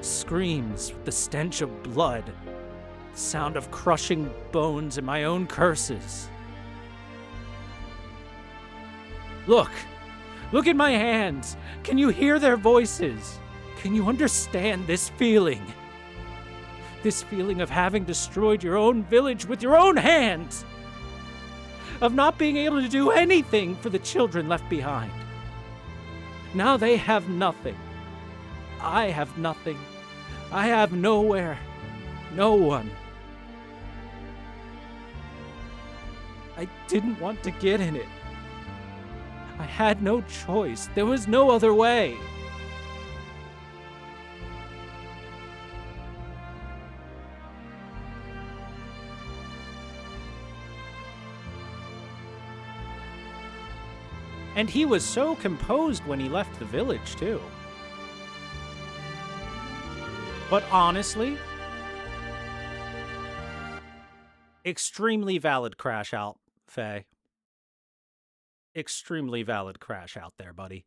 Screams with the stench of blood, the sound of crushing bones, and my own curses. Look at my hands. Can you hear their voices? Can you understand this feeling? This feeling of having destroyed your own village with your own hands. Of not being able to do anything for the children left behind. Now they have nothing. I have nothing. I have nowhere. No one. I didn't want to get in it. I had no choice. There was no other way. And he was so composed when he left the village, too. But honestly, extremely valid crash out, Faye. Extremely valid crash out there, buddy.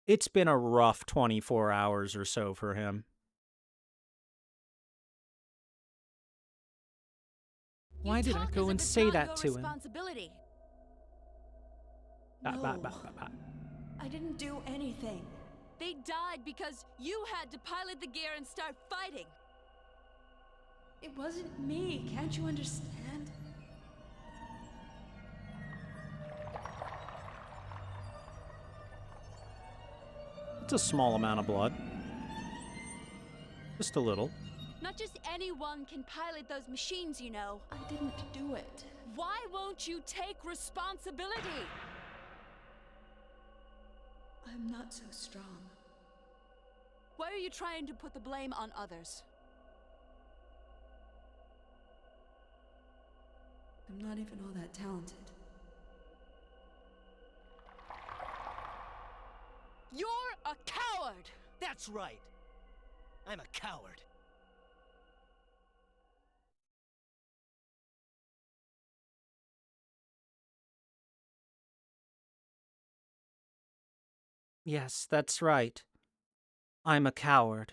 It's been a rough 24 hours or so for him. Why did I go and say that to him? No, I didn't do anything. They died because you had to pilot the gear and start fighting. It wasn't me, can't you understand? It's a small amount of blood. Just a little. Not just anyone can pilot those machines, you know. I didn't do it. Why won't you take responsibility? I'm not so strong. Why are you trying to put the blame on others? I'm not even all that talented. You're a coward! That's right. I'm a coward. Yes, that's right. I'm a coward.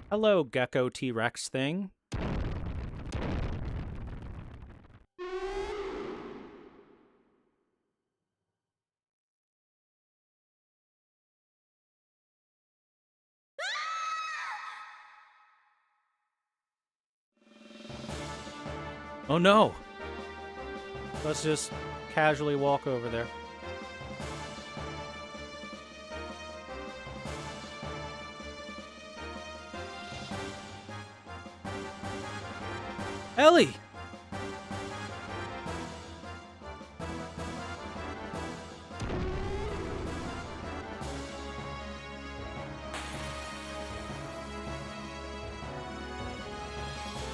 Hello, gecko T-Rex thing. Oh no! Let's just casually walk over there. Ellie!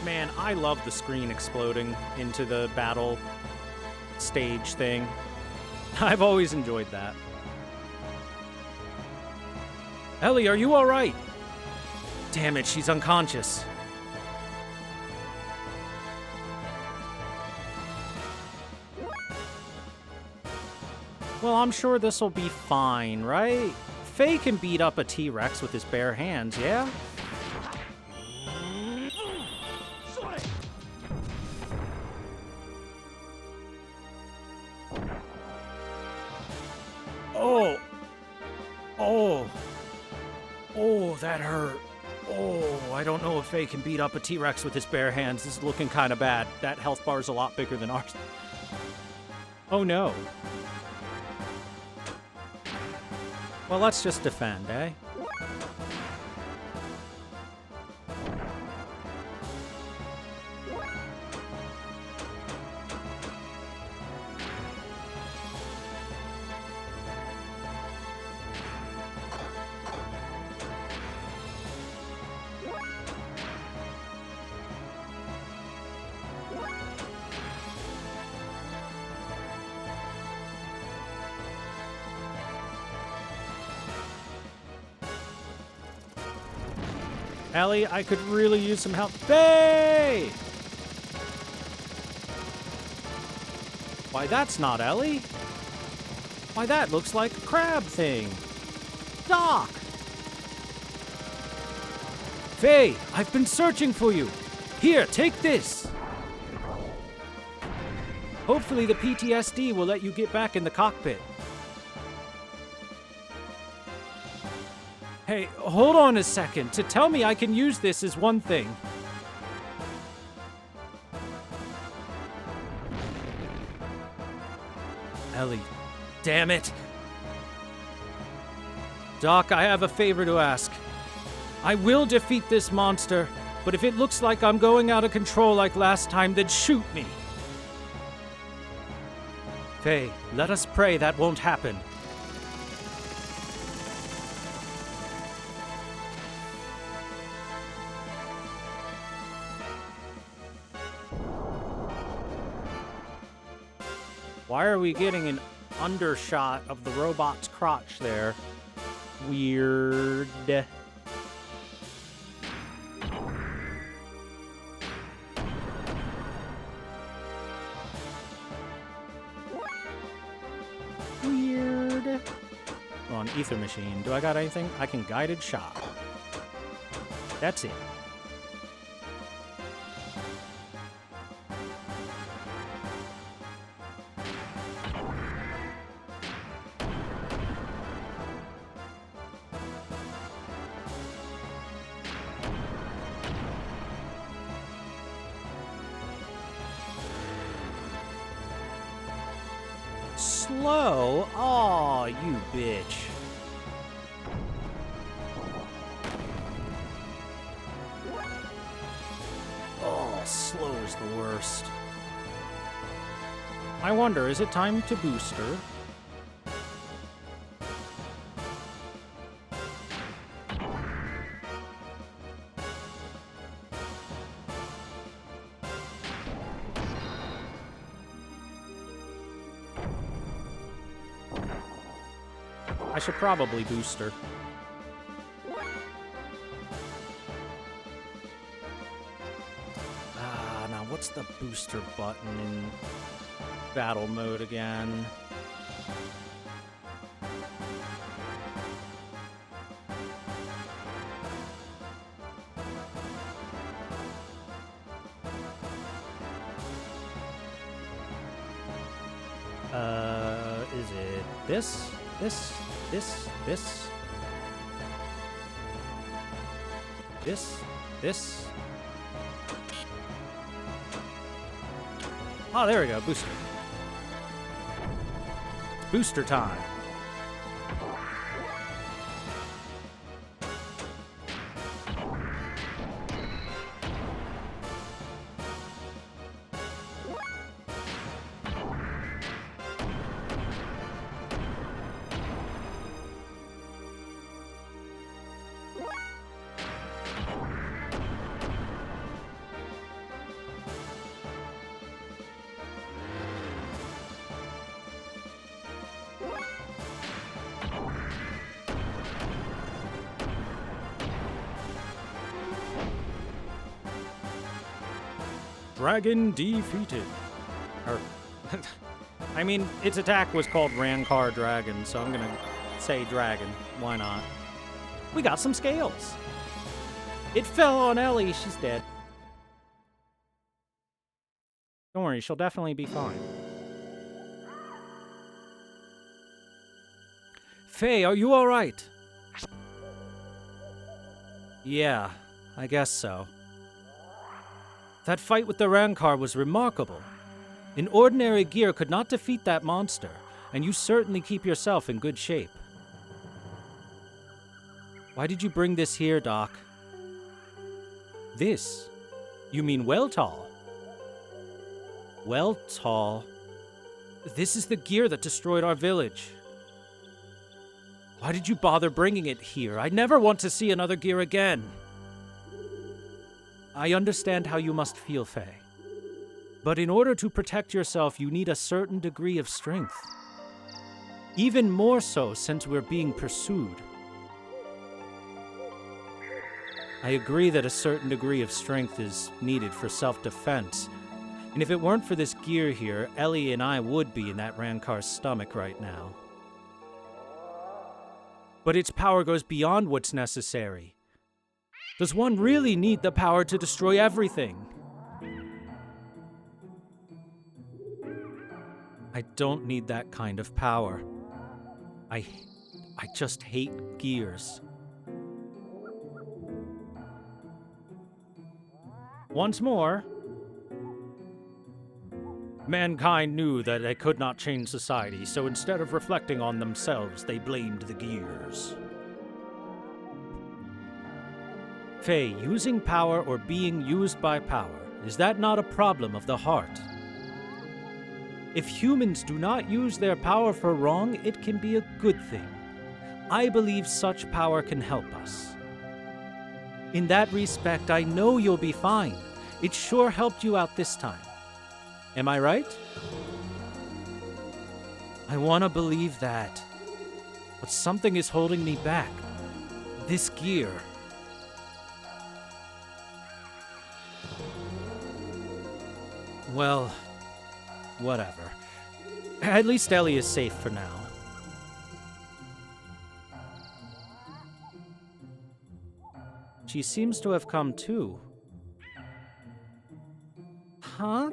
Man, I love the screen exploding into the battle stage thing. I've always enjoyed that. Ellie, are you alright? Damn it, she's unconscious. Well, I'm sure this'll be fine, right? Faye can beat up a T-Rex with his bare hands, yeah? Oh! Oh! Oh, that hurt. Oh, I don't know if Faye can beat up a T-Rex with his bare hands. This is looking kind of bad. That health bar is a lot bigger than ours. Oh no. Well, let's just defend, eh? Ellie, I could really use some help. Faye! Why, that's not Ellie. Why, that looks like a crab thing. Doc! Faye, I've been searching for you. Here, take this. Hopefully the PTSD will let you get back in the cockpit. Hey, hold on a second. To tell me I can use this is one thing. Ellie, damn it. Doc, I have a favor to ask. I will defeat this monster, but if it looks like I'm going out of control like last time, then shoot me. Faye, let us pray that won't happen. Why are we getting an undershot of the robot's crotch there? Weird. Weird. Oh, an ether machine. Do I got anything? I can guided shot. That's it. Slow? Aw, you bitch. Oh, slow is the worst. I wonder, is it time to boost her? I should probably boost her. Now what's the booster button in battle mode again? Is it this? This? Oh, there we go. Booster. It's booster time. Dragon defeated. Or, I mean, its attack was called Rankar Dragon, so I'm gonna say dragon. Why not? We got some scales. It fell on Ellie. She's dead. Don't worry, she'll definitely be fine. Faye, are you all right? Yeah, I guess so. That fight with the Rankar was remarkable. An ordinary gear could not defeat that monster, and you certainly keep yourself in good shape. Why did you bring this here, Doc? This? You mean Weltall? Weltall? This is the gear that destroyed our village. Why did you bother bringing it here? I never want to see another gear again. I understand how you must feel, Faye. But in order to protect yourself, you need a certain degree of strength. Even more so since we're being pursued. I agree that a certain degree of strength is needed for self-defense. And if it weren't for this gear here, Ellie and I would be in that Rankar's stomach right now. But its power goes beyond what's necessary. Does one really need the power to destroy everything? I don't need that kind of power. I just hate gears. Once more, mankind knew that they could not change society, so instead of reflecting on themselves, they blamed the gears. Faye, using power or being used by power, is that not a problem of the heart? If humans do not use their power for wrong, it can be a good thing. I believe such power can help us. In that respect, I know you'll be fine. It sure helped you out this time. Am I right? I want to believe that. But something is holding me back. This gear. Well, whatever. At least Ellie is safe for now. She seems to have come too. Huh?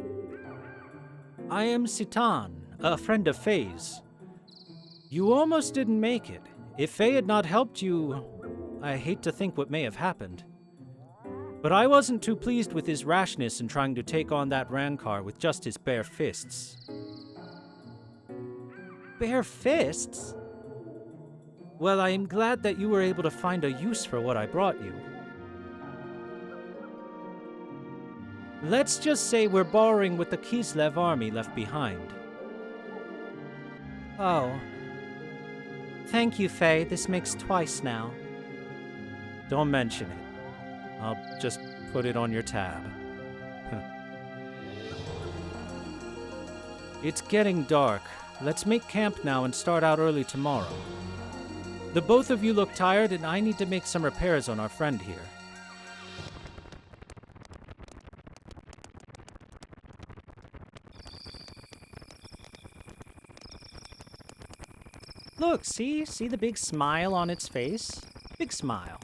I am Citan, a friend of Faye's. You almost didn't make it. If Faye had not helped you, I hate to think what may have happened. But I wasn't too pleased with his rashness in trying to take on that Rancor with just his bare fists. Bare fists? Well, I am glad that you were able to find a use for what I brought you. Let's just say we're borrowing what the Kislev army left behind. Oh. Thank you, Faye. This makes twice now. Don't mention it. I'll just put it on your tab. It's getting dark. Let's make camp now and start out early tomorrow. The both of you look tired, and I need to make some repairs on our friend here. Look, see the big smile on its face? Big smile.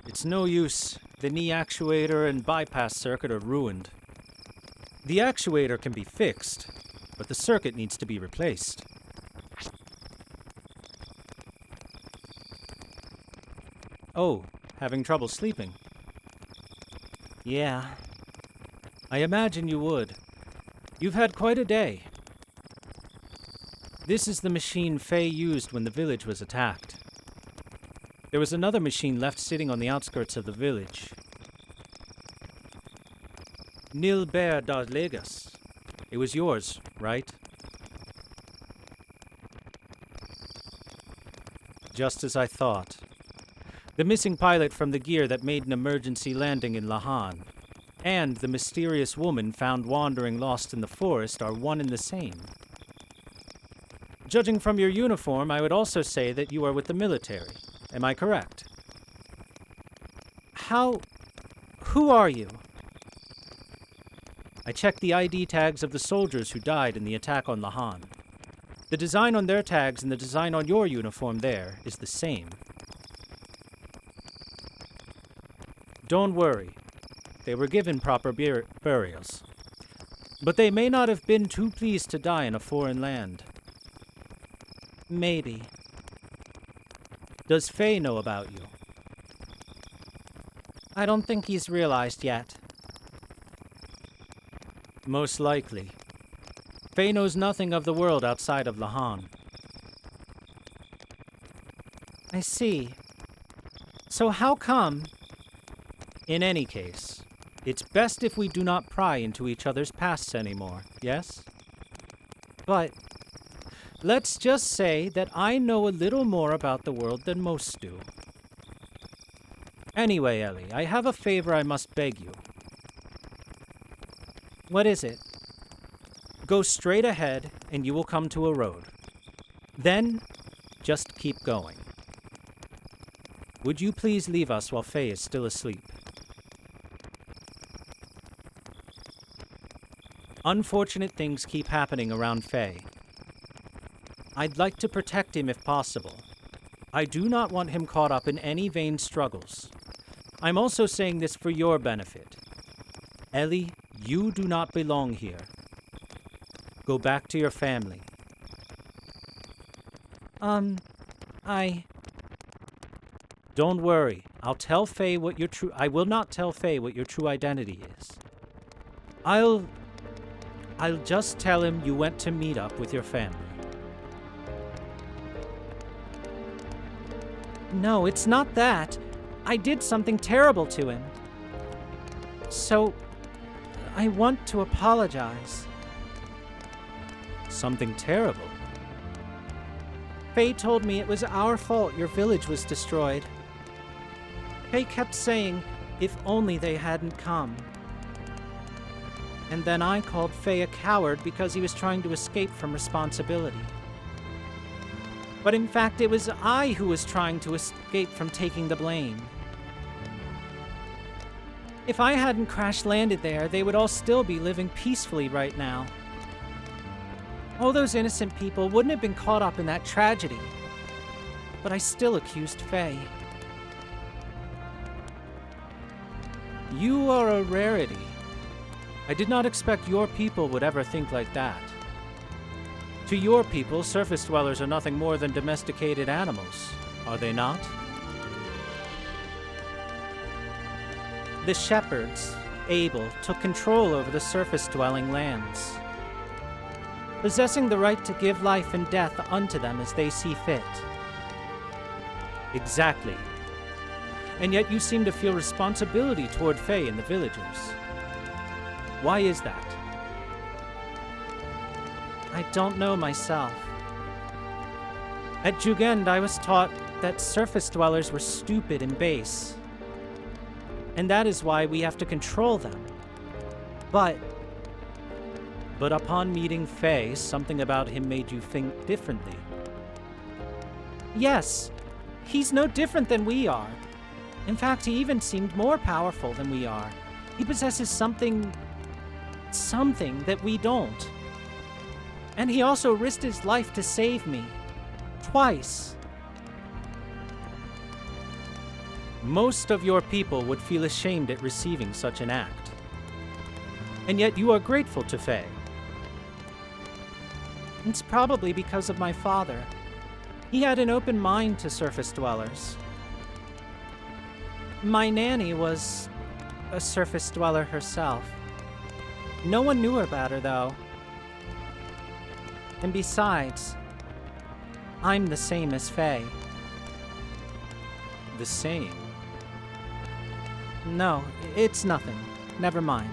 It's no use. The knee actuator and bypass circuit are ruined. The actuator can be fixed, but the circuit needs to be replaced. Oh, having trouble sleeping? Yeah. I imagine you would. You've had quite a day. This is the machine Faye used when the village was attacked. There was another machine left sitting on the outskirts of the village. Nil Bear das Legas. It was yours, right? Just as I thought. The missing pilot from the gear that made an emergency landing in Lahan, and the mysterious woman found wandering lost in the forest are one and the same. Judging from your uniform, I would also say that you are with the military. Am I correct? Who are you? I checked the ID tags of the soldiers who died in the attack on Lahan. The design on their tags and the design on your uniform there is the same. Don't worry. They were given proper burials. But they may not have been too pleased to die in a foreign land. Maybe. Does Faye know about you? I don't think he's realized yet. Most likely. Faye knows nothing of the world outside of Lahan. I see. So how come? In any case, it's best if we do not pry into each other's pasts anymore, yes? But let's just say that I know a little more about the world than most do. Anyway, Ellie, I have a favor I must beg you. What is it? Go straight ahead and you will come to a road. Then, just keep going. Would you please leave us while Faye is still asleep? Unfortunate things keep happening around Faye. I'd like to protect him if possible. I do not want him caught up in any vain struggles. I'm also saying this for your benefit. Ellie, you do not belong here. Go back to your family. Don't worry. I will not tell Faye what your true identity is. I'll just tell him you went to meet up with your family. No, it's not that. I did something terrible to him. So, I want to apologize. Something terrible? Faye told me it was our fault your village was destroyed. Faye kept saying, if only they hadn't come. And then I called Faye a coward because he was trying to escape from responsibility. But in fact, it was I who was trying to escape from taking the blame. If I hadn't crash-landed there, they would all still be living peacefully right now. All those innocent people wouldn't have been caught up in that tragedy. But I still accused Faye. You are a rarity. I did not expect your people would ever think like that. To your people, surface dwellers are nothing more than domesticated animals, are they not? The shepherds, Abel, took control over the surface-dwelling lands, possessing the right to give life and death unto them as they see fit. Exactly. And yet you seem to feel responsibility toward Faye and the villagers. Why is that? I don't know myself. At Jugend, I was taught that surface dwellers were stupid and base. And that is why we have to control them. But upon meeting Faye, something about him made you think differently. yes, he's no different than we are. In fact, he even seemed more powerful than we are. He possesses something that we don't. And he also risked his life to save me. Twice. Most of your people would feel ashamed at receiving such an act. And yet you are grateful to Faye. It's probably because of my father. He had an open mind to surface dwellers. My nanny was a surface dweller herself. No one knew about her, though. And besides, I'm the same as Faye. The same? No, it's nothing. Never mind.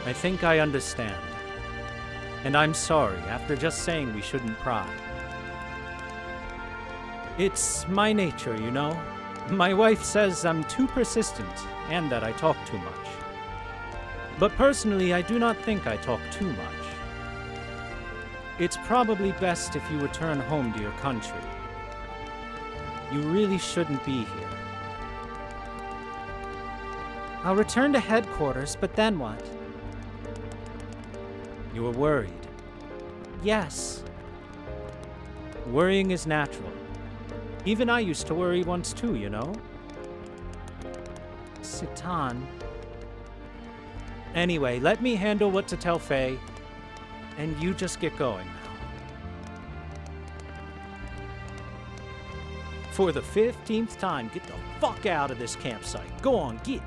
I think I understand. And I'm sorry, after just saying we shouldn't pry. It's my nature, you know. My wife says I'm too persistent, and that I talk too much. But personally, I do not think I talk too much. It's probably best if you return home to your country. You really shouldn't be here. I'll return to headquarters, but then what? You were worried. Yes. Worrying is natural. Even I used to worry once too, you know? Citan. Anyway, let me handle what to tell Faye, and you just get going now. For the 15th time, get the fuck out of this campsite. Go on, get.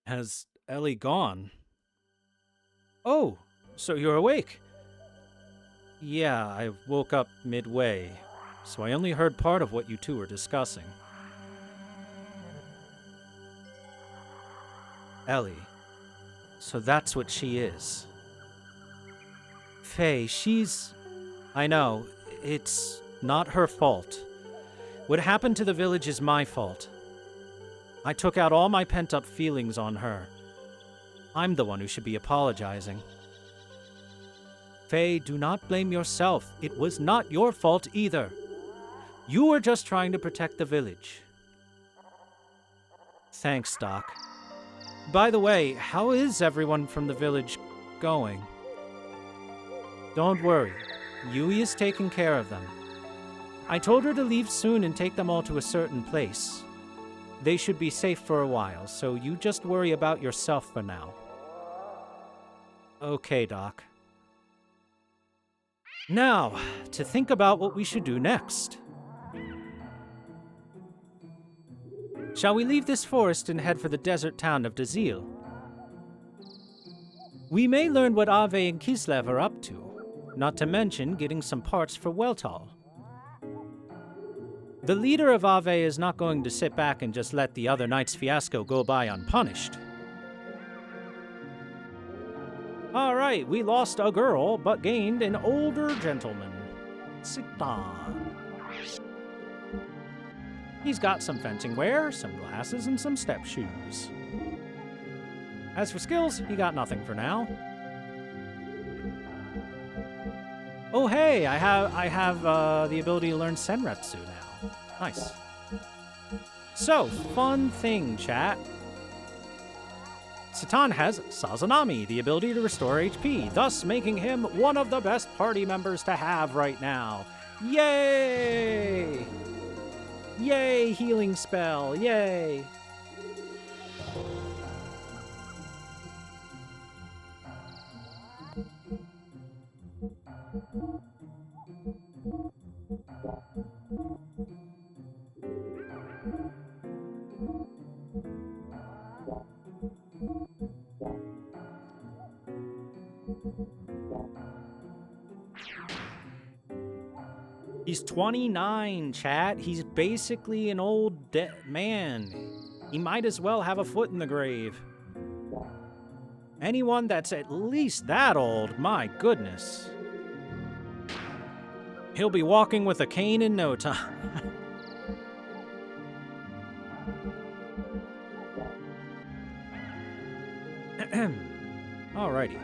Has Ellie gone? Oh, so you're awake? Yeah, I woke up midway, so I only heard part of what you two were discussing. Ellie. So that's what she is. Faye, she's... I know, it's not her fault. What happened to the village is my fault. I took out all my pent-up feelings on her. I'm the one who should be apologizing. Faye, do not blame yourself. It was not your fault either. You were just trying to protect the village. Thanks, Doc. By the way, how is everyone from the village going? Don't worry. Yui is taking care of them. I told her to leave soon and take them all to a certain place. They should be safe for a while, so you just worry about yourself for now. Okay, Doc. Now, to think about what we should do next. Shall we leave this forest and head for the desert town of Dazil? We may learn what Ave and Kislev are up to, not to mention getting some parts for Weltal. The leader of Ave is not going to sit back and just let the other night's fiasco go by unpunished. Alright, we lost a girl, but gained an older gentleman. Sitan. He's got some fencing wear, some glasses, and some step shoes. As for skills, he got nothing for now. Oh hey, I have the ability to learn Senretsu now. Nice. So, fun thing, chat. Satan has Sazanami, the ability to restore HP, thus making him one of the best party members to have right now. Yay! Yay, healing spell, yay! He's 29, chat. He's basically an old man. He might as well have a foot in the grave. Anyone that's at least that old, my goodness. He'll be walking with a cane in no time. Alrighty.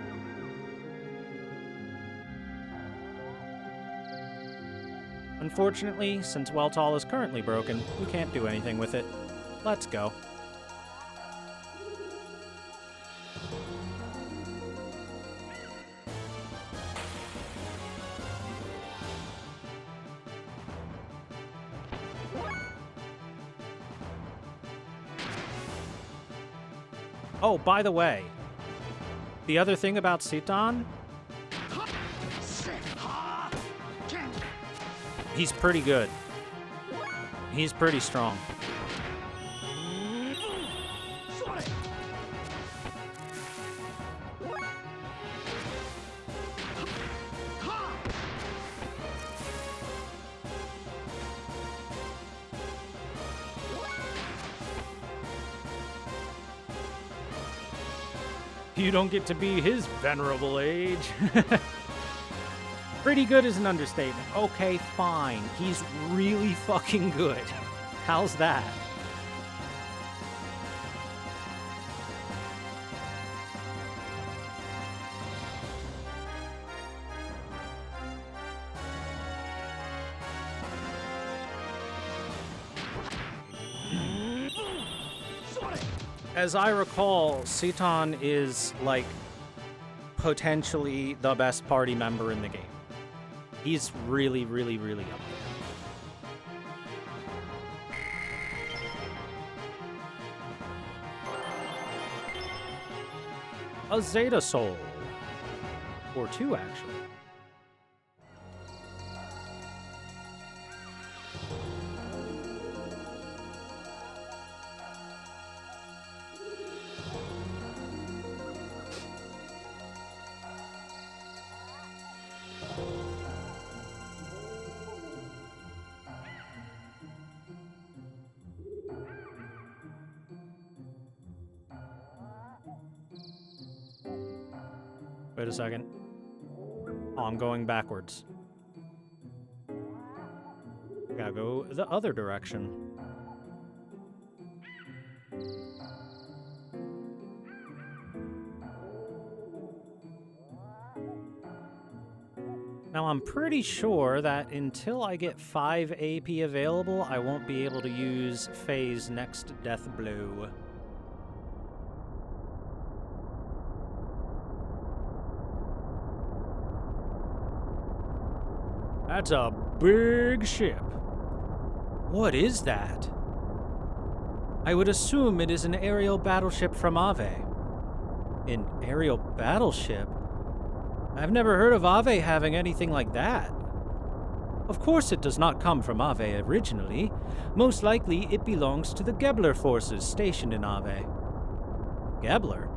Unfortunately, since Weltal is currently broken, we can't do anything with it. Let's go. Oh, by the way, the other thing about Sitan, he's pretty good. He's pretty strong. You don't get to be his venerable age. Pretty good is an understatement. Okay, fine. He's really fucking good. How's that? As I recall, Sitan is, like, potentially the best party member in the game. He's really, really, really up there. A Zeta Soul. Or two, actually. Wait a second. Oh, I'm going backwards. Gotta go the other direction. Now, I'm pretty sure that until I get 5 AP available, I won't be able to use Faye's next death blow. That's a big ship. What is that? I would assume it is an aerial battleship from Ave. An aerial battleship? I've never heard of Ave having anything like that. Of course it does not come from Ave originally. Most likely it belongs to the Gebler forces stationed in Ave. Gebler?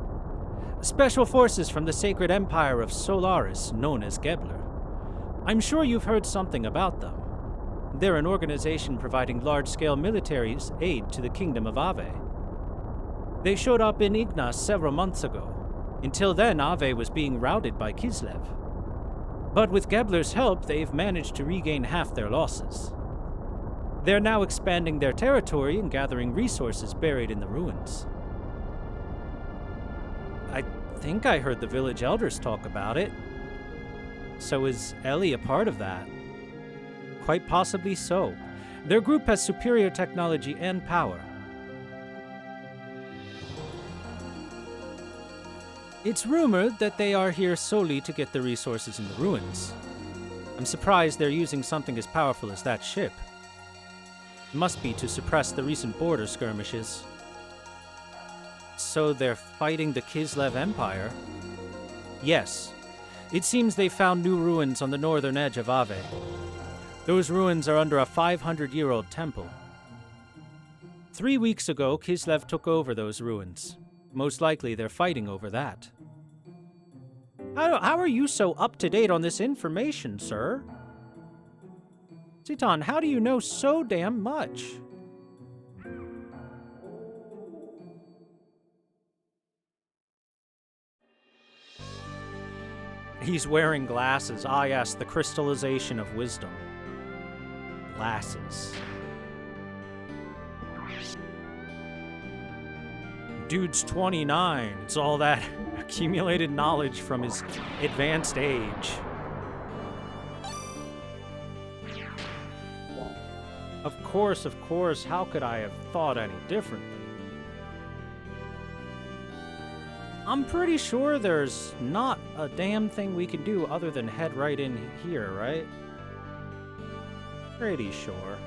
Special forces from the sacred empire of Solaris, known as Gebler. I'm sure you've heard something about them. They're an organization providing large-scale military aid to the Kingdom of Ave. They showed up in Ignas several months ago. Until then, Ave was being routed by Kislev. But with Gebler's help, they've managed to regain half their losses. They're now expanding their territory and gathering resources buried in the ruins. I think I heard the village elders talk about it. So is Ellie a part of that? Quite possibly so. Their group has superior technology and power. It's rumored that they are here solely to get the resources in the ruins. I'm surprised they're using something as powerful as that ship. It must be to suppress the recent border skirmishes. So they're fighting the Kislev Empire? Yes. It seems they found new ruins on the northern edge of Ave. Those ruins are under a 500-year-old temple. 3 weeks ago, Kislev took over those ruins. Most likely they're fighting over that. How are you so up-to-date on this information, sir? Ziton, how do you know so damn much? He's wearing glasses. Ah, yes, the crystallization of wisdom. Glasses. Dude's 29. It's all that accumulated knowledge from his advanced age. Of course, how could I have thought any differently? I'm pretty sure there's not a damn thing we can do other than head right in here, right? Pretty sure.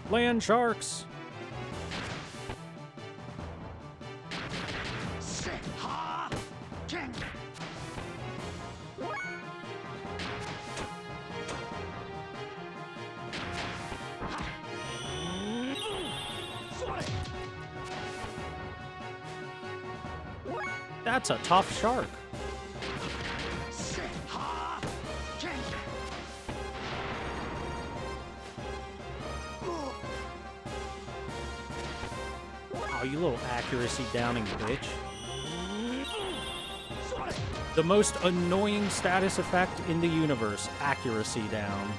Land sharks! That's a tough shark. Oh, you little accuracy downing bitch. The most annoying status effect in the universe, accuracy down.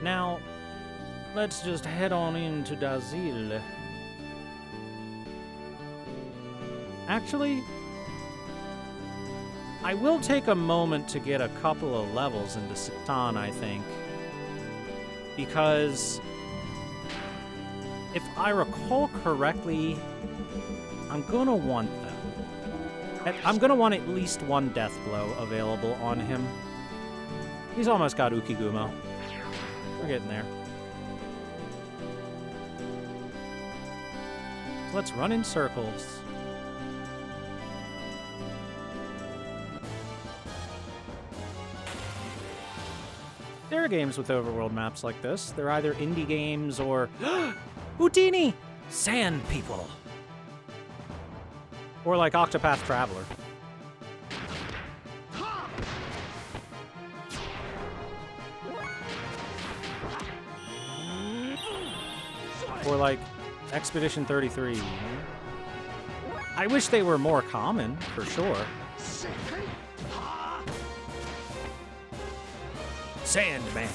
Now, let's just head on into Dazil. Actually, I will take a moment to get a couple of levels into Satan, I think. Because, if I recall correctly, I'm gonna want them. I'm gonna want at least one death blow available on him. He's almost got Ukigumo. We're getting there. So let's run in circles. There are games with overworld maps like this. They're either indie games or... Houdini! Sand people! Or like Octopath Traveler. Or like Expedition 33. You know? I wish they were more common, for sure. Sandman.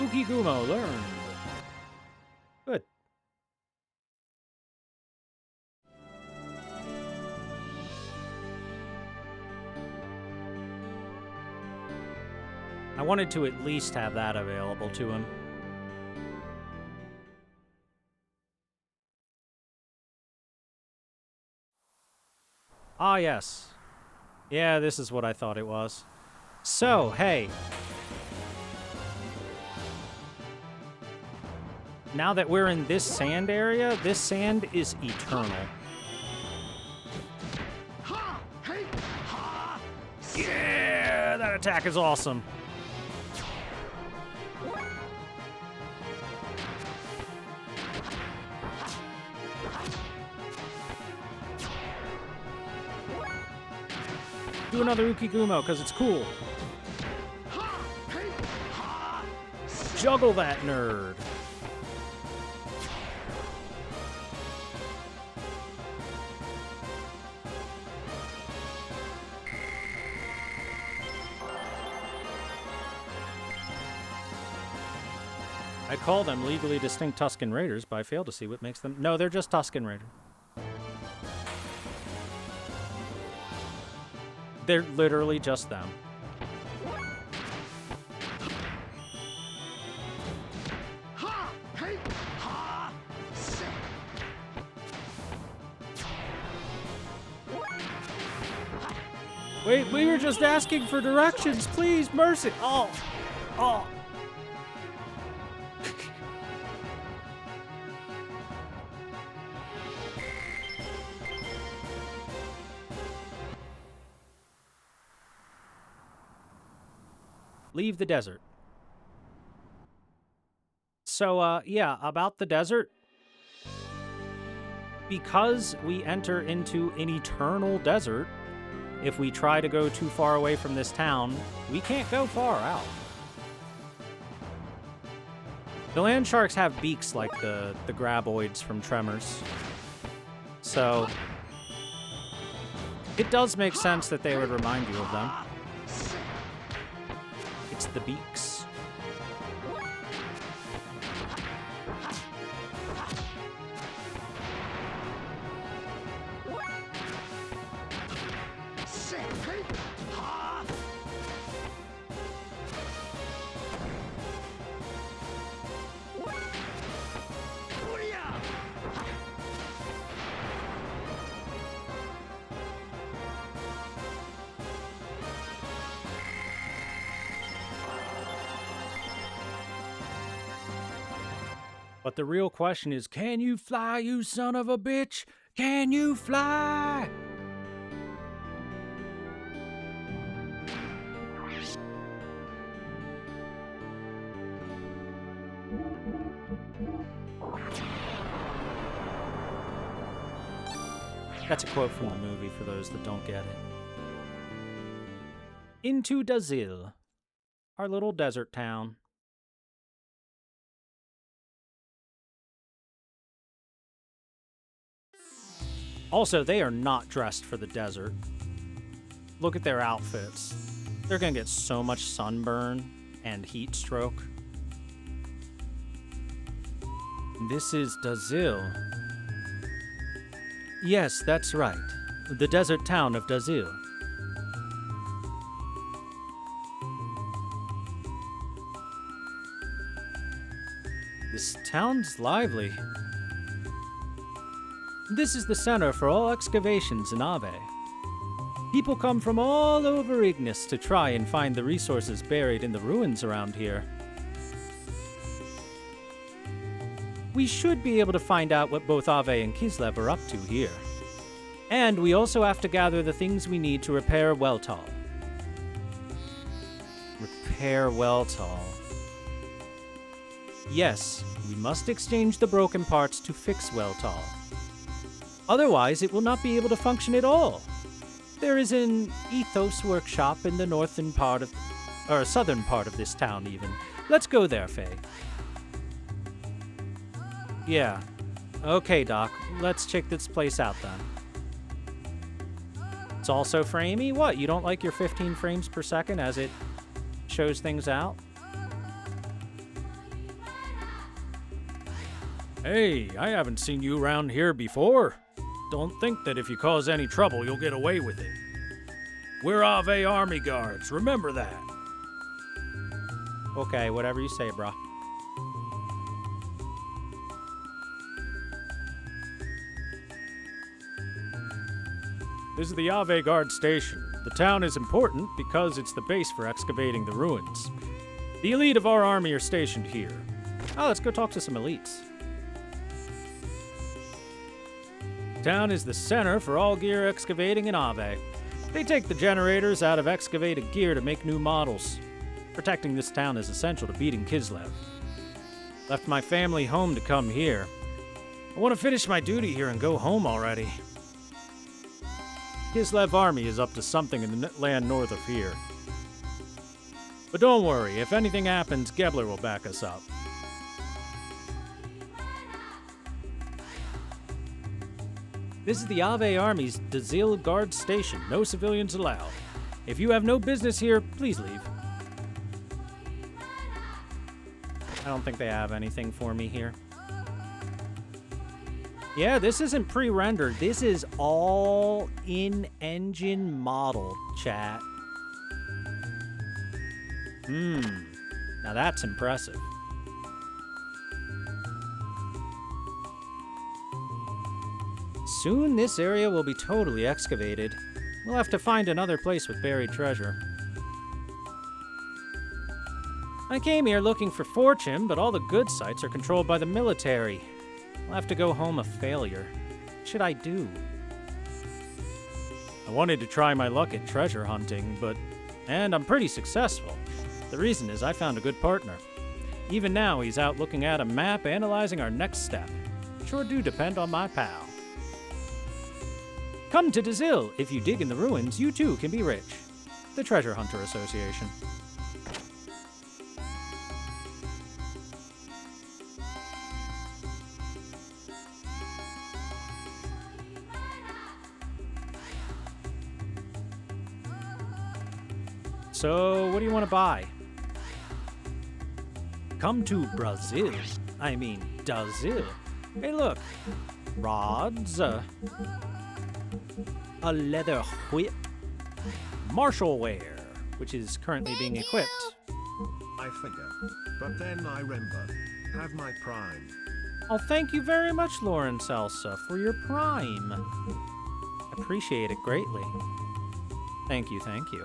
Ukigumo learned. Good. I wanted to at least have that available to him. Ah, yes. Yeah, this is what I thought it was. So, hey. Now that we're in this sand area, this sand is eternal. Yeah, that attack is awesome. Do another Ukigumo, because it's cool. Juggle that nerd. I call them legally distinct Tusken Raiders, but I fail to see what makes them... No, they're just Tusken Raiders. They're literally just them. Wait, we were just asking for directions. Please, mercy. Oh. Oh. Leave the desert. So, yeah, about the desert. Because we enter into an eternal desert, if we try to go too far away from this town, we can't go far out. The land sharks have beaks like the graboids from Tremors. So, it does make sense that they would remind you of them. It's the beaks. But the real question is, can you fly, you son of a bitch? Can you fly? That's a quote from the movie for those that don't get it. Into Dazil, our little desert town. Also, they are not dressed for the desert. Look at their outfits. They're gonna get so much sunburn and heat stroke. This is Dazil. Yes, that's right. The desert town of Dazil. This town's lively. This is the center for all excavations in Ave. People come from all over Ignis to try and find the resources buried in the ruins around here. We should be able to find out what both Ave and Kislev are up to here. And we also have to gather the things we need to repair Weltal. Repair Weltal. Yes, we must exchange the broken parts to fix Weltal. Otherwise, it will not be able to function at all. There is an ethos workshop in the southern part of this town, even. Let's go there, Faye. Yeah. Okay, Doc. Let's check this place out, then. It's also framey? What, you don't like your 15 frames per second as it shows things out? Hey, I haven't seen you around here before. Don't think that if you cause any trouble, you'll get away with it. We're Ave Army Guards, remember that. Okay, whatever you say, brah. This is the Ave Guard station. The town is important because it's the base for excavating the ruins. The elite of our army are stationed here. Oh, let's go talk to some elites. Town is the center for all gear excavating in Ave. They take the generators out of excavated gear to make new models. Protecting this town is essential to beating Kislev. Left my family home to come here. I want to finish my duty here and go home already. Kislev army is up to something in the land north of here. But don't worry, if anything happens, Gebler will back us up. This is the Ave Army's Dazil Guard Station. No civilians allowed. If you have no business here, please leave. I don't think they have anything for me here. Yeah, this isn't pre-rendered. This is all in-engine model, chat. Now that's impressive. Soon this area will be totally excavated. We'll have to find another place with buried treasure. I came here looking for fortune, but all the good sites are controlled by the military. I'll have to go home a failure. What should I do? I wanted to try my luck at treasure hunting, and I'm pretty successful. The reason is I found a good partner. Even now, he's out looking at a map, analyzing our next step. Sure do depend on my pal. Come to Dazil. If you dig in the ruins, you too can be rich. The Treasure Hunter Association. So, what do you want to buy? Come to Brazil. I mean, Dazil. Hey, look. Rods, a leather whip, martial wear, which is currently being equipped. I figure. But then I remember. Have my prime. Oh, thank you very much, Lauren Salsa, for your prime. Appreciate it greatly. Thank you, thank you.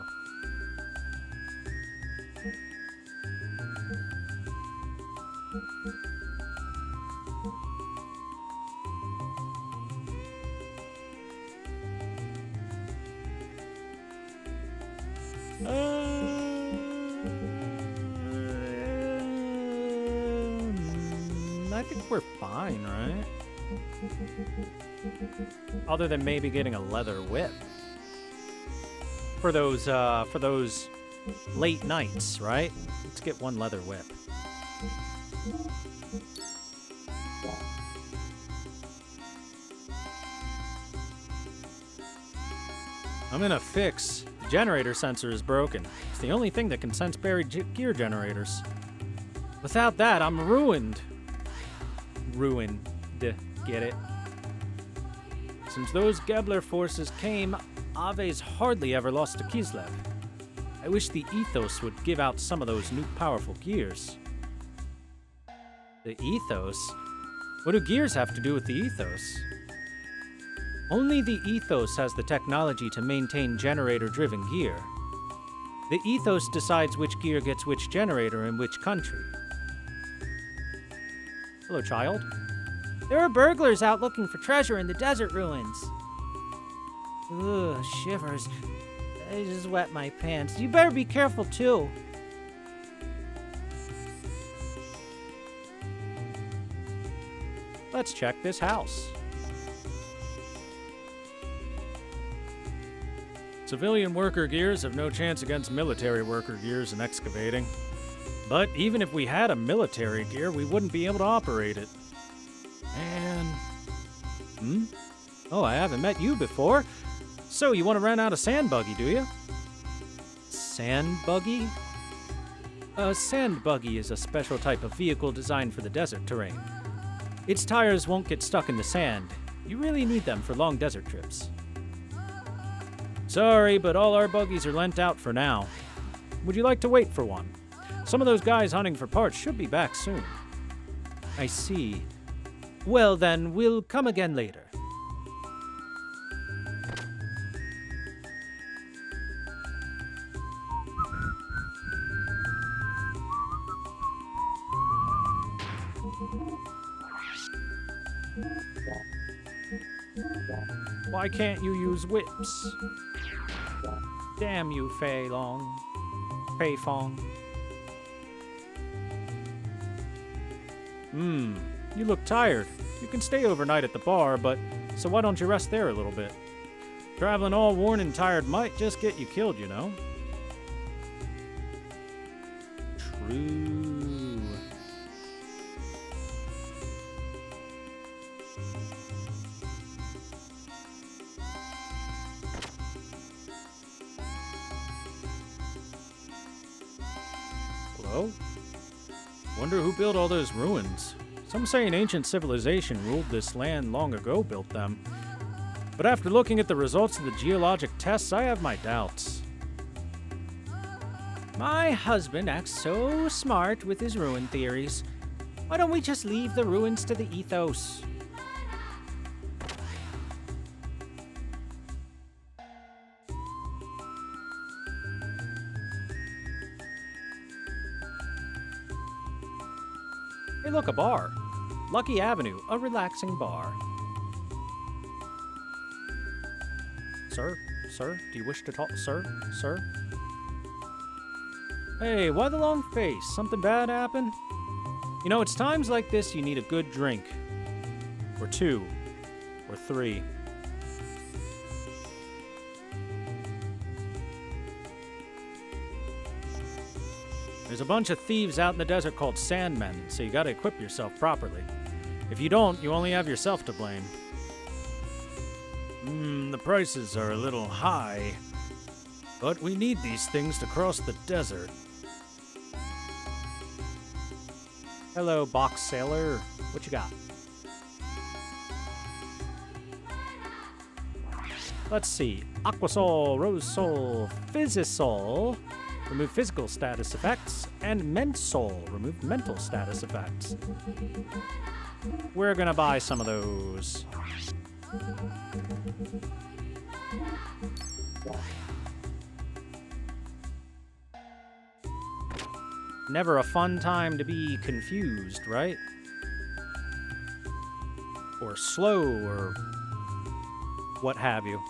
I think we're fine, right? Other than maybe getting a leather whip for those late nights, right? Let's get one leather whip. I'm in a fix. The generator sensor is broken. It's the only thing that can sense buried gear generators. Without that, I'm ruined. Ruined. Get it? Since those Gebler forces came, Ave's hardly ever lost to Kislev. I wish the Ethos would give out some of those new powerful gears. The Ethos? What do gears have to do with the Ethos? Only the Ethos has the technology to maintain generator-driven gear. The Ethos decides which gear gets which generator in which country. Hello, child. There are burglars out looking for treasure in the desert ruins. Ugh, shivers. I just wet my pants. You better be careful, too. Let's check this house. Civilian worker gears have no chance against military worker gears in excavating. But even if we had a military gear, we wouldn't be able to operate it. And... Oh, I haven't met you before. So, you want to rent out a sand buggy, do you? Sand buggy? A sand buggy is a special type of vehicle designed for the desert terrain. Its tires won't get stuck in the sand. You really need them for long desert trips. Sorry, but all our buggies are lent out for now. Would you like to wait for one? Some of those guys hunting for parts should be back soon. I see. Well then, we'll come again later. Why can't you use whips? Damn you, Fei Long. Fei Fong. You look tired. You can stay overnight at the bar, but so why don't you rest there a little bit? Traveling all worn and tired might just get you killed, you know? True. Hello? Wonder who built all those ruins. Some say an ancient civilization ruled this land long ago built them. But after looking at the results of the geologic tests, I have my doubts. My husband acts so smart with his ruin theories. Why don't we just leave the ruins to the ethos? Hey look, a bar. Lucky Avenue, a relaxing bar. Sir? Sir? Do you wish to talk? Sir? Sir? Hey, why the long face? Something bad happened? You know, it's times like this you need a good drink. Or two. Or three. There's a bunch of thieves out in the desert called Sandmen, so you gotta equip yourself properly. If you don't, you only have yourself to blame. The prices are a little high, but we need these things to cross the desert. Hello, box sailor. What you got? Let's see. Aquasol, Rosesol, Physisol. Remove physical status effects, and Mensol, remove mental status effects. We're gonna buy some of those. Never a fun time to be confused, right? Or slow, or what have you.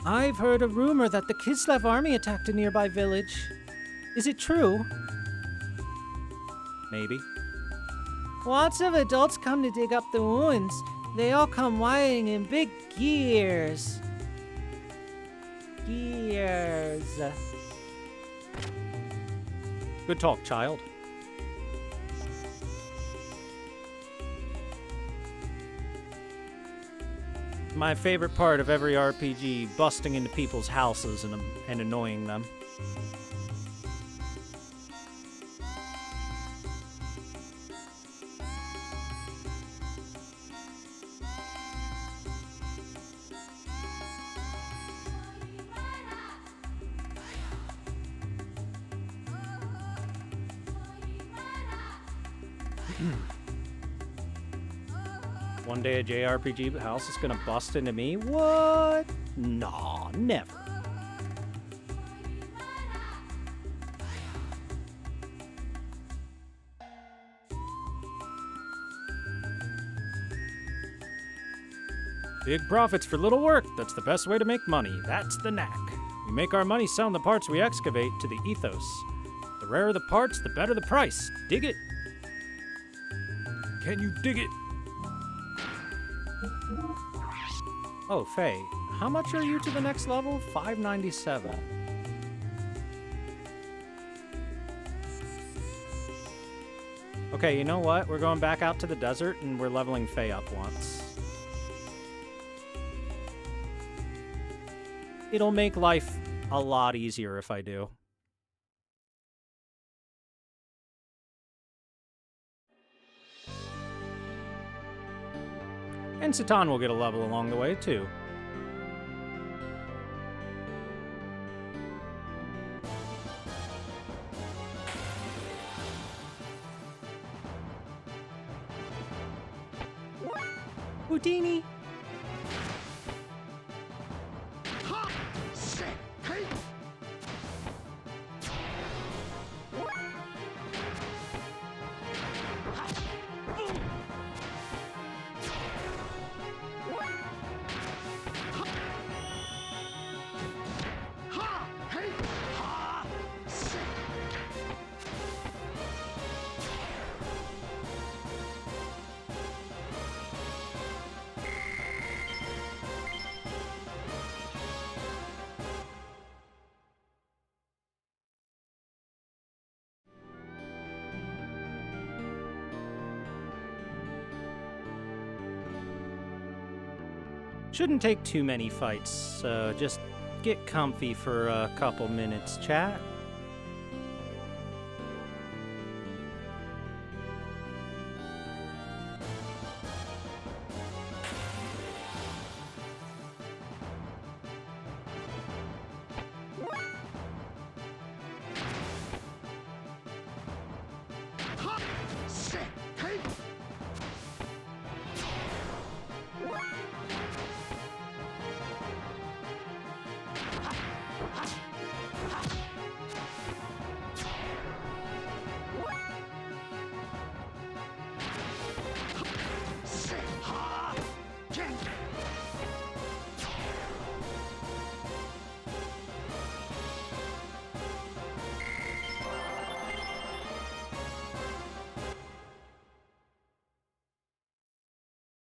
I've heard a rumor that the Kislev army attacked a nearby village. Is it true? Maybe. Lots of adults come to dig up the ruins. They all come riding in big gears. Gears. Good talk, child. My favorite part of every RPG, busting into people's houses and annoying them. One day a JRPG house is gonna bust into me? What? Nah, never. Big profits for little work. That's the best way to make money. That's the knack. We make our money selling the parts we excavate to the ethos. The rarer the parts, the better the price. Dig it? Can you dig it? Oh, Faye, how much are you to the next level? 597. Okay, you know what? We're going back out to the desert and we're leveling Faye up once. It'll make life a lot easier if I do. And Satan will get a level along the way, too. Houdini! Shouldn't take too many fights, so just get comfy for a couple minutes, chat.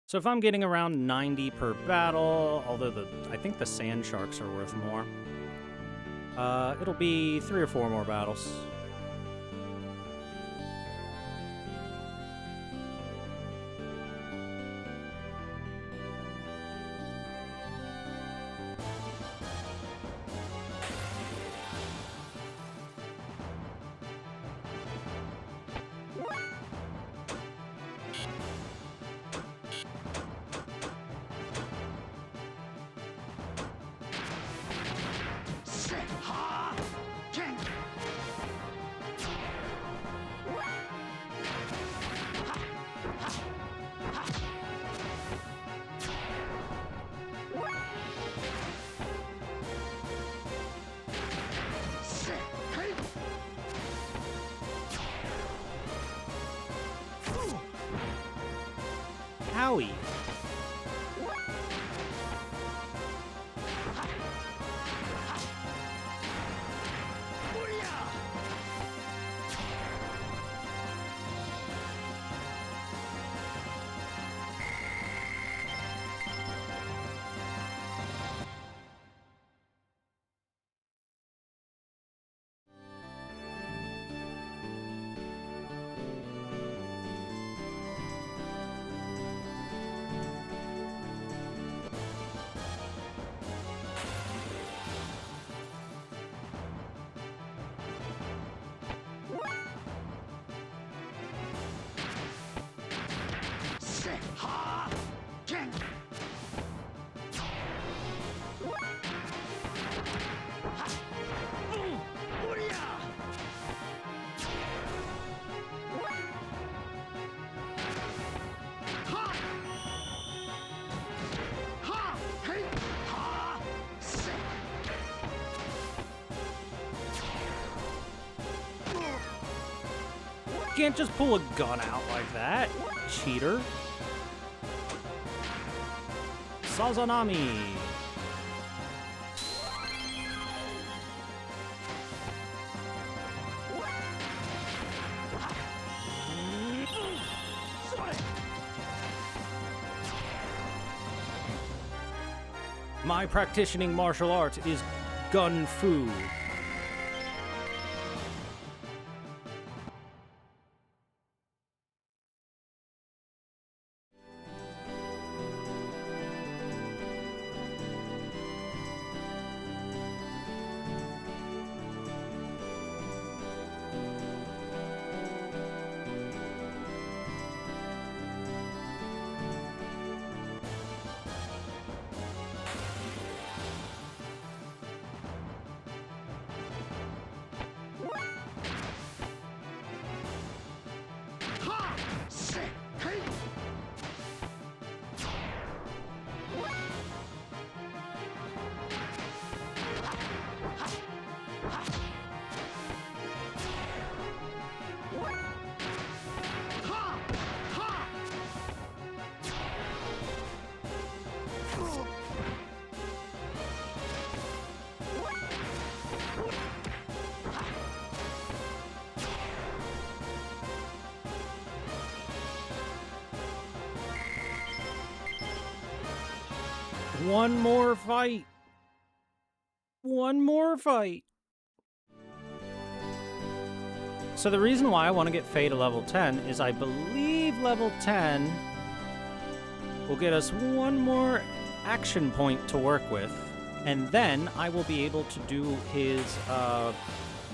So if I'm getting around 90 per battle, although I think the sand sharks are worth more, it'll be 3 or 4 more battles. Howie. You can't just pull a gun out like that, cheater. Sazanami. My practicing martial arts is gun fu. One more fight. One more fight. So the reason why I want to get Faye to level 10 is I believe level 10 will get us one more action point to work with, and then I will be able to do his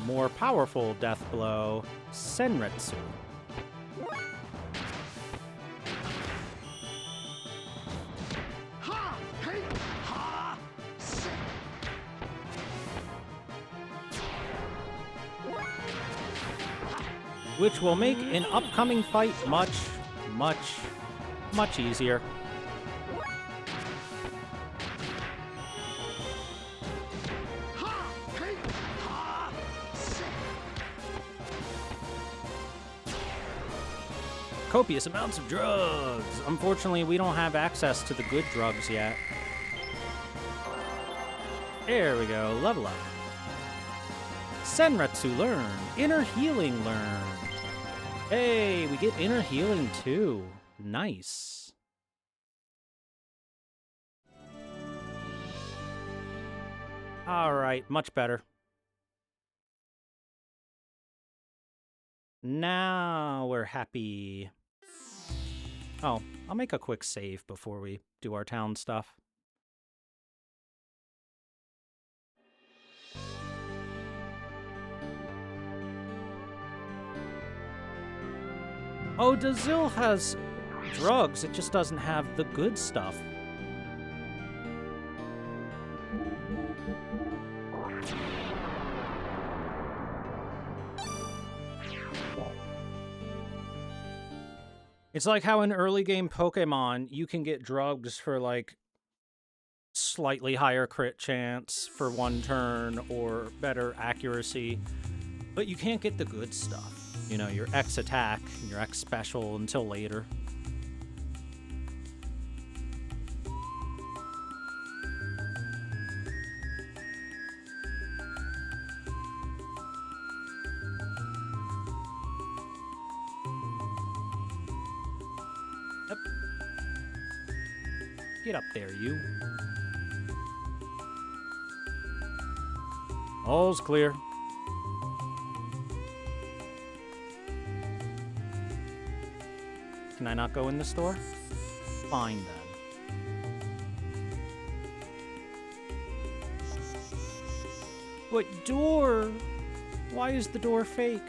more powerful death blow, Senretsu. Which will make an upcoming fight much, much, much easier. Copious amounts of drugs. Unfortunately, we don't have access to the good drugs yet. There we go, level up. Senretsu learned. Inner healing learned. Hey, we get inner healing too. Nice. All right, much better. Now we're happy. Oh, I'll make a quick save before we do our town stuff. Oh, Dazil has drugs, it just doesn't have the good stuff. It's like how in early game Pokemon, you can get drugs for like slightly higher crit chance for one turn or better accuracy, but you can't get the good stuff. You know, your X attack and your X special until later. Yep. Get up there, you. All's clear. Can I not go in the store? Fine, then. But door? Why is the door fake?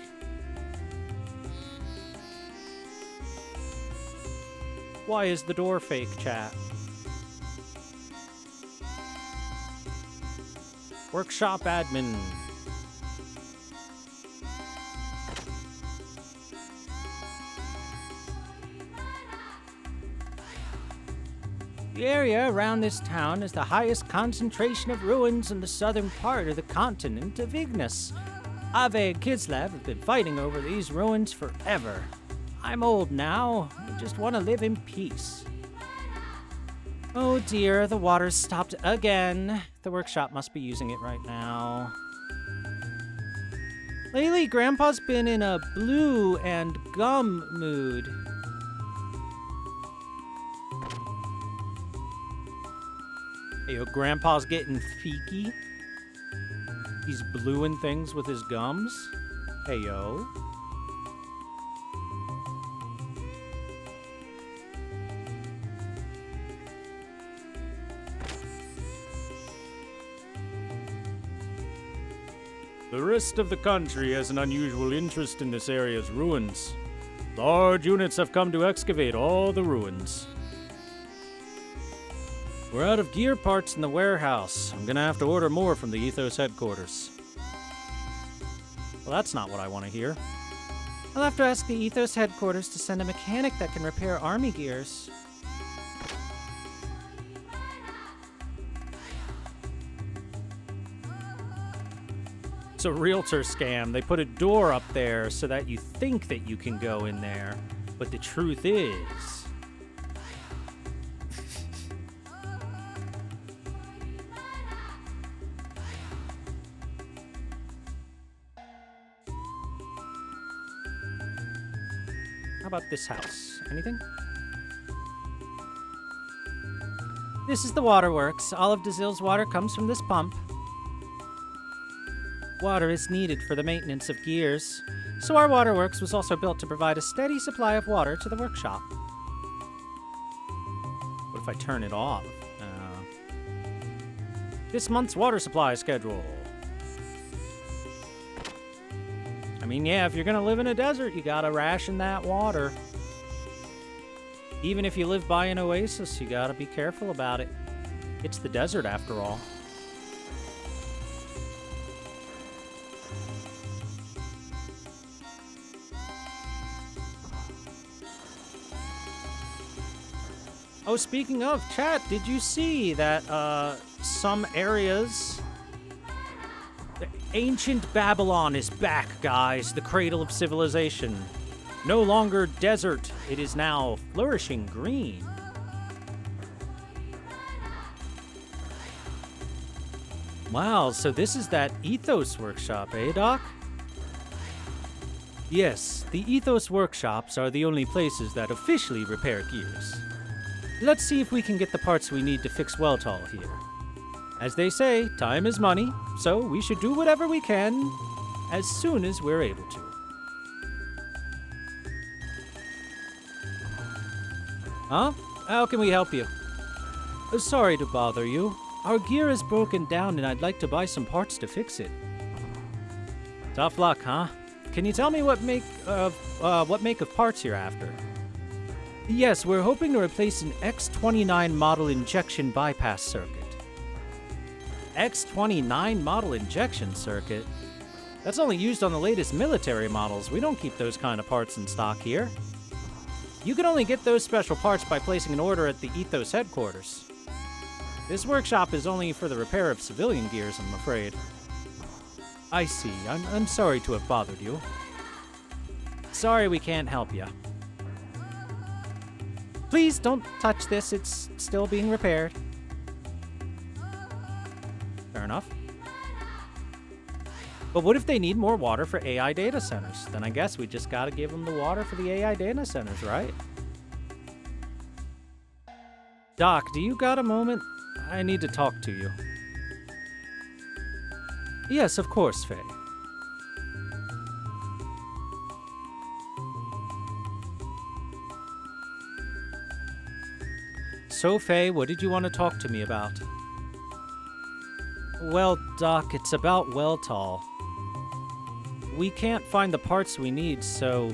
Why is the door fake, chat? Workshop admin. The area around this town is the highest concentration of ruins in the southern part of the continent of Ignis. Ave and Kislev have been fighting over these ruins forever. I'm old now, I just want to live in peace. Oh dear, the water's stopped again. The workshop must be using it right now. Lately, Grandpa's been in a blue and gum mood. Hey, yo, Grandpa's getting freaky. He's bluing things with his gums. Hey, yo. The rest of the country has an unusual interest in this area's ruins. Large units have come to excavate all the ruins. We're out of gear parts in the warehouse. I'm gonna have to order more from the Ethos headquarters. Well, that's not what I want to hear. I'll have to ask the Ethos headquarters to send a mechanic that can repair army gears. It's a realtor scam. They put a door up there so that you think that you can go in there. But the truth is... How about this house? Anything? This is the waterworks. All of Dazil's water comes from this pump. Water is needed for the maintenance of gears, so our waterworks was also built to provide a steady supply of water to the workshop. What if I turn it off? This month's water supply schedule. I mean, yeah, if you're gonna live in a desert, you gotta ration that water. Even if you live by an oasis, you gotta be careful about it. It's the desert after all. Oh, speaking of, chat, did you see that some areas... Ancient Babylon is back, guys. The cradle of civilization. No longer desert. It is now flourishing green. Wow, so this is that Ethos Workshop, eh, Doc? Yes, the Ethos Workshops are the only places that officially repair gears. Let's see if we can get the parts we need to fix Weltall here. As they say, time is money, so we should do whatever we can as soon as we're able to. Huh? How can we help you? Sorry to bother you. Our gear is broken down and I'd like to buy some parts to fix it. Tough luck, huh? Can you tell me what make of parts you're after? Yes, we're hoping to replace an X29 model injection bypass circuit. X29 model injection circuit? That's only used on the latest military models. We don't keep those kind of parts in stock here. You can only get those special parts by placing an order at the Ethos headquarters. This workshop is only for the repair of civilian gears, I'm afraid. I see. I'm sorry to have bothered you. Sorry we can't help you. Please don't touch this. It's still being repaired. Fair enough. But what if they need more water for AI data centers? Then I guess we just gotta give them the water for the AI data centers, right? Doc, do you got a moment? I need to talk to you. Yes, of course, Faye. So, Faye, what did you want to talk to me about? Well, Doc, it's about Weltall. We can't find the parts we need, so...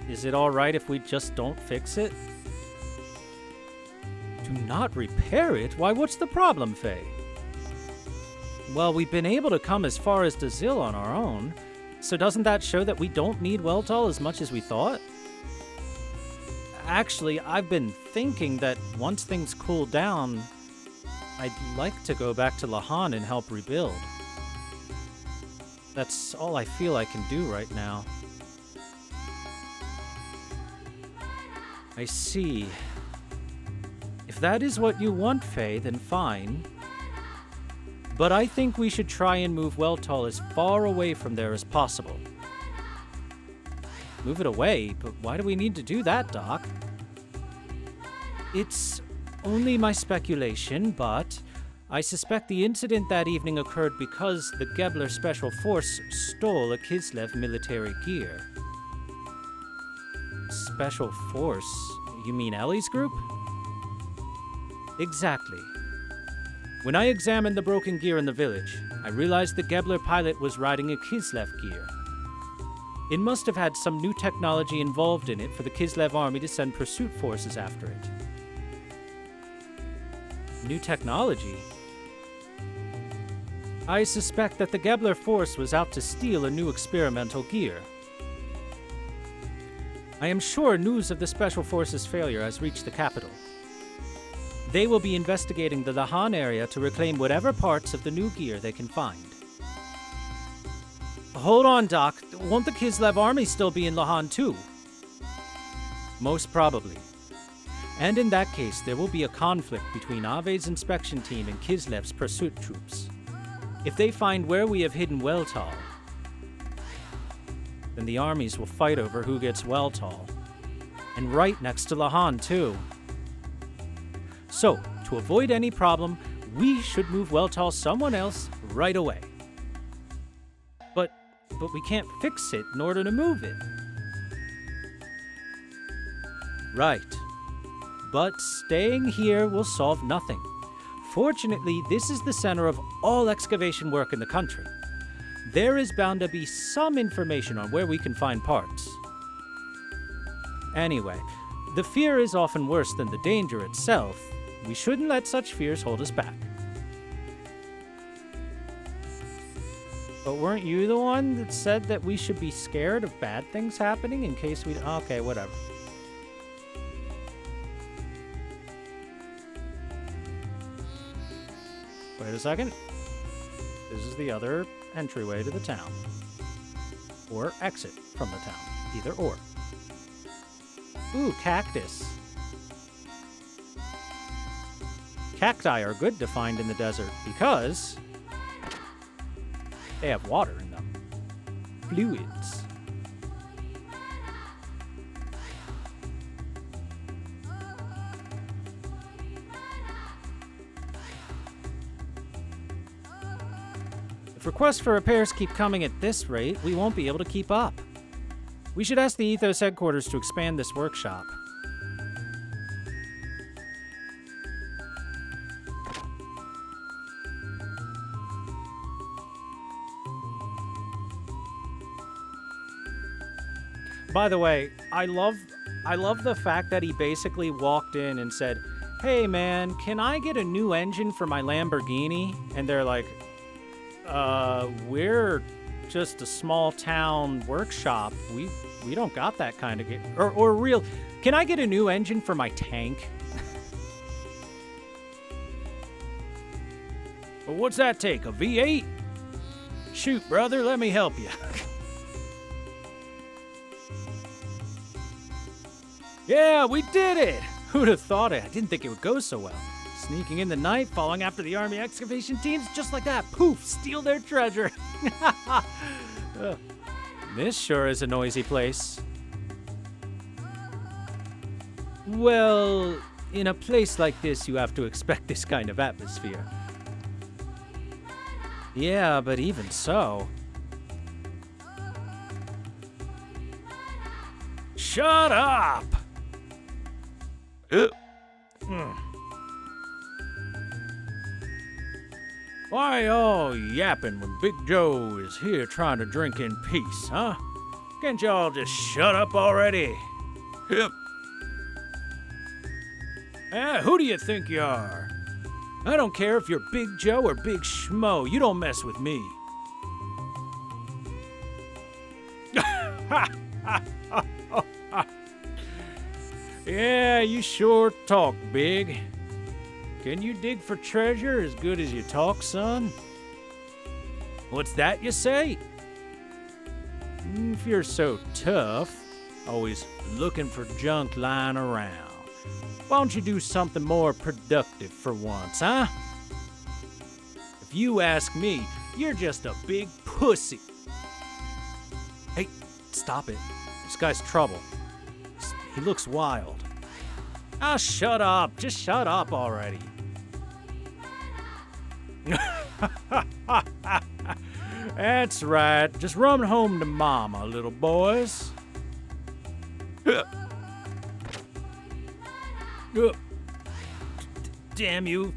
Is it alright if we just don't fix it? Do not repair it? Why, what's the problem, Faye? Well, we've been able to come as far as Dazil on our own, so doesn't that show that we don't need Weltall as much as we thought? Actually, I've been thinking that once things cool down, I'd like to go back to Lahan and help rebuild. That's all I feel I can do right now. I see. If that is what you want, Faye, then fine. But I think we should try and move Weltall as far away from there as possible. Move it away? But why do we need to do that, Doc? It's only my speculation, but I suspect the incident that evening occurred because the Gebler Special Force stole a Kislev military gear. Special Force? You mean Ellie's group? Exactly. When I examined the broken gear in the village, I realized the Gebler pilot was riding a Kislev gear. It must have had some new technology involved in it for the Kislev army to send pursuit forces after it. New technology? I suspect that the Gebler force was out to steal a new experimental gear. I am sure news of the Special Forces' failure has reached the capital. They will be investigating the Lahan area to reclaim whatever parts of the new gear they can find. Hold on, Doc. Won't the Kislev army still be in Lahan too? Most probably. And in that case, there will be a conflict between Ave's inspection team and Kislev's pursuit troops. If they find where we have hidden Weltall, then the armies will fight over who gets Weltall. And right next to Lahan, too. So, To avoid any problem, we should move Weltall someone else right away. But we can't fix it in order to move it. Right. But staying here will solve nothing. Fortunately, this is the center of all excavation work in the country. There is bound to be some information on where we can find parts. Anyway, the fear is often worse than the danger itself. We shouldn't let such fears hold us back. But weren't you the one that said that we should be scared of bad things happening in case we... Okay, whatever. Wait a second. This is the other entryway to the town. Or exit from the town. Either or. Ooh, cactus. Cacti are good to find in the desert because they have water in them. Fluids. If requests for repairs keep coming at this rate, we won't be able to keep up. We should ask the Ethos headquarters to expand this workshop. By the way, I love the fact that he basically walked in and said, "Hey man, can I get a new engine for my Lamborghini?" And they're like, we're just a small town workshop. We don't got that kind of game. Or real, can I get a new engine for my tank? Well, what's that take, a V8? Shoot, brother, let me help you. Yeah, we did it! Who'd have thought it? I didn't think it would go so well. Sneaking in the night, following after the army excavation teams, just like that. Poof! Steal their treasure. This sure is a noisy place. Well, in a place like this, you have to expect this kind of atmosphere. Yeah, but even so... Shut up! Why y'all yapping when Big Joe is here trying to drink in peace, huh? Can't y'all just shut up already? Yep. Who do you think you are? I don't care if you're Big Joe or Big Schmo. You don't mess with me. Yeah, you sure talk big. Can you dig for treasure as good as you talk, son? What's that you say? If you're so tough, always looking for junk lying around, why don't you do something more productive for once, huh? If you ask me, you're just a big pussy. Hey, stop it. This guy's trouble. He looks wild. Ah, shut up. Just shut up already. That's right. Just run home to Mama, little boys. Damn you.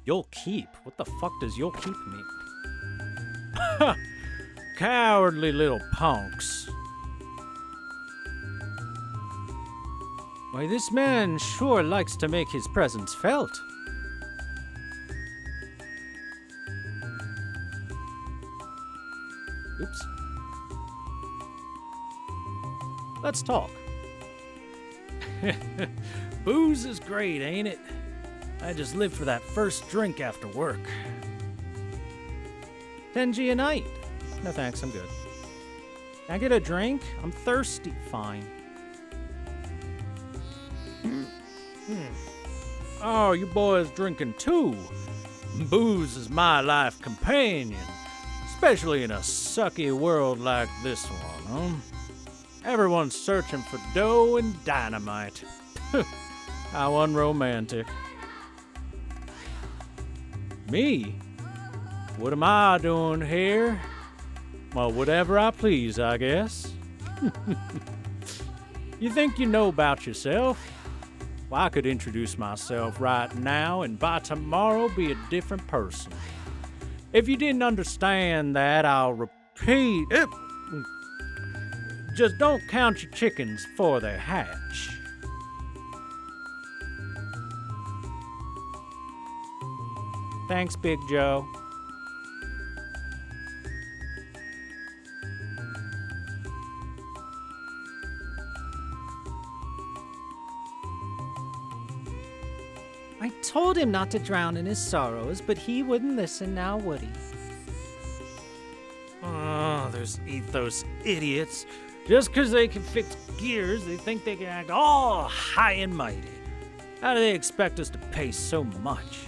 You'll keep. What the fuck does you'll keep mean? Cowardly little punks. Why, this man sure likes to make his presence felt. Oops. Let's talk. Booze is great, ain't it? I just live for that first drink after work. 10G a night. No thanks, I'm good. Can I get a drink? I'm thirsty. Fine. Oh, you boys drinking too? Booze is my life companion, especially in a sucky world like this one, huh? Everyone's searching for dough and dynamite. How unromantic. Me? What am I doing here? Well, whatever I please, I guess. You think you know about yourself? Well, I could introduce myself right now, and by tomorrow be a different person. If you didn't understand that, I'll repeat it. Just don't count your chickens before they hatch. Thanks, Big Joe. I told him not to drown in his sorrows, but he wouldn't listen now, would he? Oh, those idiots. Just because they can fix gears, they think they can act all high and mighty. How do they expect us to pay so much?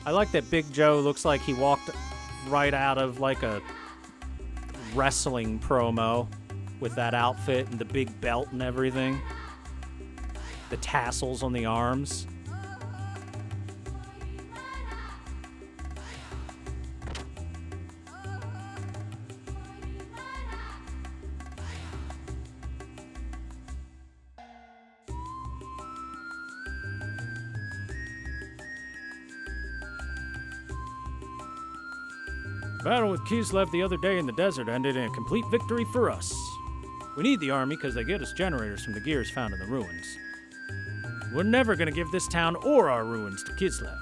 I like that Big Joe looks like he walked right out of like a wrestling promo with that outfit and the big belt and everything. The tassels on the arms. Battle with Kislev the other day in the desert ended in a complete victory for us. We need the army because they get us generators from the gears found in the ruins. We're never going to give this town or our ruins to Kislev.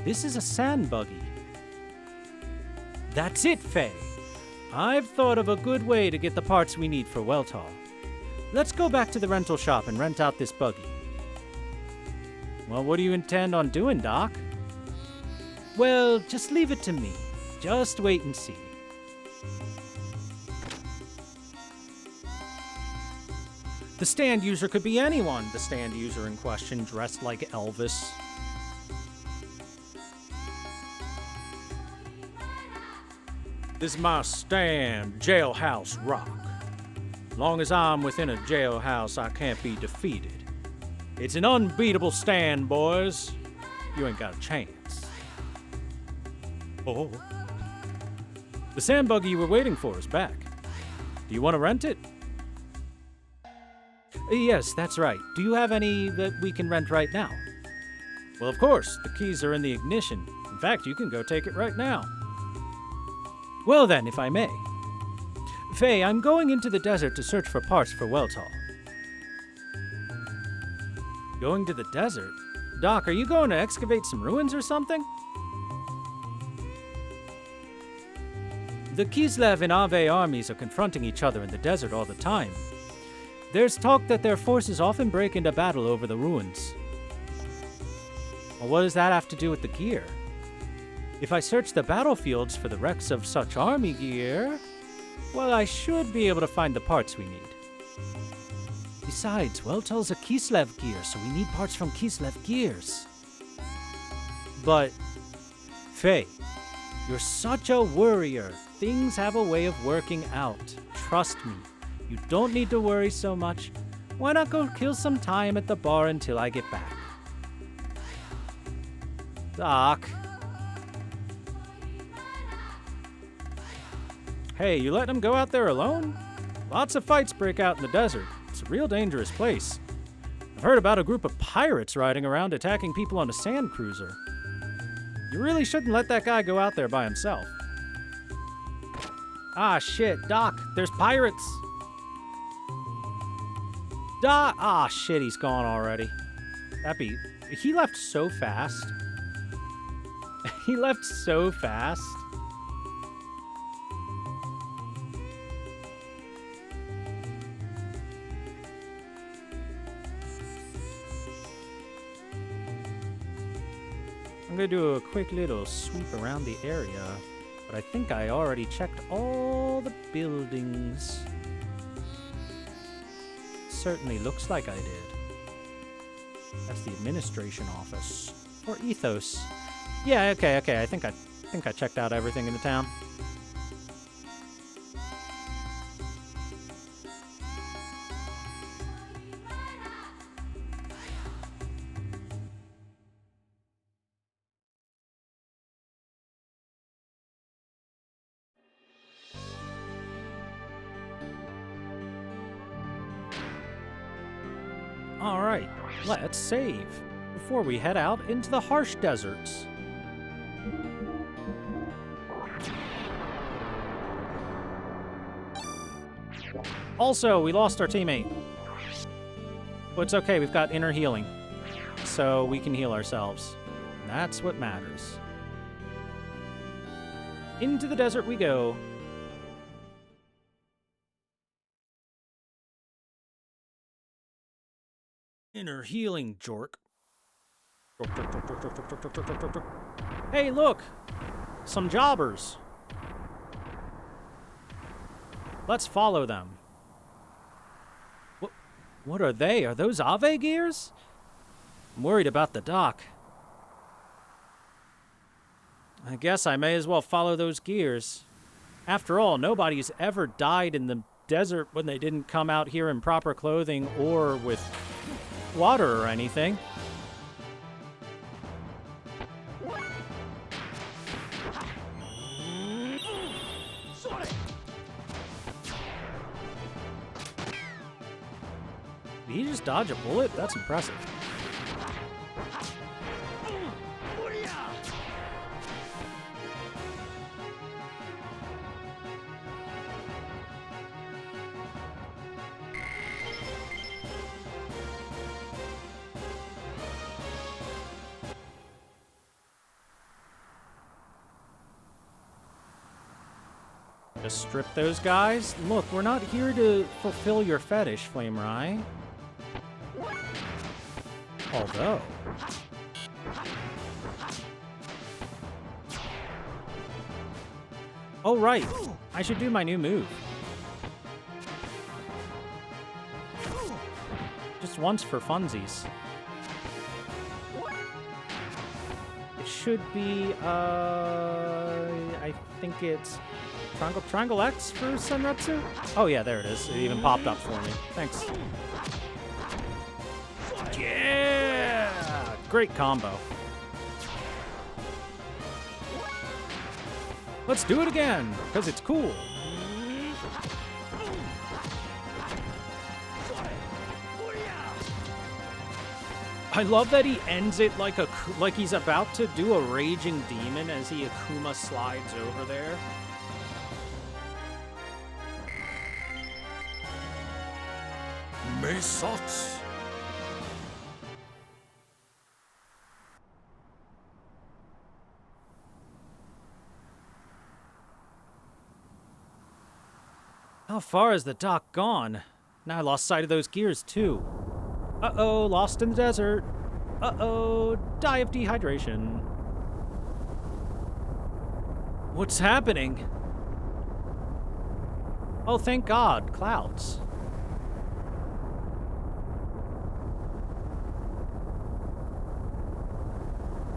This is a sand buggy. That's it, Faye. I've thought of a good way to get the parts we need for Weltal. Let's go back to the rental shop and rent out this buggy. Well, what do you intend on doing, Doc? Well, just leave it to me. Just wait and see. The stand user could be anyone. The stand user in question dressed like Elvis. This is my stand, Jailhouse Rock. Long as I'm within a jailhouse, I can't be defeated. It's an unbeatable stand, boys. You ain't got a chance. Oh. The sand buggy you were waiting for is back. Do you want to rent it? Yes, that's right. Do you have any that we can rent right now? Well, of course. The keys are in the ignition. In fact, you can go take it right now. Well then, if I may. Faye, I'm going into the desert to search for parts for Weltal. Going to the desert? Doc, are you going to excavate some ruins or something? The Kislev and Ave armies are confronting each other in the desert all the time. There's talk that their forces often break into battle over the ruins. Well, what does that have to do with the gear? If I search the battlefields for the wrecks of such army gear, well, I should be able to find the parts we need. Besides, Weltal's a Kislev gear, so we need parts from Kislev gears. But, Faye, you're such a worrier. Things have a way of working out. Trust me, you don't need to worry so much. Why not go kill some time at the bar until I get back? Doc. Hey, you letting him go out there alone? Lots of fights break out in the desert. It's a real dangerous place. I've heard about a group of pirates riding around attacking people on a sand cruiser. You really shouldn't let that guy go out there by himself. Ah, shit, Doc, there's pirates! Doc! Ah, shit, he's gone already. He left so fast. He left so fast. I'm gonna do a quick little sweep around the area, but I think I already checked all the buildings. Certainly looks like I did. That's the administration office. Or ethos. Yeah, okay. I think I checked out everything in the town. Alright, let's save before we head out into the harsh deserts. Also, we lost our teammate. But it's okay, we've got inner healing. So we can heal ourselves. And that's what matters. Into the desert we go. Inner healing, jork. Hey, look! Some jobbers. Let's follow them. What are they? Are those Ave gears? I'm worried about the dock. I guess I may as well follow those gears. After all, nobody's ever died in the desert when they didn't come out here in proper clothing or with water or anything. Did he just dodge a bullet? That's impressive. Just strip those guys? Look, we're not here to fulfill your fetish, Flame Rye. Although... oh, right. I should do my new move. Just once for funsies. It should be, I think it's Triangle X for Senretsu? Oh yeah, there it is. It even popped up for me. Thanks. Yeah! Great combo. Let's do it again, because it's cool. I love that he ends it like he's about to do a raging demon as he Akuma slides over there. Mesots. How far has the dock gone? Now I lost sight of those gears, too. Uh-oh, lost in the desert. Uh-oh, die of dehydration. What's happening? Oh, thank God, clouds.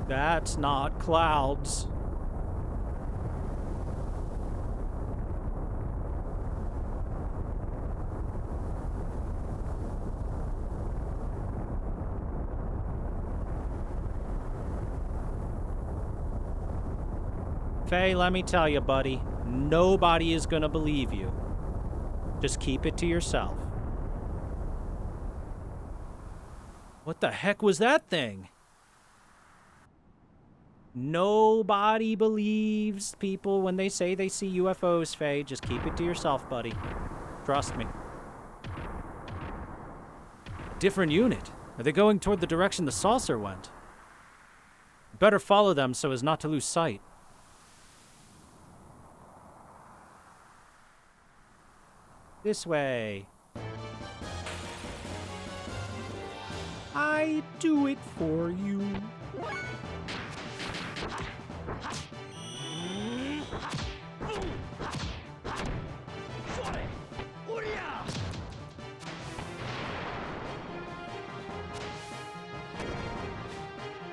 That's not clouds. Faye, let me tell you, buddy, nobody is gonna believe you. Just keep it to yourself. What the heck was that thing? Nobody believes people when they say they see UFOs, Faye. Just keep it to yourself, buddy. Trust me. Different unit. Are they going toward the direction the saucer went? Better follow them so as not to lose sight. This way. I do it for you.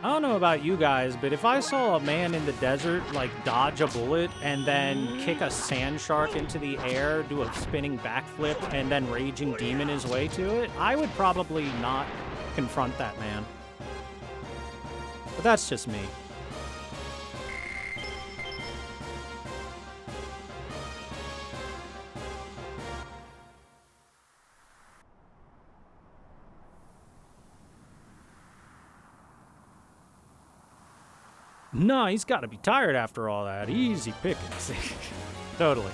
I don't know about you guys, but if I saw a man in the desert, like, dodge a bullet and then kick a sand shark into the air, do a spinning backflip, and then raging demon his way to it, I would probably not confront that man. But that's just me. No, he's got to be tired after all that. Easy pickings. Totally.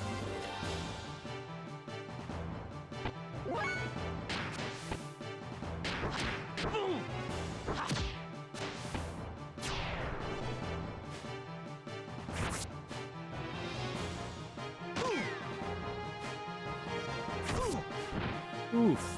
Oof.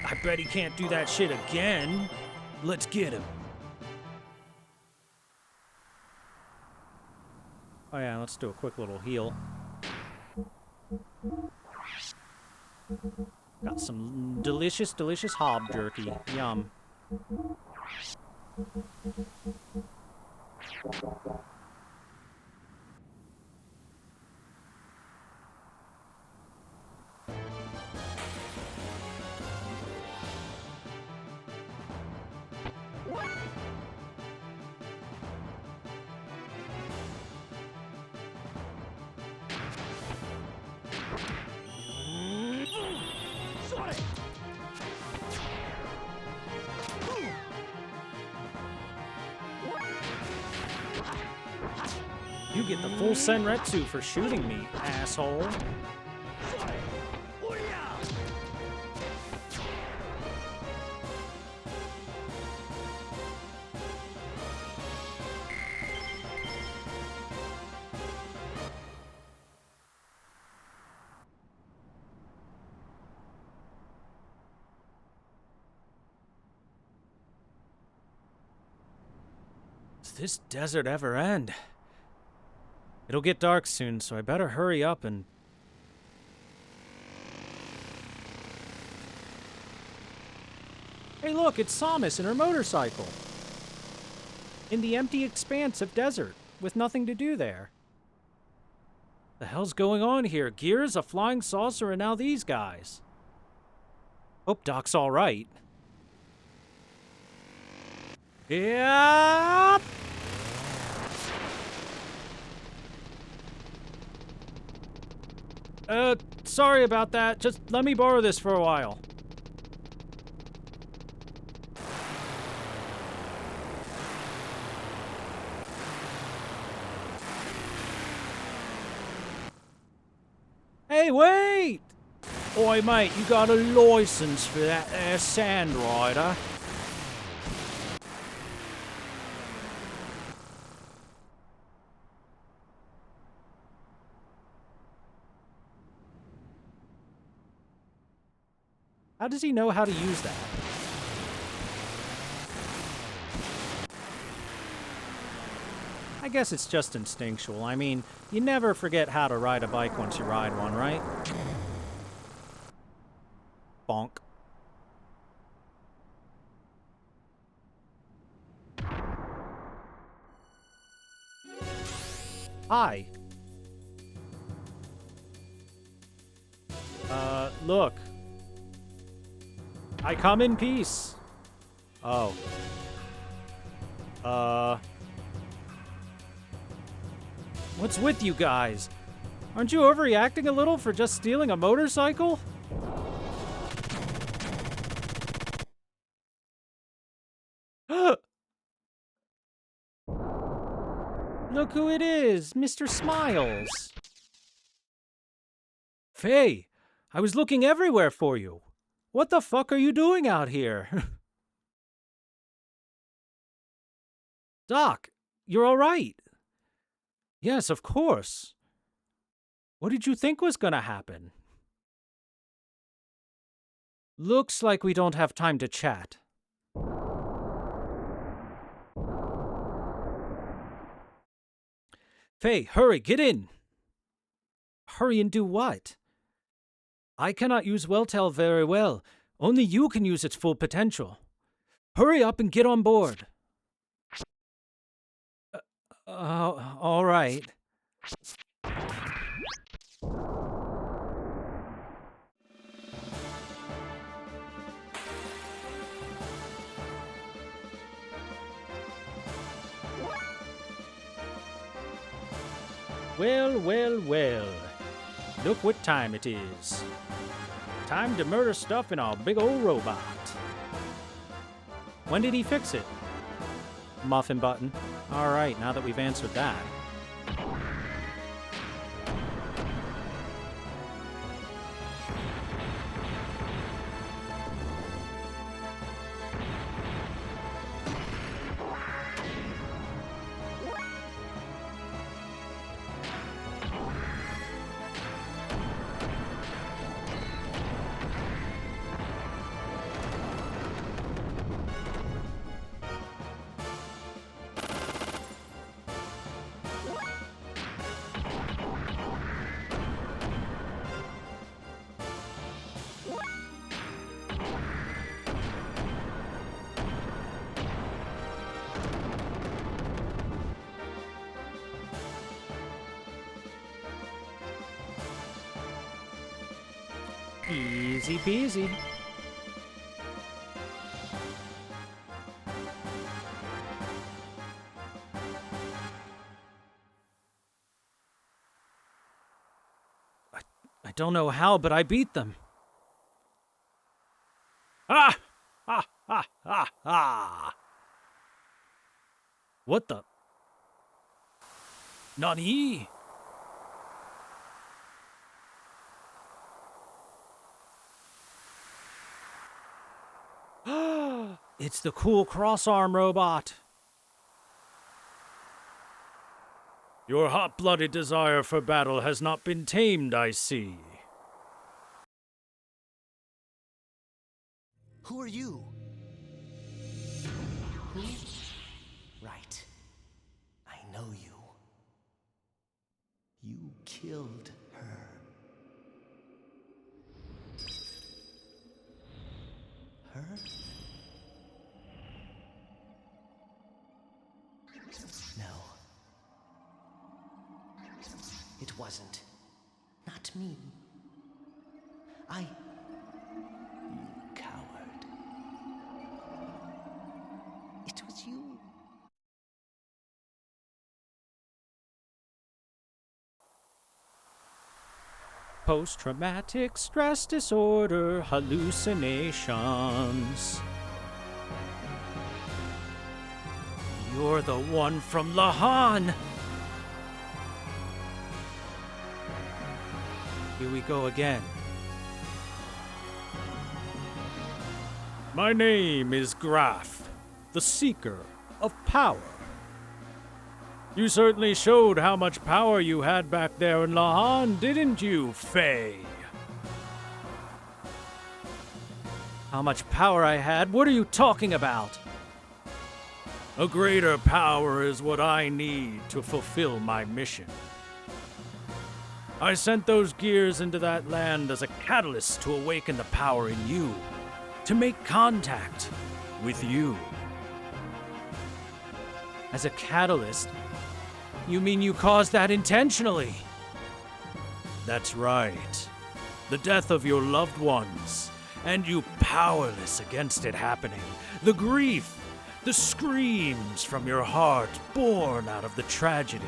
I bet he can't do that shit again. Let's get him. Oh yeah, let's do a quick little heal. Got some delicious, delicious hob jerky. Yum. You get the full Senretsu for shooting me, asshole. Does this desert ever end? It'll get dark soon, so I better hurry up and... Hey look, it's Samus and her motorcycle! In the empty expanse of desert, with nothing to do there. The hell's going on here? Gears, a flying saucer, and now these guys. Hope Doc's alright. Yep! Sorry about that. Just let me borrow this for a while. Hey, wait! Oi, mate, you got a license for that there Sand Rider? How does he know how to use that? I guess it's just instinctual. I mean, you never forget how to ride a bike once you ride one, right? Bonk. Hi. Look. I come in peace. Oh. What's with you guys? Aren't you overreacting a little for just stealing a motorcycle? who it is, Mr. Smiles. Faye, I was looking everywhere for you. What the fuck are you doing out here? Doc, you're all right. Yes, of course. What did you think was gonna happen? Looks like we don't have time to chat. Faye, hurry, get in! Hurry and do what? I cannot use Welltel very well. Only you can use its full potential. Hurry up and get on board. All right. Well, well, well. Look what time it is. Time to murder stuff in our big old robot. When did he fix it? Muffin button. All right, now that we've answered that. Easy peasy. I don't know how, but I beat them. Ah! Ha! Ha! Ha! Ha! What the? Nani? It's the cool cross-arm robot. Your hot-blooded desire for battle has not been tamed, I see. Who are you? Who? Right. I know you. You killed her. Her? No. It wasn't. Not me. You coward. It was you. Post-traumatic stress disorder hallucinations. You're the one from Lahan! Here we go again. My name is Graf, the Seeker of Power. You certainly showed how much power you had back there in Lahan, didn't you, Faye? How much power I had? What are you talking about? A greater power is what I need to fulfill my mission. I sent those gears into that land as a catalyst to awaken the power in you, to make contact with you. As a catalyst? You mean you caused that intentionally? That's right. The death of your loved ones, and you powerless against it happening. The grief, the screams from your heart born out of the tragedy.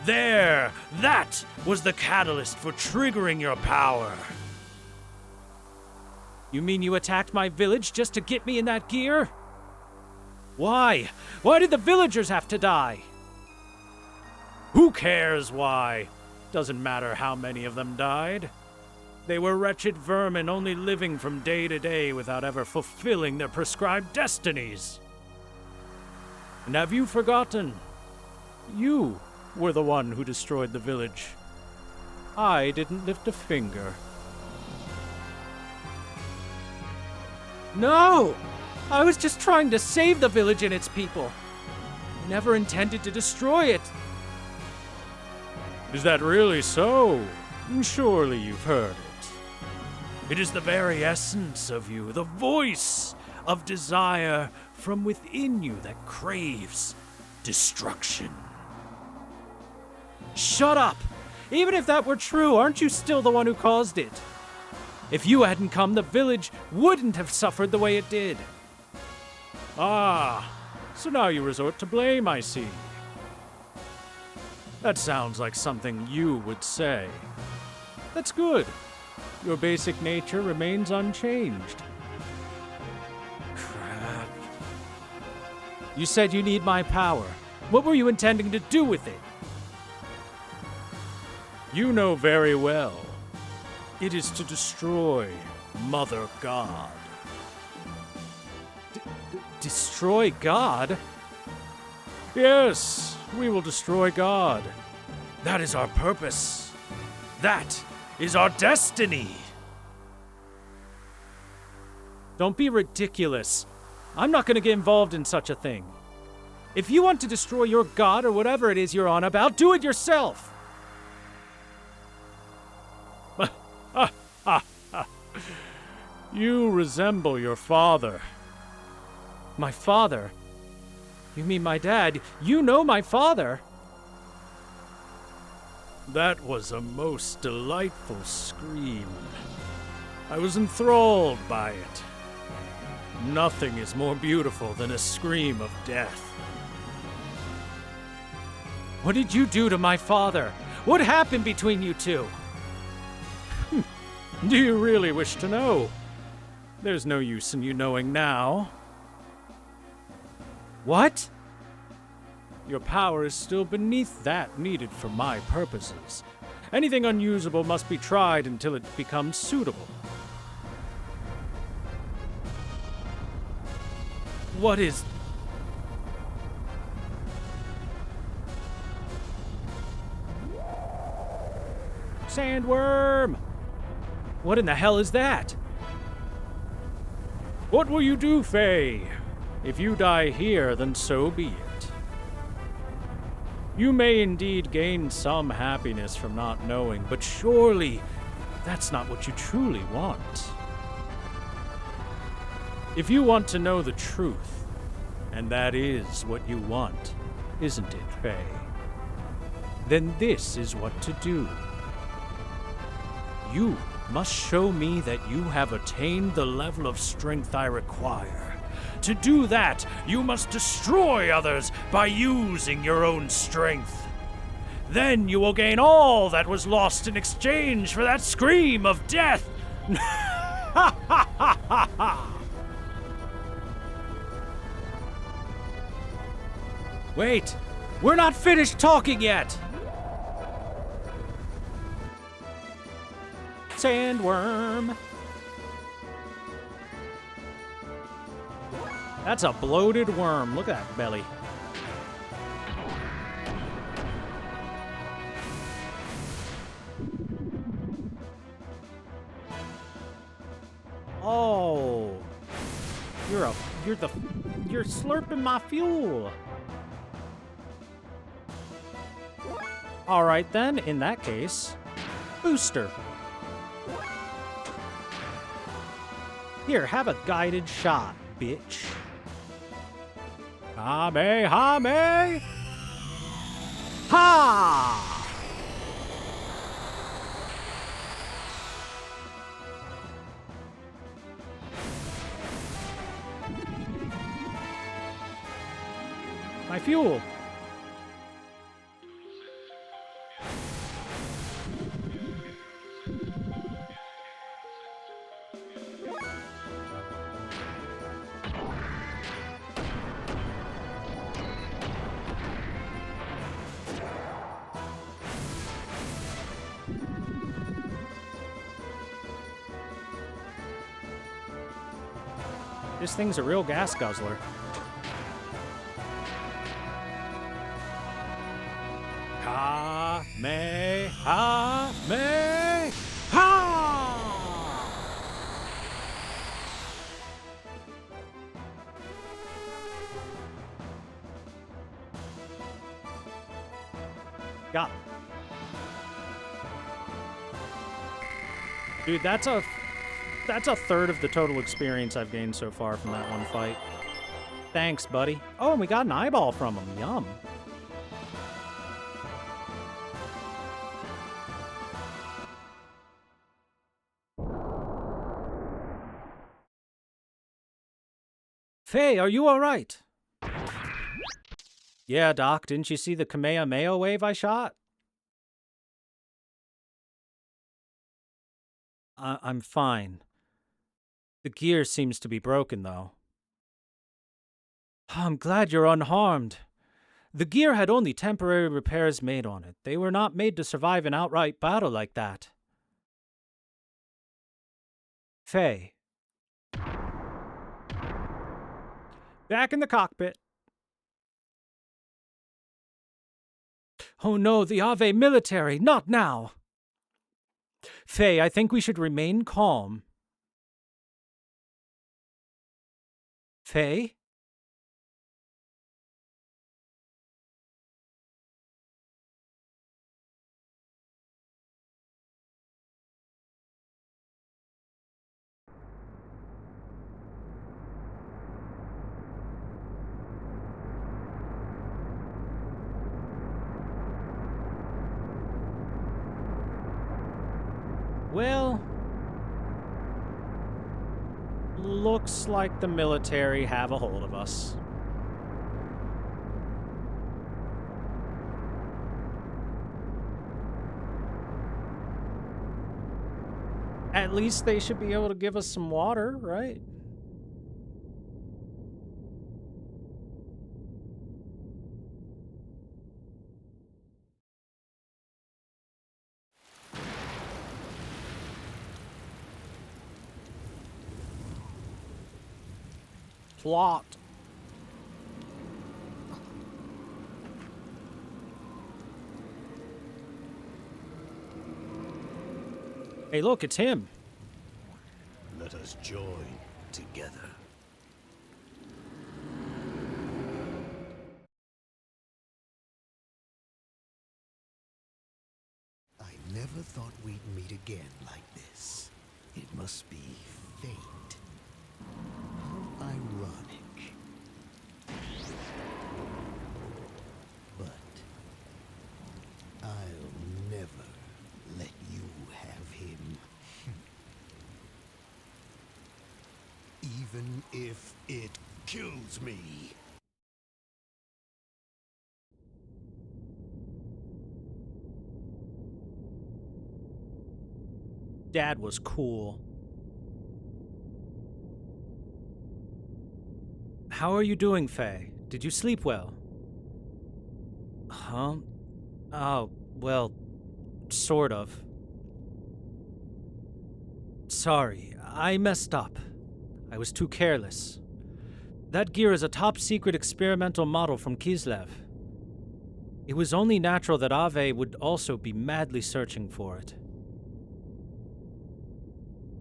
There! That was the catalyst for triggering your power. You mean you attacked my village just to get me in that gear? Why? Why did the villagers have to die? Who cares why? Doesn't matter how many of them died. They were wretched vermin only living from day to day without ever fulfilling their prescribed destinies. And have you forgotten? You were the one who destroyed the village. I didn't lift a finger. No! I was just trying to save the village and its people. I never intended to destroy it. Is that really so? Surely you've heard it. It is the very essence of you, the voice of desire from within you that craves destruction. Shut up! Even if that were true, aren't you still the one who caused it? If you hadn't come, the village wouldn't have suffered the way it did. Ah, so now you resort to blame, I see. That sounds like something you would say. That's good. Your basic nature remains unchanged. Crap. You said you need my power. What were you intending to do with it? You know very well. It is to destroy Mother God. Destroy God? Yes, we will destroy God. That is our purpose. That is our destiny. Don't be ridiculous. I'm not going to get involved in such a thing. If you want to destroy your god or whatever it is you're on about, do it yourself. You resemble your father. My father? You mean my dad? You know my father. That was a most delightful scream. I was enthralled by it. Nothing is more beautiful than a scream of death. What did you do to my father? What happened between you two? Do you really wish to know? There's no use in you knowing now. What? Your power is still beneath that needed for my purposes. Anything unusable must be tried until it becomes suitable. What is... Sandworm! What in the hell is that? What will you do, Faye? If you die here, then so be it. You may indeed gain some happiness from not knowing, but surely that's not what you truly want. If you want to know the truth, and that is what you want, isn't it, Faye? Then this is what to do. You must show me that you have attained the level of strength I require. To do that, you must destroy others by using your own strength. Then you will gain all that was lost in exchange for that scream of death. Ha ha ha ha ha! Wait! We're not finished talking yet! Sandworm! That's a bloated worm. Look at that belly. Oh. You're slurping my fuel. All right then, in that case, booster. Here, have a guided shot, bitch. Hame! Ha! My fuel. This thing's a real gas guzzler. Ha me ha me ha! Got him. Dude, that's a third of the total experience I've gained so far from that one fight. Thanks, buddy. Oh, and we got an eyeball from him. Yum. Faye, are you all right? Yeah, Doc, didn't you see the Kamehameha wave I shot? I'm fine. The gear seems to be broken, though. I'm glad you're unharmed. The gear had only temporary repairs made on it. They were not made to survive an outright battle like that. Faye. Back in the cockpit. Oh no, the Ave military, not now! Faye, I think we should remain calm. Faye? Well, looks like the military have a hold of us. At least they should be able to give us some water, right? Plot. Hey, look, it's him. Let us join together. I never thought we'd meet again like this. It must be fate. How ironic. But I'll never let you have him. Even if it kills me. Dad was cool. How are you doing, Faye? Did you sleep well? Huh? Oh, well, sort of. Sorry, I messed up. I was too careless. That gear is a top-secret experimental model from Kislev. It was only natural that Ave would also be madly searching for it.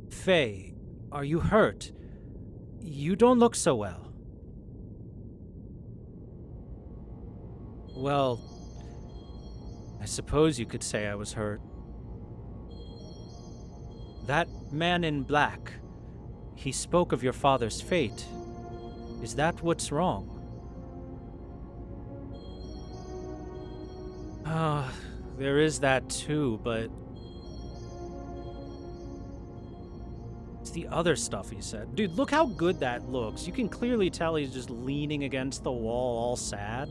Faye, are you hurt? You don't look so well. Well, I suppose you could say I was hurt. That man in black, he spoke of your father's fate. Is that what's wrong? There is that too, but it's the other stuff he said. Dude, look how good that looks. You can clearly tell he's just leaning against the wall all sad.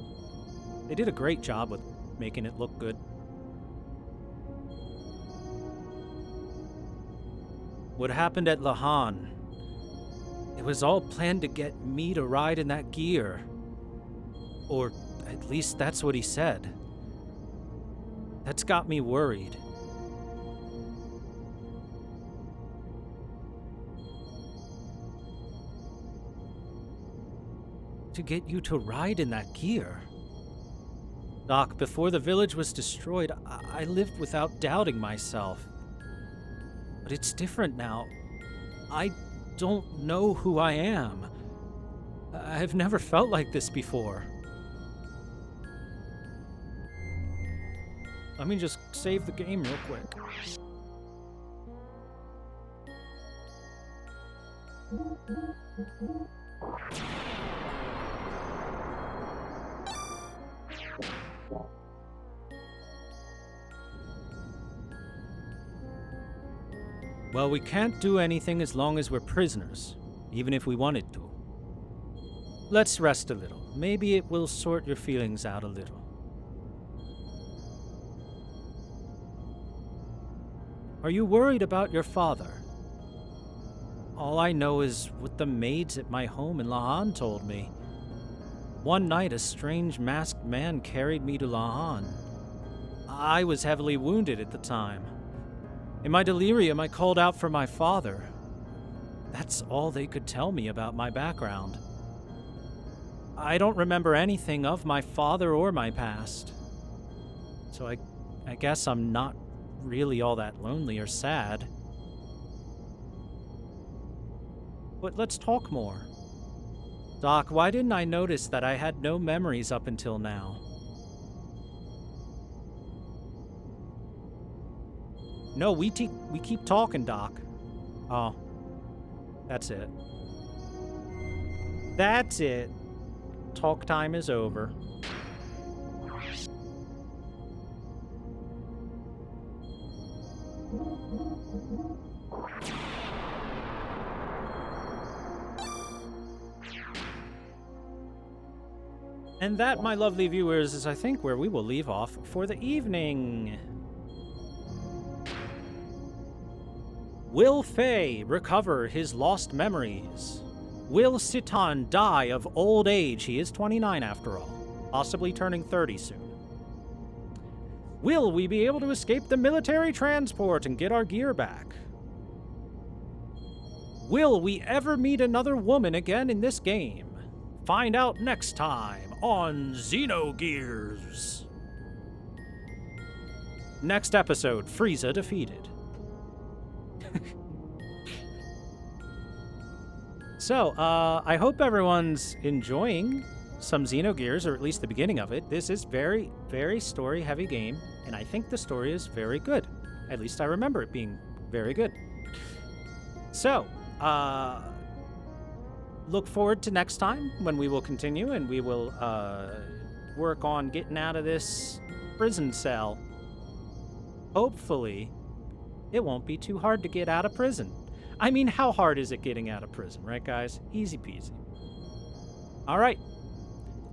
They did a great job with making it look good. What happened at Lahan? It was all planned to get me to ride in that gear. Or at least that's what he said. That's got me worried. to get you to ride in that gear. Doc, before the village was destroyed, I lived without doubting myself. But it's different now. I don't know who I am. I've never felt like this before. Let me just save the game real quick. Well, we can't do anything as long as we're prisoners, even if we wanted to. Let's rest a little. Maybe it will sort your feelings out a little. Are you worried about your father? All I know is what the maids at my home in Lahan told me. One night, a strange masked man carried me to Lahan. I was heavily wounded at the time. In my delirium, I called out for my father. That's all they could tell me about my background. I don't remember anything of my father or my past. So I guess I'm not really all that lonely or sad. But let's talk more. Doc, why didn't I notice that I had no memories up until now? No, we keep talking, Doc. Oh. That's it. That's it. Talk time is over. And that, my lovely viewers, is I think where we will leave off for the evening. Will Fei recover his lost memories? Will Citan die of old age? He is 29 after all, possibly turning 30 soon. Will we be able to escape the military transport and get our gear back? Will we ever meet another woman again in this game? Find out next time on Xenogears. Next episode, Frieza defeated. So, I hope everyone's enjoying some Xenogears, or at least the beginning of it. This is very, very story-heavy game, and I think the story is very good. At least I remember it being very good. So, look forward to next time when we will continue, and we will work on getting out of this prison cell. Hopefully, it won't be too hard to get out of prison. I mean, how hard is it getting out of prison, right, guys? Easy peasy. All right.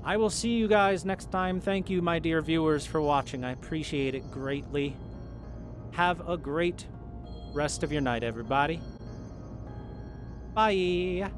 I will see you guys next time. Thank you, my dear viewers, for watching. I appreciate it greatly. Have a great rest of your night, everybody. Bye.